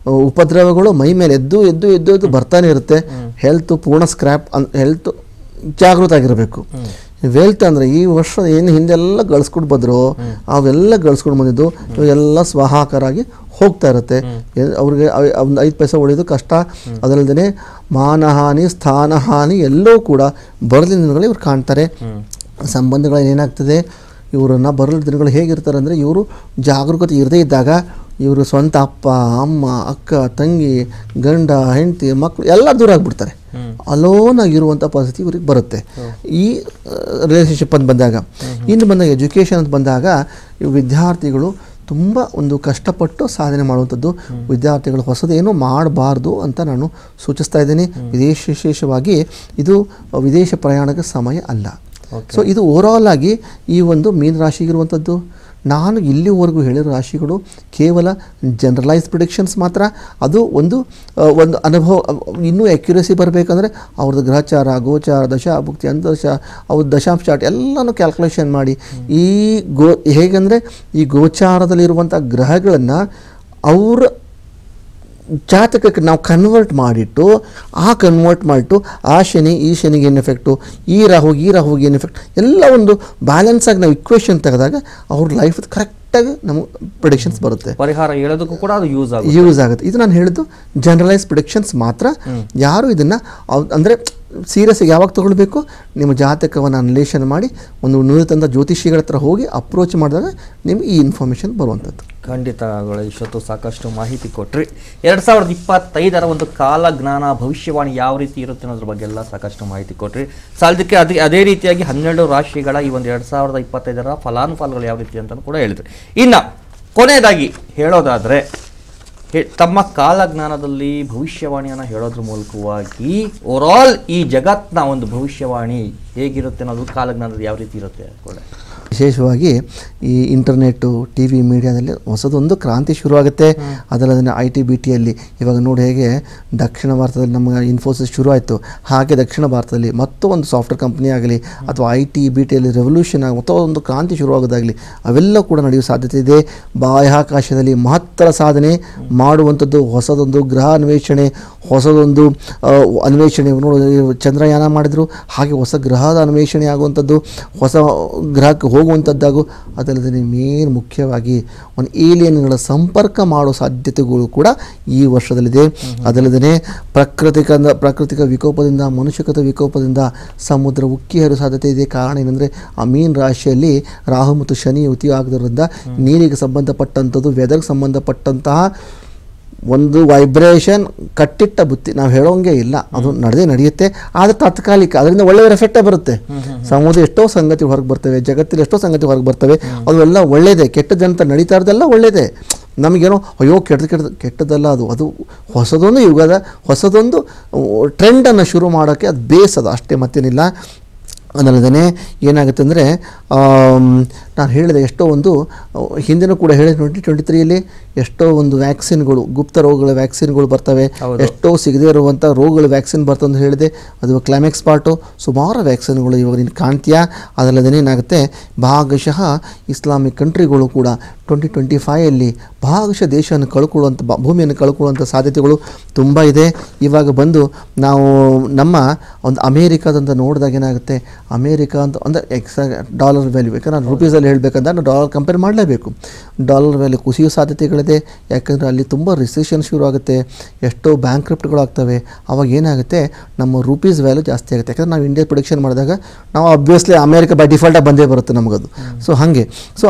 ಉಪದ್ರವಗಳು ಮೈ ಮೇಲೆ ಎದ್ದು ಬರ್ತಾನೆ ಇರುತ್ತೆ. ಹೆಲ್ತ್ ಪೂರ್ಣ ಸ್ಕ್ರ್ಯಾಪ್, ಹೆಲ್ತ್ ಜಾಗೃತ ಆಗಿರಬೇಕು. ವೆಲ್ತ್ ಅಂದರೆ ಈ ವರ್ಷ ಏನು ಹಿಂದೆಲ್ಲ ಗಳಿಸ್ಕೊಂಡು ಬಂದರು ಅವೆಲ್ಲ ಗಳಿಸ್ಕೊಂಡು ಬಂದಿದ್ದು ಇವೆಲ್ಲ ಸ್ವಹಾಕರಾಗಿ ಹೋಗ್ತಾ ಇರುತ್ತೆ. ಅವ್ರಿಗೆ ಒಂದು 5 ಪೈಸೆ ಉಳಿಯೋದು ಕಷ್ಟ. ಅದಲ್ಲದೆ ಮಾನಹಾನಿ, ಸ್ಥಾನಹಾನಿ ಎಲ್ಲವೂ ಕೂಡ ಬರಲಿನ ದಿನಗಳಲ್ಲಿ ಇವ್ರು ಕಾಣ್ತಾರೆ. ಸಂಬಂಧಗಳಲ್ಲಿ ಏನಾಗ್ತದೆ, ಇವರನ್ನು ಬರಲು ದಿನಗಳು ಹೇಗಿರ್ತಾರೆ ಅಂದರೆ, ಇವರು ಜಾಗರೂಕತೆ ಇರದೇ ಇದ್ದಾಗ ಇವರು ಸ್ವಂತ ಅಪ್ಪ ಅಮ್ಮ ಅಕ್ಕ ತಂಗಿ ಗಂಡ ಹೆಂಡತಿ ಮಕ್ಕಳು ಎಲ್ಲ ದೂರ ಆಗಿಬಿಡ್ತಾರೆ. ಅಲೋನ್ ಆಗಿರುವಂಥ ಪರಿಸ್ಥಿತಿ ಇವ್ರಿಗೆ ಬರುತ್ತೆ ಈ ರಿಲೇಷನ್ಶಿಪ್ ಅಂತ ಬಂದಾಗ. ಇನ್ನು ಬಂದಾಗ ಎಜುಕೇಷನ್ ಅಂತ ಬಂದಾಗ ಇವು ವಿದ್ಯಾರ್ಥಿಗಳು ತುಂಬ ಒಂದು ಕಷ್ಟಪಟ್ಟು ಸಾಧನೆ ಮಾಡುವಂಥದ್ದು. ವಿದ್ಯಾರ್ಥಿಗಳು ಹೊಸದೇನೂ ಮಾಡಬಾರ್ದು ಅಂತ ನಾನು ಸೂಚಿಸ್ತಾ ಇದ್ದೀನಿ. ವಿಶೇಷವಾಗಿ ಇದು ವಿದೇಶ ಪ್ರಯಾಣಕ್ಕೆ ಸಮಯ ಅಲ್ಲ. ಸೊ ಇದು ಓವರಾಲ್ ಆಗಿ ಈ ಒಂದು ಮೀನರಾಶಿಗಿರುವಂಥದ್ದು. ನಾನು ಇಲ್ಲಿವರೆಗೂ ಹೇಳಿರೋ ರಾಶಿಗಳು ಕೇವಲ ಜನರಲೈಸ್ ಪ್ರಿಡಿಕ್ಷನ್ಸ್ ಮಾತ್ರ. ಅದು ಒಂದು ಅನುಭವ. ಇನ್ನೂ ಅಕ್ಯುರಸಿ ಬರಬೇಕಂದ್ರೆ ಅವ್ರದ್ದು ಗ್ರಹಚಾರ ಗೋಚಾರ ದಶಾಭುಕ್ತಿ ಅಂತರ್ಶ ಅವ್ರ ದಶಾಂಶ ಚಾರ್ಟ್ ಎಲ್ಲನೂ ಕ್ಯಾಲ್ಕುಲೇಷನ್ ಮಾಡಿ ಹೇಗೆಂದರೆ ಈ ಗೋಚಾರದಲ್ಲಿರುವಂಥ ಗ್ರಹಗಳನ್ನು ಅವ್ರ ಜಾತಕಕ್ಕೆ ನಾವು ಕನ್ವರ್ಟ್ ಮಾಡಿಟ್ಟು ಆ ಶನಿ ಈ ಶನಿಗೆ ಏನು ಎಫೆಕ್ಟು, ಈ ರಾಹುಗೆ ಏನು ಎಫೆಕ್ಟ್ ಎಲ್ಲ ಒಂದು ಬ್ಯಾಲೆನ್ಸಾಗಿ ನಾವು ಇಕ್ವೇಷನ್ ತೆಗೆದಾಗ ಅವ್ರ ಲೈಫ್ ಕರೆಕ್ಟಾಗಿ ನಮಗೆ ಪ್ರಿಡಿಕ್ಷನ್ಸ್ ಬರುತ್ತೆ. ಪರಿಹಾರ ಹೇಳೋದಕ್ಕೂ ಕೂಡ ಅದು ಯೂಸ್ ಆಗುತ್ತೆ. ಇದು ನಾನು ಹೇಳಿದ್ದು ಜನರಲೈಸ್ ಪ್ರಿಡಿಕ್ಷನ್ಸ್ ಮಾತ್ರ. ಯಾರು ಇದನ್ನು ಅಂದರೆ ಸೀರಿಯಸ್ಸಾಗಿ ಯಾವಾಗ ತೊಗೊಳ್ಬೇಕು, ನಿಮ್ಮ ಜಾತಕವನ್ನು ಅನ್ವೇಷಣೆ ಮಾಡಿ ಒಂದು ನುರಿತಂಥ ಜ್ಯೋತಿಷಿಗಳ ಹತ್ರ ಹೋಗಿ ಅಪ್ರೋಚ್ ಮಾಡಿದಾಗ ನಿಮ್ಗೆ ಈ ಇನ್ಫಾರ್ಮೇಷನ್ ಬರುವಂಥದ್ದು. ಖಂಡಿತ ಇಷ್ಟೊತ್ತು ಸಾಕಷ್ಟು ಮಾಹಿತಿ ಕೊಟ್ರಿ. 2025 ಒಂದು ಕಾಲಜ್ಞಾನ ಭವಿಷ್ಯವಾಣಿ ಯಾವ ರೀತಿ ಇರುತ್ತೆ ಅನ್ನೋದ್ರ ಬಗ್ಗೆ ಎಲ್ಲ ಸಾಕಷ್ಟು ಮಾಹಿತಿ ಕೊಟ್ರಿ. ಸಾಲದಕ್ಕೆ ಅದೇ ರೀತಿಯಾಗಿ 12 ರಾಶಿಗಳ ಈ ಒಂದು 2025 ಫಲಾನುಫಲಗಳು ಯಾವ ರೀತಿ ಅಂತ ಕೂಡ ಹೇಳಿದ್ರಿ. ಇನ್ನು ಕೊನೆಯದಾಗಿ ಹೇಳೋದಾದರೆ ತಮ್ಮ ಕಾಲಜ್ಞಾನದಲ್ಲಿ ಭವಿಷ್ಯವಾಣಿಯನ್ನು ಹೇಳೋದ್ರ ಮೂಲಕವಾಗಿ ಓವರಾಲ್ ಈ ಜಗತ್ತಿನ ಒಂದು ಭವಿಷ್ಯವಾಣಿ ಹೇಗಿರುತ್ತೆ ಅನ್ನೋದು ಕಾಲಜ್ಞಾನದಲ್ಲಿ ಯಾವ ರೀತಿ ಇರುತ್ತೆ ಕೂಡ. ವಿಶೇಷವಾಗಿ ಈ ಇಂಟರ್ನೆಟ್ಟು ಟಿ ವಿ ಮೀಡಿಯಾದಲ್ಲಿ ಹೊಸದೊಂದು ಕ್ರಾಂತಿ ಶುರುವಾಗುತ್ತೆ. ಅದಲ್ಲದೆ ಐ ಟಿ ಯಲ್ಲಿ ಇವಾಗ ನೋಡಿ ಹೇಗೆ ದಕ್ಷಿಣ ಭಾರತದಲ್ಲಿ ನಮ್ಮ ಇನ್ಫೋಸಿಸ್ ಶುರು ಆಯಿತು, ಹಾಗೆ ದಕ್ಷಿಣ ಭಾರತದಲ್ಲಿ ಮತ್ತೊಂದು ಸಾಫ್ಟ್ವೇರ್ ಕಂಪ್ನಿ ಆಗಲಿ ಅಥವಾ ಐ ಟಿ ಯಲ್ಲಿ ರೆವಲ್ಯೂಷನ್ ಆಗಿ ಮತ್ತೊಂದು ಕ್ರಾಂತಿ ಶುರುವಾಗೋದಾಗಲಿ ಅವೆಲ್ಲ ಕೂಡ ನಡೆಯುವ ಸಾಧ್ಯತೆ ಇದೆ. ಬಾಹ್ಯಾಕಾಶದಲ್ಲಿ ಮಹತ್ತರ ಸಾಧನೆ ಮಾಡುವಂಥದ್ದು, ಹೊಸದೊಂದು ಗ್ರಹ ಅನ್ವೇಷಣೆ, ಹೊಸದೊಂದು ಅನ್ವೇಷಣೆ ನೋಡಿ ಚಂದ್ರಯಾನ ಮಾಡಿದರು, ಹಾಗೆ ಹೊಸ ಗ್ರಹದ ಅನ್ವೇಷಣೆ ಆಗುವಂಥದ್ದು, ಹೊಸ ಗ್ರಹಕ್ಕೆ ಹೋಗುವಂಥದ್ದಾಗು. ಅದಲ್ಲದೆ ಮೇನ್ ಮುಖ್ಯವಾಗಿ ಒಂದು ಏಲಿಯನ್ಗಳ ಸಂಪರ್ಕ ಮಾಡೋ ಸಾಧ್ಯತೆಗಳು ಕೂಡ ಈ ವರ್ಷದಲ್ಲಿದೆ. ಅದಲ್ಲದೆ ಪ್ರಾಕೃತಿಕ ವಿಕೋಪದಿಂದ ಮನುಷ್ಯಕೃತ ವಿಕೋಪದಿಂದ ಸಮುದ್ರ ಉಕ್ಕಿ ಹರಿಯುವ ಸಾಧ್ಯತೆ ಇದೆ. ಕಾರಣ ಏನಂದರೆ ಆ ಮೀನ್ ರಾಶಿಯಲ್ಲಿ ರಾಹು ಮತ್ತು ಶನಿ ಯುತಿ ಆಗೋದ್ರಿಂದ ನೀರಿಗೆ ಸಂಬಂಧಪಟ್ಟಂಥದ್ದು, ವೆದರ್ಗೆ ಸಂಬಂಧಪಟ್ಟಂತಹ ಒಂದು ವೈಬ್ರೇಷನ್ ಕಟ್ಟಿಟ್ಟ ಬುತ್ತಿ ನಾವು ಹೇಳೋಂಗೆ ಇಲ್ಲ, ಅದು ನಡೆಯುತ್ತೆ. ಆದರೆ ತಾತ್ಕಾಲಿಕ, ಅದರಿಂದ ಒಳ್ಳೆಯ ಎಫೆಕ್ಟೇ ಬರುತ್ತೆ. ಸಮುದ್ರ ಎಷ್ಟೋ ಸಂಗತಿ ಹೊರಗೆ ಬರ್ತವೆ, ಜಗತ್ತಲ್ಲಿ ಎಷ್ಟೋ ಸಂಗತಿ ಹೊರಗೆ ಬರ್ತವೆ, ಅದು ಎಲ್ಲ ಒಳ್ಳೆಯದೇ. ಕೆಟ್ಟದಂತ ನಡೀತಾ ಇರೋದೆಲ್ಲ ಒಳ್ಳೆಯದೇ. ನಮಗೇನೋ ಅಯ್ಯೋ ಕೆಟ್ಟದಲ್ಲ, ಅದು ಹೊಸದೊಂದು ಯುಗದ ಹೊಸದೊಂದು ಟ್ರೆಂಡನ್ನು ಶುರು ಮಾಡೋಕ್ಕೆ ಅದು ಬೇಸದು ಅಷ್ಟೇ, ಮತ್ತೇನಿಲ್ಲ. ಅದಲ್ಲದೆ ಏನಾಗುತ್ತೆ ಅಂದರೆ ನಾನು ಹೇಳಿದೆ ಎಷ್ಟೋ ಒಂದು ಹಿಂದಿನೂ ಕೂಡ ಹೇಳಿದೆ 2023ಯಲ್ಲಿ ಎಷ್ಟೋ ಒಂದು ವ್ಯಾಕ್ಸಿನ್ಗಳು, ಗುಪ್ತ ರೋಗಗಳ ವ್ಯಾಕ್ಸಿನ್ಗಳು ಬರ್ತವೆ, ಎಷ್ಟೋ ಸಿಗದೇ ಇರುವಂಥ ರೋಗಗಳ ವ್ಯಾಕ್ಸಿನ್ ಬರ್ತವೆ ಅಂತ ಹೇಳಿದೆ. ಅದು ಕ್ಲೈಮ್ಯಾಕ್ಸ್ ಪಾರ್ಟು ಸುಮಾರು ವ್ಯಾಕ್ಸಿನ್ಗಳು ಇವಾಗ ನೀನು ಕಾಣ್ತೀಯ. ಅದಲ್ಲದೆ ಏನಾಗುತ್ತೆ ಭಾಗಶಃ ಇಸ್ಲಾಮಿಕ್ ಕಂಟ್ರಿಗಳು ಕೂಡ 2025ಯಲ್ಲಿ ಭಾಗಶಃ ದೇಶವನ್ನು ಕಳ್ಕೊಳ್ಳುವಂಥ ಭೂಮಿಯನ್ನು ಕಳ್ಕೊಳ್ಳುವಂಥ ಸಾಧ್ಯತೆಗಳು ತುಂಬ ಇದೆ. ಇವಾಗ ಬಂದು ನಾವು ನಮ್ಮ ಒಂದು ಅಮೇರಿಕಾದಂತ ನೋಡಿದಾಗ ಏನಾಗುತ್ತೆ, ಅಮೇರಿಕಾ ಅಂತ ಅಂದರೆ ಡಾಲರ್ ವ್ಯಾಲ್ಯೂ, ಯಾಕಂದ್ರೆ ನಾನು ರುಪೀಸಲ್ಲಿ ಹೇಳಬೇಕಂದ್ರೆ ನಾನು ಡಾಲರ್ ಕಂಪೇರ್ ಮಾಡಲೇಬೇಕು. ಡಾಲರ್ ವ್ಯಾಲ್ಯೂ ಕುಸಿಯೋ ಸಾಧ್ಯತೆಗಳಿದೆ. ಯಾಕಂದರೆ ಅಲ್ಲಿ ತುಂಬ ರಿಸೆಷನ್ ಶುರು ಆಗುತ್ತೆ, ಎಷ್ಟೋ ಬ್ಯಾಂಕ್ರಪ್ಟ್ಗಳು ಆಗ್ತವೆ. ಅವಾಗ ಏನಾಗುತ್ತೆ, ನಮ್ಮ ರುಪೀಸ್ ವ್ಯಾಲ್ಯೂ ಜಾಸ್ತಿ ಆಗುತ್ತೆ. ಯಾಕಂದರೆ ನಾವು ಇಂಡಿಯಾ ಪ್ರೊಡಿಕ್ಷನ್ ಮಾಡಿದಾಗ ನಾವು ಅಬ್ವಿಯಸ್ಲಿ ಅಮೇರಿಕಾ ಬೈ ಡಿಫಾಲ್ಟಾಗಿ ಬಂದೇ ಬರುತ್ತೆ ನಮಗದು. ಸೊ ಹಾಗೆ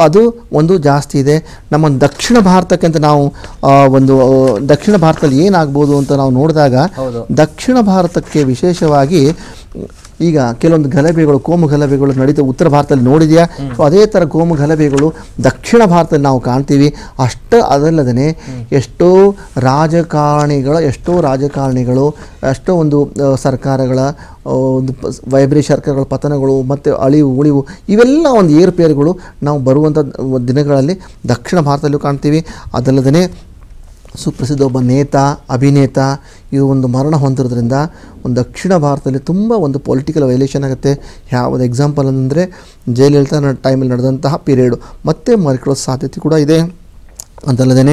ಅದು ಒಂದು ಜಾಸ್ತಿ ಇದೆ. ನಮ್ಮ ದಕ್ಷಿಣ ಭಾರತಕ್ಕೆ ಅಂತ ನಾವು ಒಂದು ದಕ್ಷಿಣ ಭಾರತದಲ್ಲಿ ಏನಾಗ್ಬೋದು ಅಂತ ನಾವು ನೋಡಿದಾಗ, ದಕ್ಷಿಣ ಭಾರತಕ್ಕೆ ವಿಶೇಷವಾಗಿ ಈಗ ಕೆಲವೊಂದು ಗಲಭೆಗಳು, ಕೋಮು ಗಲಭೆಗಳು ನಡೀತಾ ಉತ್ತರ ಭಾರತದಲ್ಲಿ ನೋಡಿದೆಯಾ? ಸೊ ಅದೇ ಥರ ಕೋಮು ಗಲಭೆಗಳು ದಕ್ಷಿಣ ಭಾರತದಲ್ಲಿ ನಾವು ಕಾಣ್ತೀವಿ. ಅದಲ್ಲದೆ ಎಷ್ಟೋ ರಾಜಕಾರಣಿಗಳು ಎಷ್ಟೋ ಒಂದು ಸರ್ಕಾರಗಳ ಒಂದು ಸರ್ಕಾರಗಳ ಪತನಗಳು ಮತ್ತು ಉಳಿವು ಇವೆಲ್ಲ ಒಂದು ಏರುಪೇರುಗಳು ನಾವು ಬರುವಂಥ ದಿನಗಳಲ್ಲಿ ದಕ್ಷಿಣ ಭಾರತದಲ್ಲೂ ಕಾಣ್ತೀವಿ. ಅದಲ್ಲದೆ ಸುಪ್ರಸಿದ್ಧ ಒಬ್ಬ ಅಭಿನೇತ ಇದು ಒಂದು ಮರಣ ಹೊಂದಿರೋದ್ರಿಂದ ಒಂದು ದಕ್ಷಿಣ ಭಾರತದಲ್ಲಿ ತುಂಬ ಒಂದು ಪೊಲಿಟಿಕಲ್ ವೈಲೇಷನ್ ಆಗುತ್ತೆ. ಯಾವುದು ಎಕ್ಸಾಂಪಲ್ ಅಂದರೆ ಜಯಲಲಿತಾ ಟೈಮಲ್ಲಿ ನಡೆದಂತಹ ಪೀರಿಯಡು ಮತ್ತೆ ಮರಿಕೊಳ್ಳೋ ಸಾಧ್ಯತೆ ಕೂಡ ಇದೆ. ಅದಲ್ಲದೆ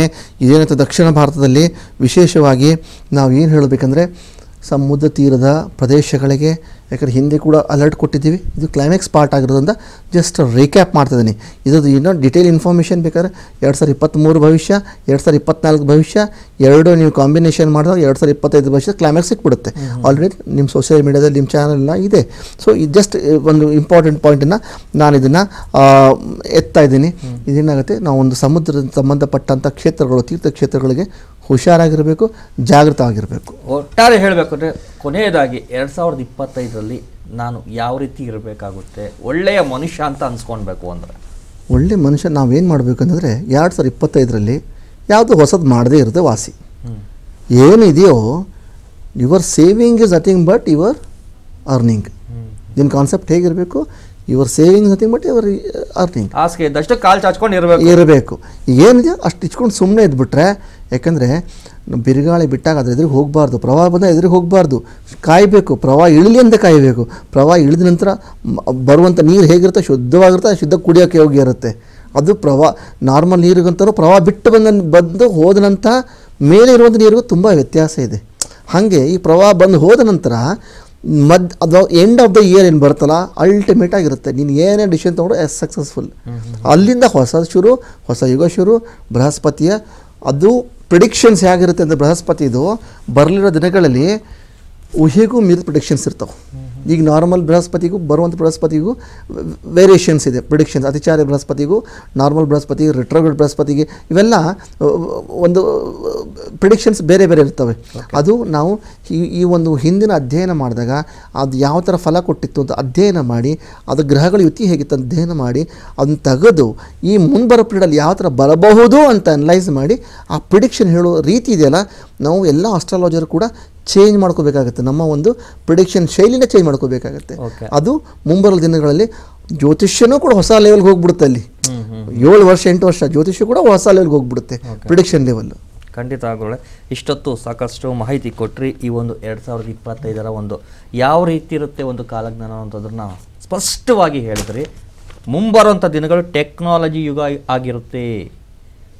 ಇದೇನಾಯ್ತು, ದಕ್ಷಿಣ ಭಾರತದಲ್ಲಿ ವಿಶೇಷವಾಗಿ ನಾವು ಏನು ಹೇಳಬೇಕಂದ್ರೆ ಸಮುದ್ರ ತೀರದ ಪ್ರದೇಶಗಳಿಗೆ, ಯಾಕಂದರೆ ಹಿಂದೆ ಕೂಡ ಅಲರ್ಟ್ ಕೊಟ್ಟಿದ್ದೀವಿ. ಇದು ಕ್ಲೈಮ್ಯಾಕ್ಸ್ ಪಾರ್ಟ್ ಆಗಿರೋದ್ರಿಂದ ಜಸ್ಟ್ ರೀಕ್ಯಾಪ್ ಮಾಡ್ತಿದ್ದೀನಿ. ಇದ್ರದ್ದು ಇನ್ನೂ ಡಿಟೇಲ್ ಇನ್ಫಾರ್ಮೇಷನ್ ಬೇಕಾದ್ರೆ 2023 ಭವಿಷ್ಯ, 2024 ಭವಿಷ್ಯ ಎರಡು ನೀವು ಕಾಂಬಿನೇಷನ್ ಮಾಡಿದಾಗ 2025 ಭವಿಷ್ಯ ಕ್ಲೈಮ್ಯಾಕ್ಸ್ ಸಿಕ್ಬಿಡುತ್ತೆ. ಆಲ್ರೆಡಿ ನಿಮ್ಮ ಸೋಷಿಯಲ್ ಮೀಡಿಯಾದಲ್ಲಿ ನಿಮ್ಮ ಚಾನಲ್ನ ಇದೆ. ಸೊ ಇದು ಜಸ್ಟ್ ಒಂದು ಇಂಪಾರ್ಟೆಂಟ್ ಪಾಯಿಂಟನ್ನು ನಾನು ಇದನ್ನು ಎತ್ತಾ ಇದ್ದೀನಿ. ಇದೇನಾಗುತ್ತೆ, ನಾವು ಒಂದು ಸಮುದ್ರದ ಸಂಬಂಧಪಟ್ಟಂಥ ಕ್ಷೇತ್ರಗಳು, ತೀರ್ಥಕ್ಷೇತ್ರಗಳಿಗೆ ಹುಷಾರಾಗಿರಬೇಕು, ಜಾಗೃತವಾಗಿರಬೇಕು. ಒಟ್ಟಾರೆ ಹೇಳಬೇಕು ಅಂದರೆ ಕೊನೆಯದಾಗಿ 2025ರಲ್ಲಿ ನಾನು ಯಾವ ರೀತಿ ಇರಬೇಕಾಗುತ್ತೆ, ಒಳ್ಳೆಯ ಮನುಷ್ಯ ಅಂತ ಅನ್ಸ್ಕೊಳ್ಬೇಕು ಅಂದರೆ? ಒಳ್ಳೆ ಮನುಷ್ಯ ನಾವೇನು ಮಾಡಬೇಕಂತಂದರೆ 2025ರಲ್ಲಿ ಯಾವುದು ಹೊಸದು ಮಾಡದೇ ಇರುತ್ತೆ ವಾಸಿ. ಏನಿದೆಯೋ your saving is nothing but your earning. ನಿಮ್ಮ ಕಾನ್ಸೆಪ್ಟ್ ಹೇಗಿರಬೇಕು? Your saving nothing but your earning. ಹಾಸಿಗೆ ಇದ್ದಷ್ಟು ಕಾಲು ಚಾಚ್ಕೊಂಡು ಇರಬೇಕು. ಏನಿದೆಯೋ ಅಷ್ಟು ಇಚ್ಕೊಂಡು ಸುಮ್ಮನೆ ಇದ್ಬಿಟ್ರೆ, ಯಾಕಂದರೆ ಬಿರುಗಾಳಿ ಬಿಟ್ಟಾಗ ಅದ್ರ ಎದುರಿಗೆ ಹೋಗಬಾರ್ದು, ಪ್ರವಾಹ ಬಂದಾಗ ಎದುರಿಗೆ ಹೋಗಬಾರ್ದು, ಕಾಯಬೇಕು. ಪ್ರವಾಹ ಇಳಿಲಿ ಅಂತ ಕಾಯಬೇಕು. ಪ್ರವಾಹ ಇಳಿದ ನಂತರ ಬರುವಂಥ ನೀರು ಹೇಗಿರುತ್ತೆ, ಶುದ್ಧವಾಗಿರುತ್ತೆ, ಶುದ್ಧ ಕುಡಿಯೋಕ್ಕೆ ಯೋಗ್ಯ ಇರುತ್ತೆ. ಅದು ಪ್ರವಾಹ ನಾರ್ಮಲ್ ನೀರಿಗಂತಲೂ ಪ್ರವಾಹ ಬಿಟ್ಟು ಬಂದು ಹೋದ ನಂತರ ಮೇಲೆ ಇರುವಂಥ ನೀರಿಗೂ ತುಂಬ ವ್ಯತ್ಯಾಸ ಇದೆ. ಹಾಗೆ ಈ ಪ್ರವಾಹ ಬಂದು ಹೋದ ನಂತರ ಅದು ಎಂಡ್ ಆಫ್ ದ ಇಯರ್ ಏನು ಬರುತ್ತಲ್ಲ, ಅಲ್ಟಿಮೇಟ್ ಆಗಿರುತ್ತೆ. ನೀನು ಏನೇ ಡಿಸಿಷನ್ ತೊಗೊಂಡು ಸಕ್ಸಸ್ಫುಲ್. ಅಲ್ಲಿಂದ ಹೊಸ ಯುಗ ಶುರು. ಬೃಹಸ್ಪತಿಯ ಅದು ಪ್ರಿಡಿಕ್ಷನ್ಸ್ ಹೇಗಿರುತ್ತೆ ಅಂದರೆ, ಬೃಹಸ್ಪತಿದು ಬರಲಿರೋ ದಿನಗಳಲ್ಲಿ ಊಹೆಗೂ ಮೀರಿದ ಪ್ರಿಡಿಕ್ಷನ್ಸ್ ಇರ್ತಾವೆ. ಈಗ ನಾರ್ಮಲ್ ಬೃಹಸ್ಪತಿಗೂ ಬರುವಂಥ ಬೃಹಸ್ಪತಿಗೂ ವೇರಿಯೇಷನ್ಸ್ ಇದೆ. ಪ್ರಿಡಿಕ್ಷನ್ಸ್ ಅತಿಚಾರಿ ಬೃಹಸ್ಪತಿಗೂ, ನಾರ್ಮಲ್ ಬೃಹಸ್ಪತಿಗೂ, ರಿಟ್ರೋಗ್ರೇಡ್ ಬೃಹಸ್ಪತಿಗೆ, ಇವೆಲ್ಲ ಒಂದು ಪ್ರಿಡಿಕ್ಷನ್ಸ್ ಬೇರೆ ಬೇರೆ ಇರ್ತವೆ. ಅದು ನಾವು ಈ ಒಂದು ಹಿಂದಿನ ಅಧ್ಯಯನ ಮಾಡಿದಾಗ ಅದು ಯಾವ ಥರ ಫಲ ಕೊಟ್ಟಿತ್ತು ಅಂತ ಅಧ್ಯಯನ ಮಾಡಿ, ಅದು ಗ್ರಹಗಳ ಯುತಿ ಹೇಗಿತ್ತು ಅಂತ ಅಧ್ಯಯನ ಮಾಡಿ, ಅದನ್ನು ತೆಗೆದು ಈ ಮುಂಬರೋ ಪೀರಿಯಡಲ್ಲಿ ಯಾವ ಥರ ಬರಬಹುದು ಅಂತ ಅನಲೈಸ್ ಮಾಡಿ ಆ ಪ್ರಿಡಿಕ್ಷನ್ ಹೇಳೋ ರೀತಿ ಇದೆಯಲ್ಲ, ನಾವು ಎಲ್ಲ ಆಸ್ಟ್ರಾಲಜರ್ ಕೂಡ ಚೇಂಜ್ ಮಾಡ್ಕೋಬೇಕಾಗುತ್ತೆ. ನಮ್ಮ ಒಂದು ಪ್ರಿಡಿಕ್ಷನ್ ಶೈಲಿನ ಚೇಂಜ್ ಮಾಡ್ಕೋಬೇಕಾಗತ್ತೆ. ಅದು ಮುಂಬರುವ ದಿನಗಳಲ್ಲಿ ಜ್ಯೋತಿಷ್ಯನೂ ಕೂಡ ಹೊಸ ಲೆವೆಲ್ಗೆ ಹೋಗ್ಬಿಡುತ್ತೆ. ಅಲ್ಲಿ 7 ವರ್ಷ 8 ವರ್ಷ ಜ್ಯೋತಿಷ್ಯ ಕೂಡ ಹೊಸ ಲೆವೆಲ್ಗೆ ಹೋಗ್ಬಿಡುತ್ತೆ, ಪ್ರಿಡಿಕ್ಷನ್ ಲೆವೆಲ್ಲು. ಖಂಡಿತ ಆಗೋಳೆ. ಇಷ್ಟೊತ್ತು ಸಾಕಷ್ಟು ಮಾಹಿತಿ ಕೊಟ್ಟರೆ ಈ ಒಂದು 2025ರ ಒಂದು ಯಾವ ರೀತಿ ಇರುತ್ತೆ ಒಂದು ಕಾಲಜ್ಞಾನ ಅನ್ನೋದನ್ನು ಸ್ಪಷ್ಟವಾಗಿ ಹೇಳಿದ್ರಿ. ಮುಂಬರುವಂಥ ದಿನಗಳು ಟೆಕ್ನಾಲಜಿ ಯುಗ ಆಗಿರುತ್ತೆ.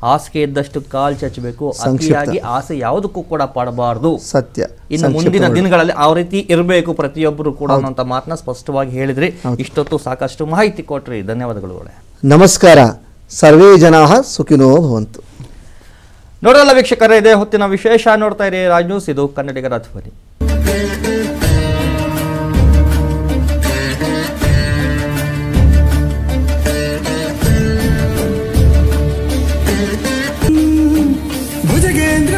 ಹಾಸಿಗೆ ಇದ್ದಷ್ಟು ಕಾಲು ಚಚ್ಚಬೇಕು, ಅತಿಯಾಗಿ ಆಸೆ ಯಾವುದಕ್ಕೂ ಕೂಡ ಪಡಬಾರ್ದು. ಸತ್ಯ. ಇನ್ನು ಮುಂದಿನ ದಿನಗಳಲ್ಲಿ ಆ ರೀತಿ ಇರಬೇಕು ಪ್ರತಿಯೊಬ್ಬರು ಕೂಡ ಅನ್ನೋಂಥ ಮಾತನ್ನ ಸ್ಪಷ್ಟವಾಗಿ ಹೇಳಿದ್ರಿ. ಇಷ್ಟೊತ್ತು ಸಾಕಷ್ಟು ಮಾಹಿತಿ ಕೊಟ್ರಿ, ಧನ್ಯವಾದಗಳು. ನಮಸ್ಕಾರ. ಸರ್ವೇ ಜನಾಃ ಸುಖಿನೋ ಭವಂತು. ನೋಡಲ್ಲ ವೀಕ್ಷಕರೇ, ಇದೇ ಹೊತ್ತಿನ ವಿಶೇಷ. ನೋಡ್ತಾ ಇರಿ ರಾಜ್ ನ್ಯೂಸ್, ಇದು ಕನ್ನಡಿಗರ ಧ್ವನಿ. ಭುಜಗೇಂದ್ರ